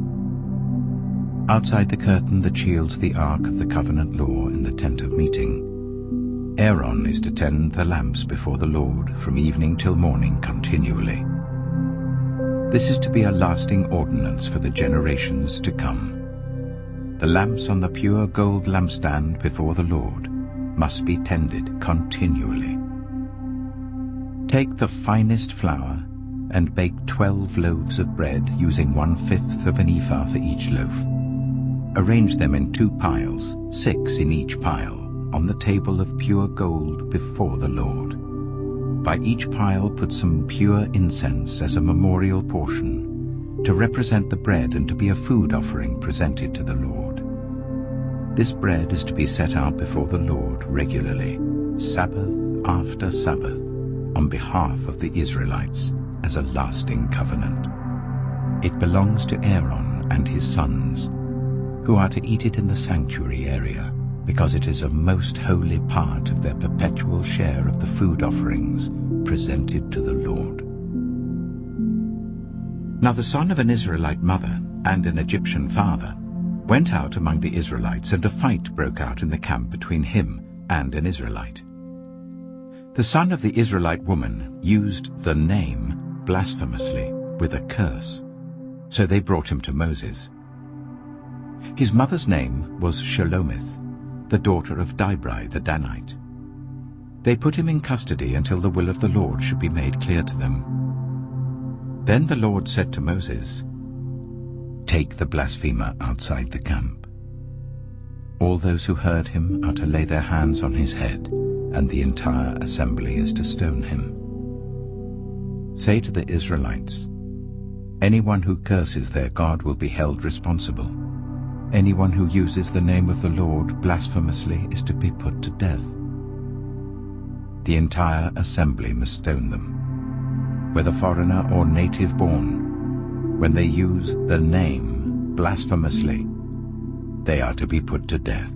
Outside the curtain that shields the ark of the covenant law in the tent of meeting, Aaron is to tend the lamps before the Lord from evening till morning continually. This is to be a lasting ordinance for the generations to come. The lamps on the pure gold lampstand before the Lord must be tended continually. Take the finest flour and bake 12 loaves of bread using 1/5 of an ephah for each loaf. Arrange them in 2 piles, 6 in each pile, on the table of pure gold before the Lord. By each pile put some pure incense as a memorial portion, to represent the bread and to be a food offering presented to the Lord. This bread is to be set out before the Lord regularly, Sabbath after Sabbath, on behalf of the Israelites, as a lasting covenant. It belongs to Aaron and his sons, who are to eat it in the sanctuary area, because it is a most holy part of their perpetual share of the food offerings presented to the Lord." Now the son of an Israelite mother and an Egyptian father went out among the Israelites, and a fight broke out in the camp between him and an Israelite. The son of the Israelite woman used the name blasphemously with a curse, so they brought him to Moses. His mother's name was Shelomith, the daughter of Dibri the Danite. They put him in custody until the will of the Lord should be made clear to them. Then the Lord said to Moses, "Take the blasphemer outside the camp. All those who heard him are to lay their hands on his head, and the entire assembly is to stone him. Say to the Israelites, anyone who curses their God will be held responsible. Anyone who uses the name of the Lord blasphemously is to be put to death. The entire assembly must stone them, whether foreigner or native born. When they use the name blasphemously, they are to be put to death.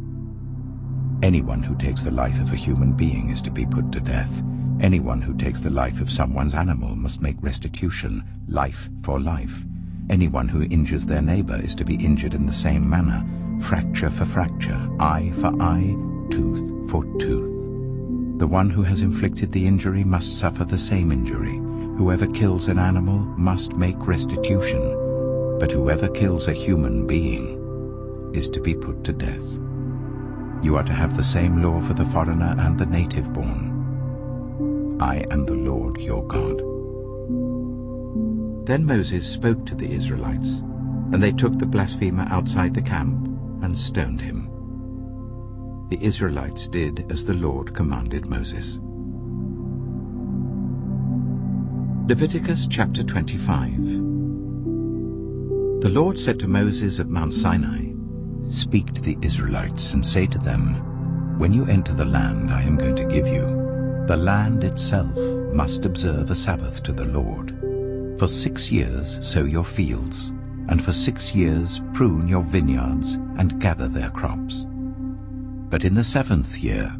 Anyone who takes the life of a human being is to be put to death. Anyone who takes the life of someone's animal must make restitution, life for life. Anyone who injures their neighbor is to be injured in the same manner, fracture for fracture, eye for eye, tooth for tooth. The one who has inflicted the injury must suffer the same injury. Whoever kills an animal must make restitution, but whoever kills a human being is to be put to death. You are to have the same law for the foreigner and the native born. I am the Lord your God." Then Moses spoke to the Israelites, and they took the blasphemer outside the camp and stoned him. The Israelites did as the Lord commanded Moses. Leviticus chapter 25. The Lord said to Moses at Mount Sinai, "Speak to the Israelites and say to them, When you enter the land I am going to give you, the land itself must observe a Sabbath to the Lord. For 6 years sow your fields, and for 6 years prune your vineyards and gather their crops. But in the 7th year,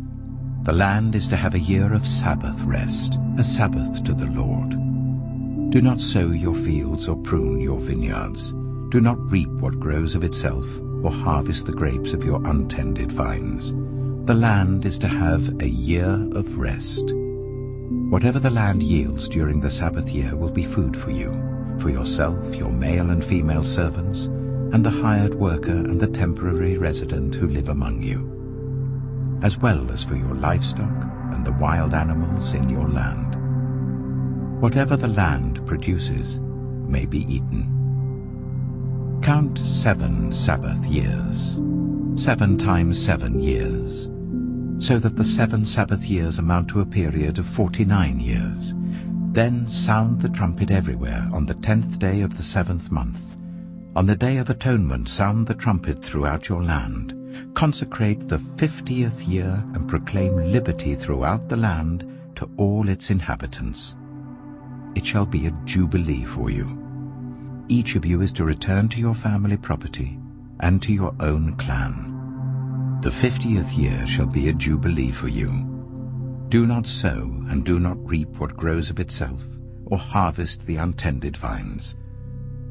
the land is to have a year of Sabbath rest, a Sabbath to the Lord. Do not sow your fields or prune your vineyards. Do not reap what grows of itself, or harvest the grapes of your untended vines. The land is to have a year of rest. Whatever the land yields during the Sabbath year will be food for you, for yourself, your male and female servants, and the hired worker and the temporary resident who live among you, as well as for your livestock and the wild animals in your land. Whatever the land produces may be eaten. Count 7 Sabbath years, 7 times 7 years, so that the 7 Sabbath years amount to a period of 49 years. Then sound the trumpet everywhere on the 10th day of the 7th month. On the Day of Atonement sound the trumpet throughout your land. Consecrate the 50th year and proclaim liberty throughout the land to all its inhabitants. It shall be a jubilee for you. Each of you is to return to your family property and to your own clan. The 50th year shall be a jubilee for you. Do not sow and do not reap what grows of itself, or harvest the untended vines,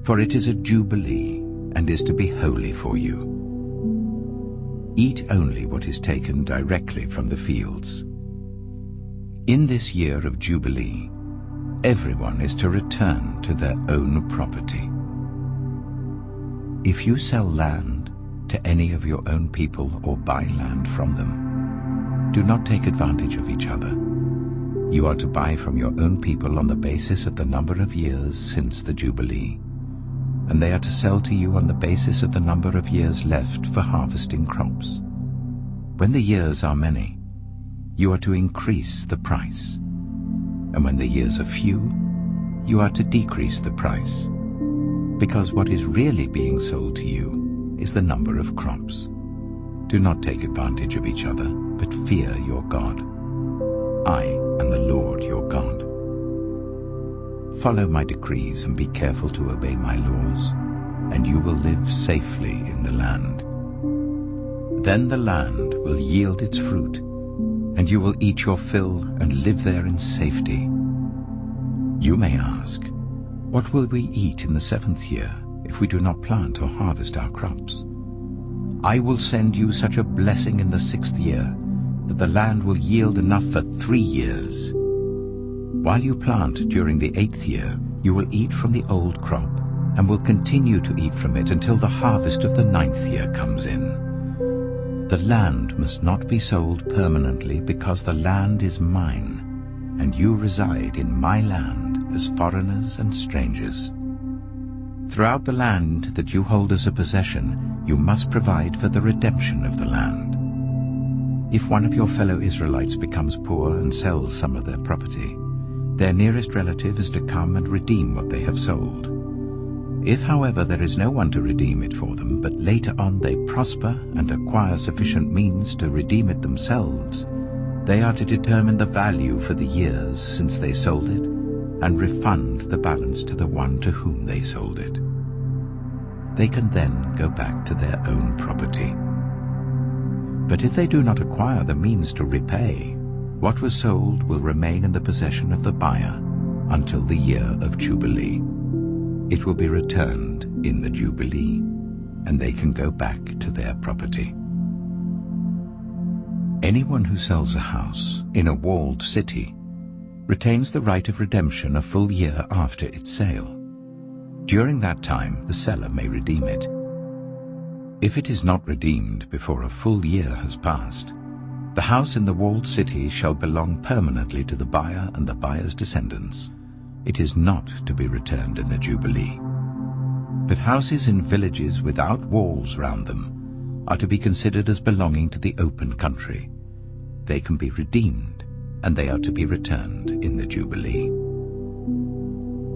for it is a jubilee and is to be holy for you. Eat only what is taken directly from the fields. In this year of jubilee, everyone is to return to their own property. If you sell land to any of your own people or buy land from them, do not take advantage of each other. You are to buy from your own people on the basis of the number of years since the Jubilee, and they are to sell to you on the basis of the number of years left for harvesting crops. When the years are many, you are to increase the price, and when the years are few, you are to decrease the price, because what is really being sold to you is the number of crops. Do not take advantage of each other, but fear your God. I am the Lord your God. Follow my decrees and be careful to obey my laws, and you will live safely in the land. Then the land will yield its fruit, and you will eat your fill and live there in safety. You may ask, what will we eat in the 7th year if we do not plant or harvest our crops? I will send you such a blessing in the 6th year that the land will yield enough for 3 years. While you plant during the 8th year, you will eat from the old crop and will continue to eat from it until the harvest of the 9th year comes in. The land must not be sold permanently, because the land is mine, and you reside in my land as foreigners and strangers. Throughout the land that you hold as a possession, you must provide for the redemption of the land. If one of your fellow Israelites becomes poor and sells some of their property, their nearest relative is to come and redeem what they have sold. If, however, there is no one to redeem it for them, but later on they prosper and acquire sufficient means to redeem it themselves, they are to determine the value for the years since they sold it and refund the balance to the one to whom they sold it. They can then go back to their own property. But if they do not acquire the means to repay, what was sold will remain in the possession of the buyer until the year of Jubilee. It will be returned in the Jubilee, and they can go back to their property. Anyone who sells a house in a walled city retains the right of redemption a full year after its sale. During that time, the seller may redeem it. If it is not redeemed before a full year has passed, the house in the walled city shall belong permanently to the buyer and the buyer's descendants. It is not to be returned in the Jubilee. But houses in villages without walls round them are to be considered as belonging to the open country. They can be redeemed, and they are to be returned in the Jubilee.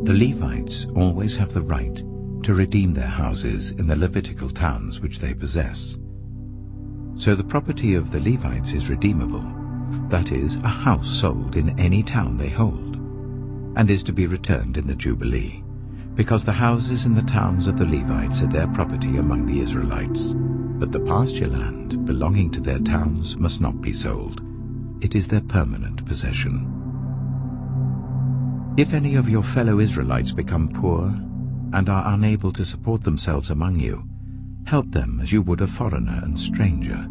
The Levites always have the right to redeem their houses in the Levitical towns which they possess. So the property of the Levites is redeemable, that is, a house sold in any town they hold, and is to be returned in the Jubilee, because the houses in the towns of the Levites are their property among the Israelites. But the pasture land belonging to their towns must not be sold. It is their permanent possession. If any of your fellow Israelites become poor and are unable to support themselves among you, help them as you would a foreigner and stranger,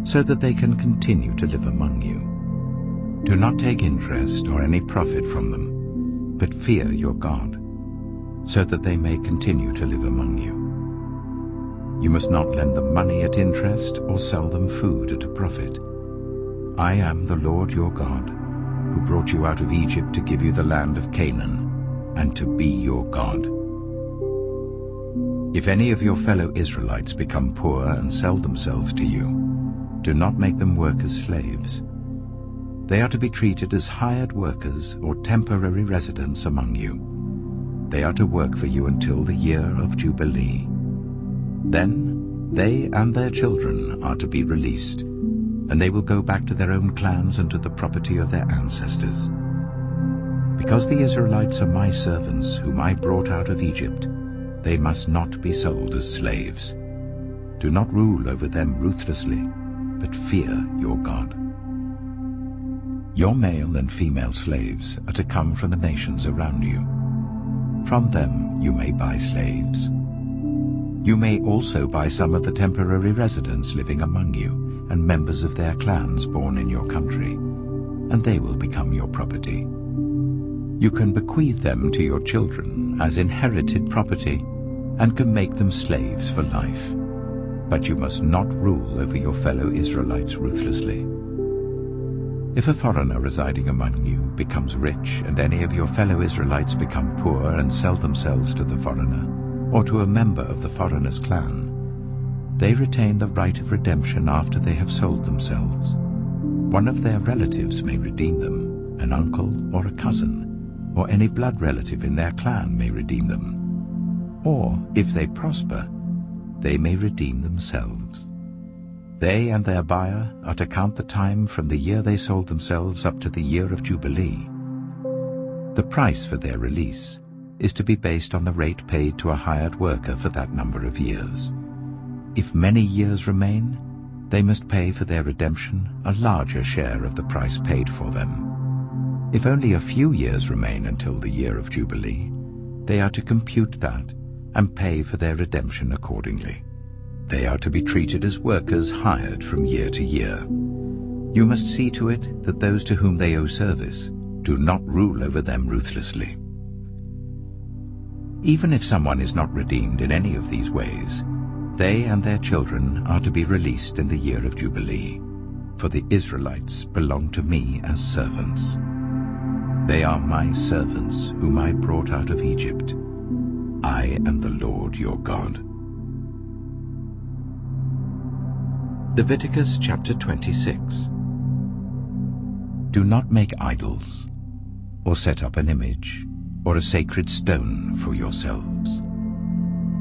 so that they can continue to live among you. Do not take interest or any profit from them, but fear your God, so that they may continue to live among you. You must not lend them money at interest or sell them food at a profit. I am the Lord your God, who brought you out of Egypt to give you the land of Canaan, and to be your God. If any of your fellow Israelites become poor and sell themselves to you, do not make them work as slaves. They are to be treated as hired workers or temporary residents among you. They are to work for you until the year of Jubilee. Then they and their children are to be released, and they will go back to their own clans and to the property of their ancestors. Because the Israelites are my servants whom I brought out of Egypt, they must not be sold as slaves. Do not rule over them ruthlessly, but fear your God. Your male and female slaves are to come from the nations around you. From them you may buy slaves. You may also buy some of the temporary residents living among you and members of their clans born in your country, and they will become your property. You can bequeath them to your children as inherited property and can make them slaves for life. But you must not rule over your fellow Israelites ruthlessly. If a foreigner residing among you becomes rich and any of your fellow Israelites become poor and sell themselves to the foreigner or to a member of the foreigner's clan, they retain the right of redemption after they have sold themselves. One of their relatives may redeem them, an uncle or a cousin, or any blood relative in their clan may redeem them. Or, if they prosper, they may redeem themselves. They and their buyer are to count the time from the year they sold themselves up to the year of Jubilee. The price for their release is to be based on the rate paid to a hired worker for that number of years. If many years remain, they must pay for their redemption a larger share of the price paid for them. If only a few years remain until the year of Jubilee, they are to compute that and pay for their redemption accordingly. They are to be treated as workers hired from year to year. You must see to it that those to whom they owe service do not rule over them ruthlessly. Even if someone is not redeemed in any of these ways, they and their children are to be released in the year of Jubilee, for the Israelites belong to me as servants. They are my servants whom I brought out of Egypt. I am the Lord your God. Leviticus chapter 26. Do not make idols, or set up an image, or a sacred stone for yourselves.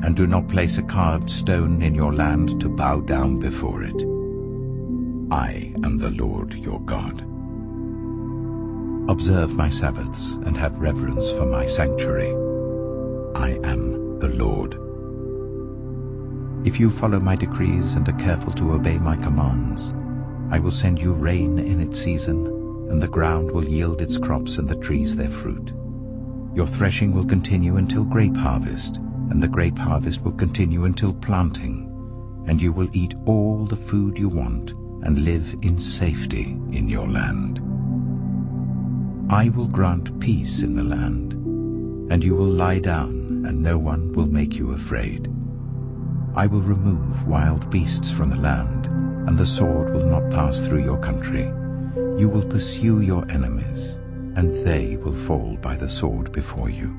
And do not place a carved stone in your land to bow down before it. I am the Lord your God. Observe my Sabbaths and have reverence for my sanctuary. I am the Lord. If you follow my decrees and are careful to obey my commands, I will send you rain in its season, and the ground will yield its crops and the trees their fruit. Your threshing will continue until grape harvest, and the grape harvest will continue until planting, and you will eat all the food you want and live in safety in your land. I will grant peace in the land, and you will lie down, and no one will make you afraid. I will remove wild beasts from the land, and the sword will not pass through your country. You will pursue your enemies, and they will fall by the sword before you.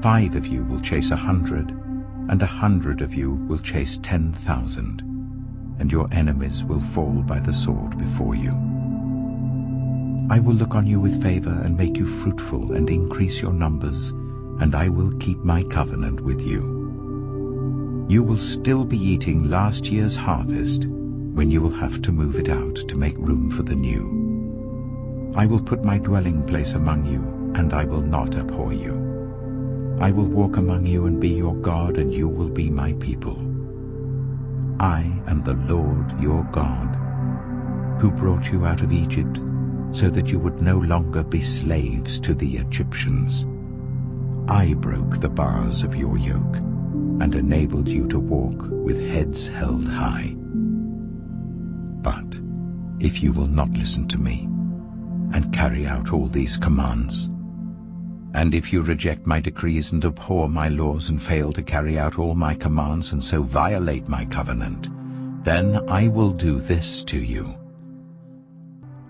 5 of you will chase 100, and 100 of you will chase 10,000, and your enemies will fall by the sword before you. I will look on you with favor and make you fruitful and increase your numbers, and I will keep my covenant with you. You will still be eating last year's harvest when you will have to move it out to make room for the new. I will put my dwelling place among you, and I will not abhor you. I will walk among you and be your God, and you will be my people. I am the Lord your God, who brought you out of Egypt, so that you would no longer be slaves to the Egyptians. I broke the bars of your yoke, and enabled you to walk with heads held high. But if you will not listen to me, and carry out all these commands, and if you reject my decrees and abhor my laws and fail to carry out all my commands and so violate my covenant, then I will do this to you.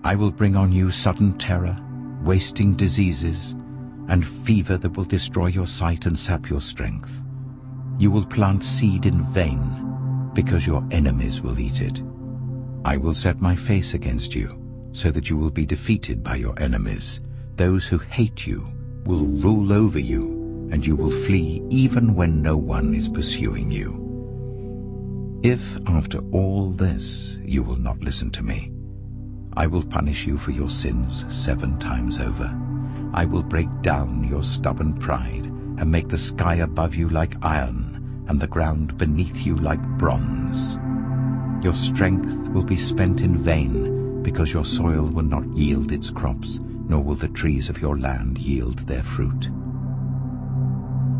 I will bring on you sudden terror, wasting diseases, and fever that will destroy your sight and sap your strength. You will plant seed in vain, because your enemies will eat it. I will set my face against you, so that you will be defeated by your enemies. Those who hate you will rule over you, and you will flee even when no one is pursuing you. If after all this you will not listen to me, I will punish you for your sins 7 times over. I will break down your stubborn pride and make the sky above you like iron and the ground beneath you like bronze. Your strength will be spent in vain, because your soil will not yield its crops, nor will the trees of your land yield their fruit.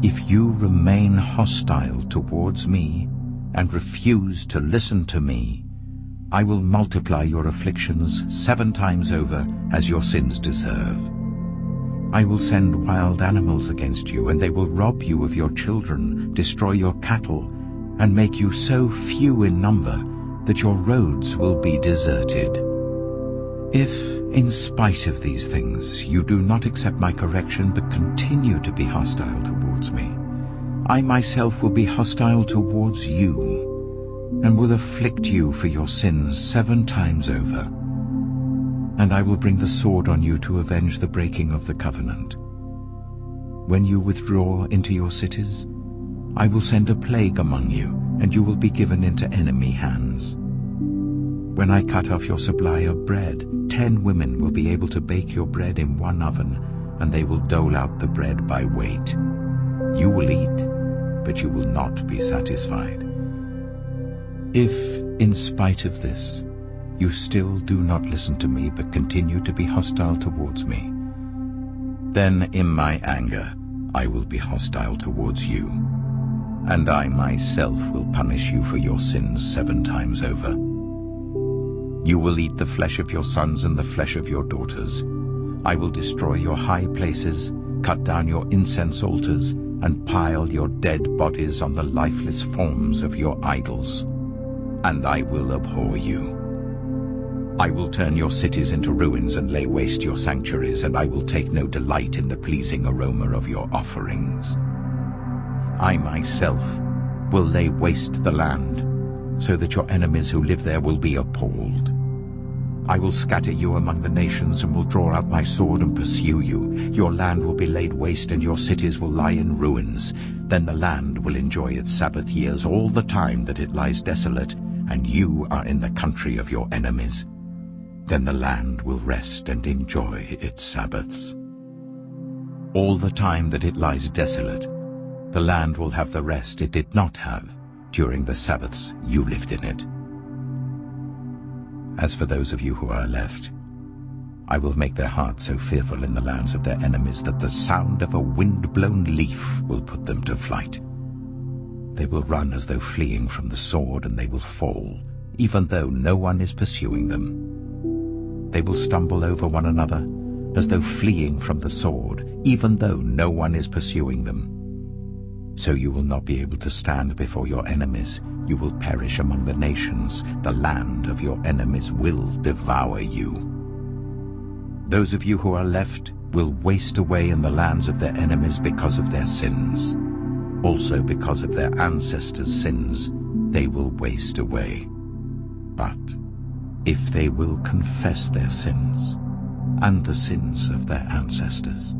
If you remain hostile towards me and refuse to listen to me, I will multiply your afflictions 7 times over as your sins deserve. I will send wild animals against you, and they will rob you of your children, destroy your cattle, and make you so few in number that your roads will be deserted. If, in spite of these things, you do not accept my correction but continue to be hostile towards me, I myself will be hostile towards you, and will afflict you for your sins 7 times over. And I will bring the sword on you to avenge the breaking of the covenant. When you withdraw into your cities, I will send a plague among you, and you will be given into enemy hands. When I cut off your supply of bread, 10 women will be able to bake your bread in 1 oven, and they will dole out the bread by weight. You will eat, but you will not be satisfied. If, in spite of this, you still do not listen to me but continue to be hostile towards me, then in my anger I will be hostile towards you, and I myself will punish you for your sins 7 times over. You will eat the flesh of your sons and the flesh of your daughters. I will destroy your high places, cut down your incense altars, and pile your dead bodies on the lifeless forms of your idols. And I will abhor you. I will turn your cities into ruins and lay waste your sanctuaries, and I will take no delight in the pleasing aroma of your offerings. I myself will lay waste the land, so that your enemies who live there will be appalled. I will scatter you among the nations and will draw out my sword and pursue you. Your land will be laid waste and your cities will lie in ruins. Then the land will enjoy its Sabbath years all the time that it lies desolate, and you are in the country of your enemies. Then the land will rest and enjoy its Sabbaths. All the time that it lies desolate, the land will have the rest it did not have during the Sabbaths you lived in it. As for those of you who are left, I will make their hearts so fearful in the lands of their enemies that the sound of a wind-blown leaf will put them to flight. They will run as though fleeing from the sword, and they will fall, even though no one is pursuing them. They will stumble over one another, as though fleeing from the sword, even though no one is pursuing them. So you will not be able to stand before your enemies. You will perish among the nations. The land of your enemies will devour you. Those of you who are left will waste away in the lands of their enemies because of their sins. Also because of their ancestors' sins, they will waste away. But if they will confess their sins and the sins of their ancestors,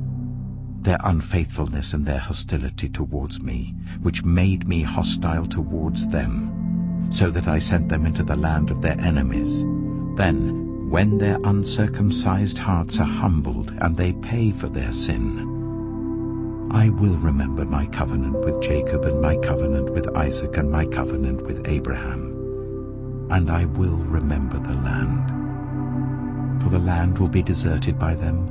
their unfaithfulness and their hostility towards me, which made me hostile towards them, so that I sent them into the land of their enemies. Then, when their uncircumcised hearts are humbled and they pay for their sin, I will remember my covenant with Jacob and my covenant with Isaac and my covenant with Abraham, and I will remember the land. For the land will be deserted by them,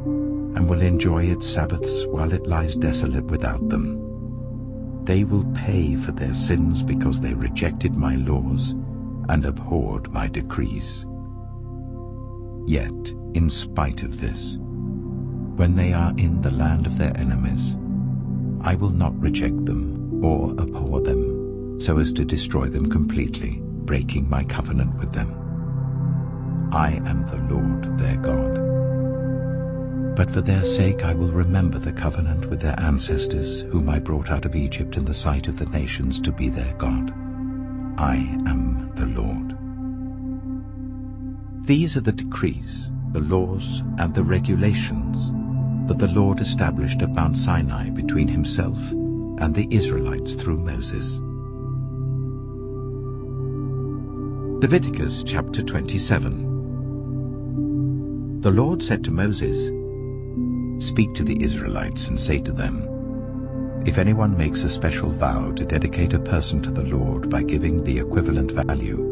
and will enjoy its Sabbaths while it lies desolate without them. They will pay for their sins because they rejected my laws and abhorred my decrees. Yet, in spite of this, when they are in the land of their enemies, I will not reject them or abhor them, so as to destroy them completely, breaking my covenant with them. I am the Lord their God. But for their sake I will remember the covenant with their ancestors, whom I brought out of Egypt in the sight of the nations to be their God. I am the Lord. These are the decrees, the laws, and the regulations that the Lord established at Mount Sinai between himself and the Israelites through Moses. Leviticus chapter 27. The Lord said to Moses, "Speak to the Israelites and say to them, if anyone makes a special vow to dedicate a person to the Lord by giving the equivalent value,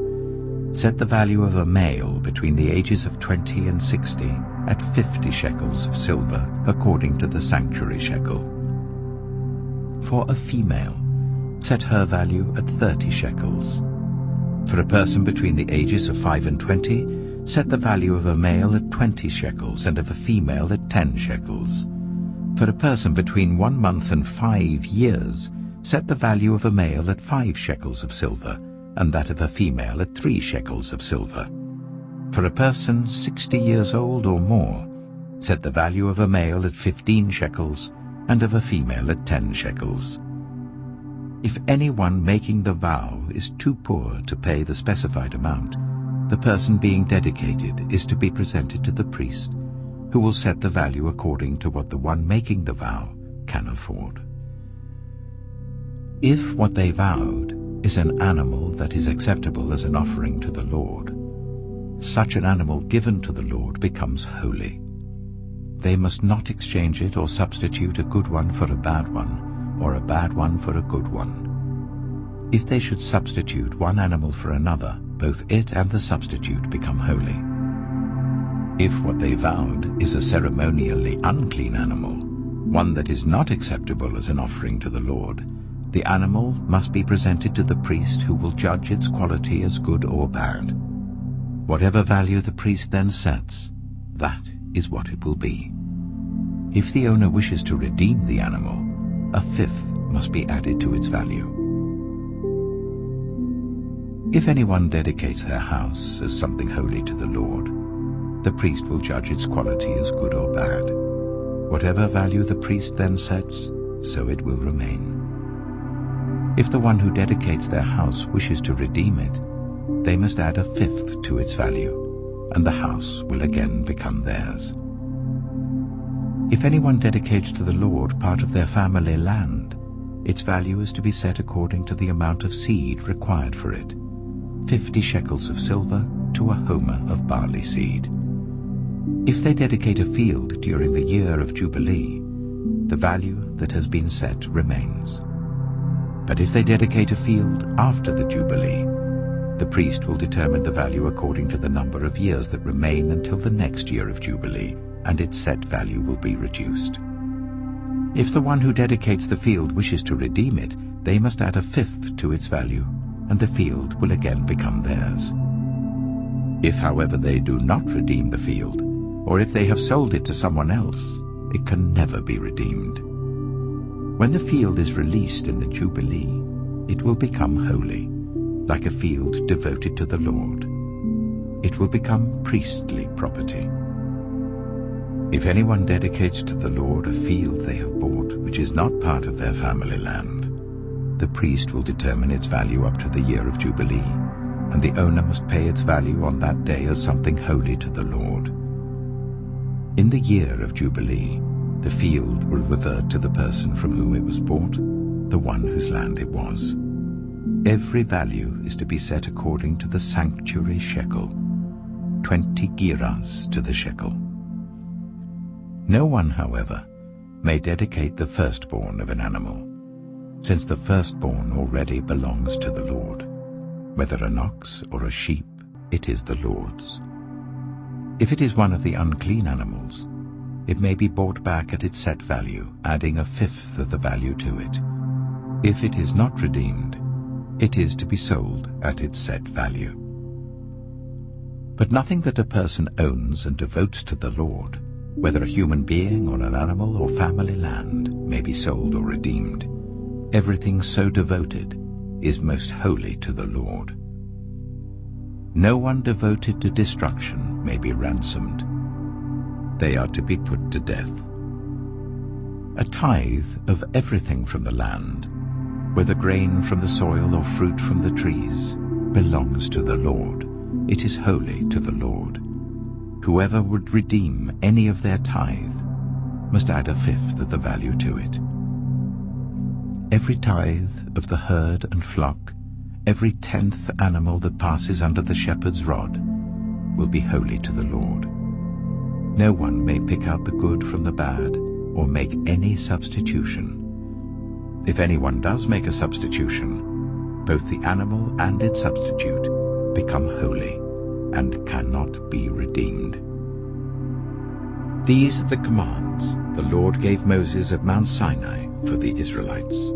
set the value of a male between the ages of 20 and 60 at 50 shekels of silver, according to the sanctuary shekel. For a female, set her value at 30 shekels. For a person between the ages of 5 and 20, set the value of a male at 20 shekels and of a female at 10 shekels. For a person between 1 month and 5 years, set the value of a male at 5 shekels of silver, and that of a female at 3 shekels of silver. For a person 60 years old or more, set the value of a male at 15 shekels, and of a female at 10 shekels. If anyone making the vow is too poor to pay the specified amount, the person being dedicated is to be presented to the priest, who will set the value according to what the one making the vow can afford. If what they vowed is an animal that is acceptable as an offering to the Lord, such an animal given to the Lord becomes holy. They must not exchange it or substitute a good one for a bad one, or a bad one for a good one. If they should substitute one animal for another, both it and the substitute become holy. If what they vowed is a ceremonially unclean animal, one that is not acceptable as an offering to the Lord, the animal must be presented to the priest, who will judge its quality as good or bad. Whatever value the priest then sets, that is what it will be. If the owner wishes to redeem the animal, a fifth must be added to its value. If anyone dedicates their house as something holy to the Lord, the priest will judge its quality as good or bad. Whatever value the priest then sets, so it will remain. If the one who dedicates their house wishes to redeem it, they must add a fifth to its value, and the house will again become theirs. If anyone dedicates to the Lord part of their family land, its value is to be set according to the amount of seed required for it, 50 shekels of silver to a homer of barley seed. If they dedicate a field during the year of Jubilee, the value that has been set remains. But if they dedicate a field after the Jubilee, the priest will determine the value according to the number of years that remain until the next year of Jubilee, and its set value will be reduced. If the one who dedicates the field wishes to redeem it, they must add a fifth to its value, and the field will again become theirs. If, however, they do not redeem the field, or if they have sold it to someone else, it can never be redeemed. When the field is released in the Jubilee, it will become holy, like a field devoted to the Lord. It will become priestly property. If anyone dedicates to the Lord a field they have bought which is not part of their family land, the priest will determine its value up to the year of Jubilee, and the owner must pay its value on that day as something holy to the Lord. In the year of Jubilee, the field will revert to the person from whom it was bought, the one whose land it was. Every value is to be set according to the sanctuary shekel, 20 gerahs to the shekel. No one, however, may dedicate the firstborn of an animal, since the firstborn already belongs to the Lord. Whether an ox or a sheep, it is the Lord's. If it is one of the unclean animals, it may be bought back at its set value, adding a fifth of the value to it. If it is not redeemed, it is to be sold at its set value. But nothing that a person owns and devotes to the Lord, whether a human being or an animal or family land, may be sold or redeemed. Everything so devoted is most holy to the Lord. No one devoted to destruction may be ransomed. They are to be put to death. A tithe of everything from the land, whether grain from the soil or fruit from the trees, belongs to the Lord. It is holy to the Lord. Whoever would redeem any of their tithe must add a fifth of the value to it. Every tithe of the herd and flock, every 10th animal that passes under the shepherd's rod, will be holy to the Lord. No one may pick out the good from the bad or make any substitution. If anyone does make a substitution, both the animal and its substitute become holy and cannot be redeemed. These are the commands the Lord gave Moses at Mount Sinai for the Israelites.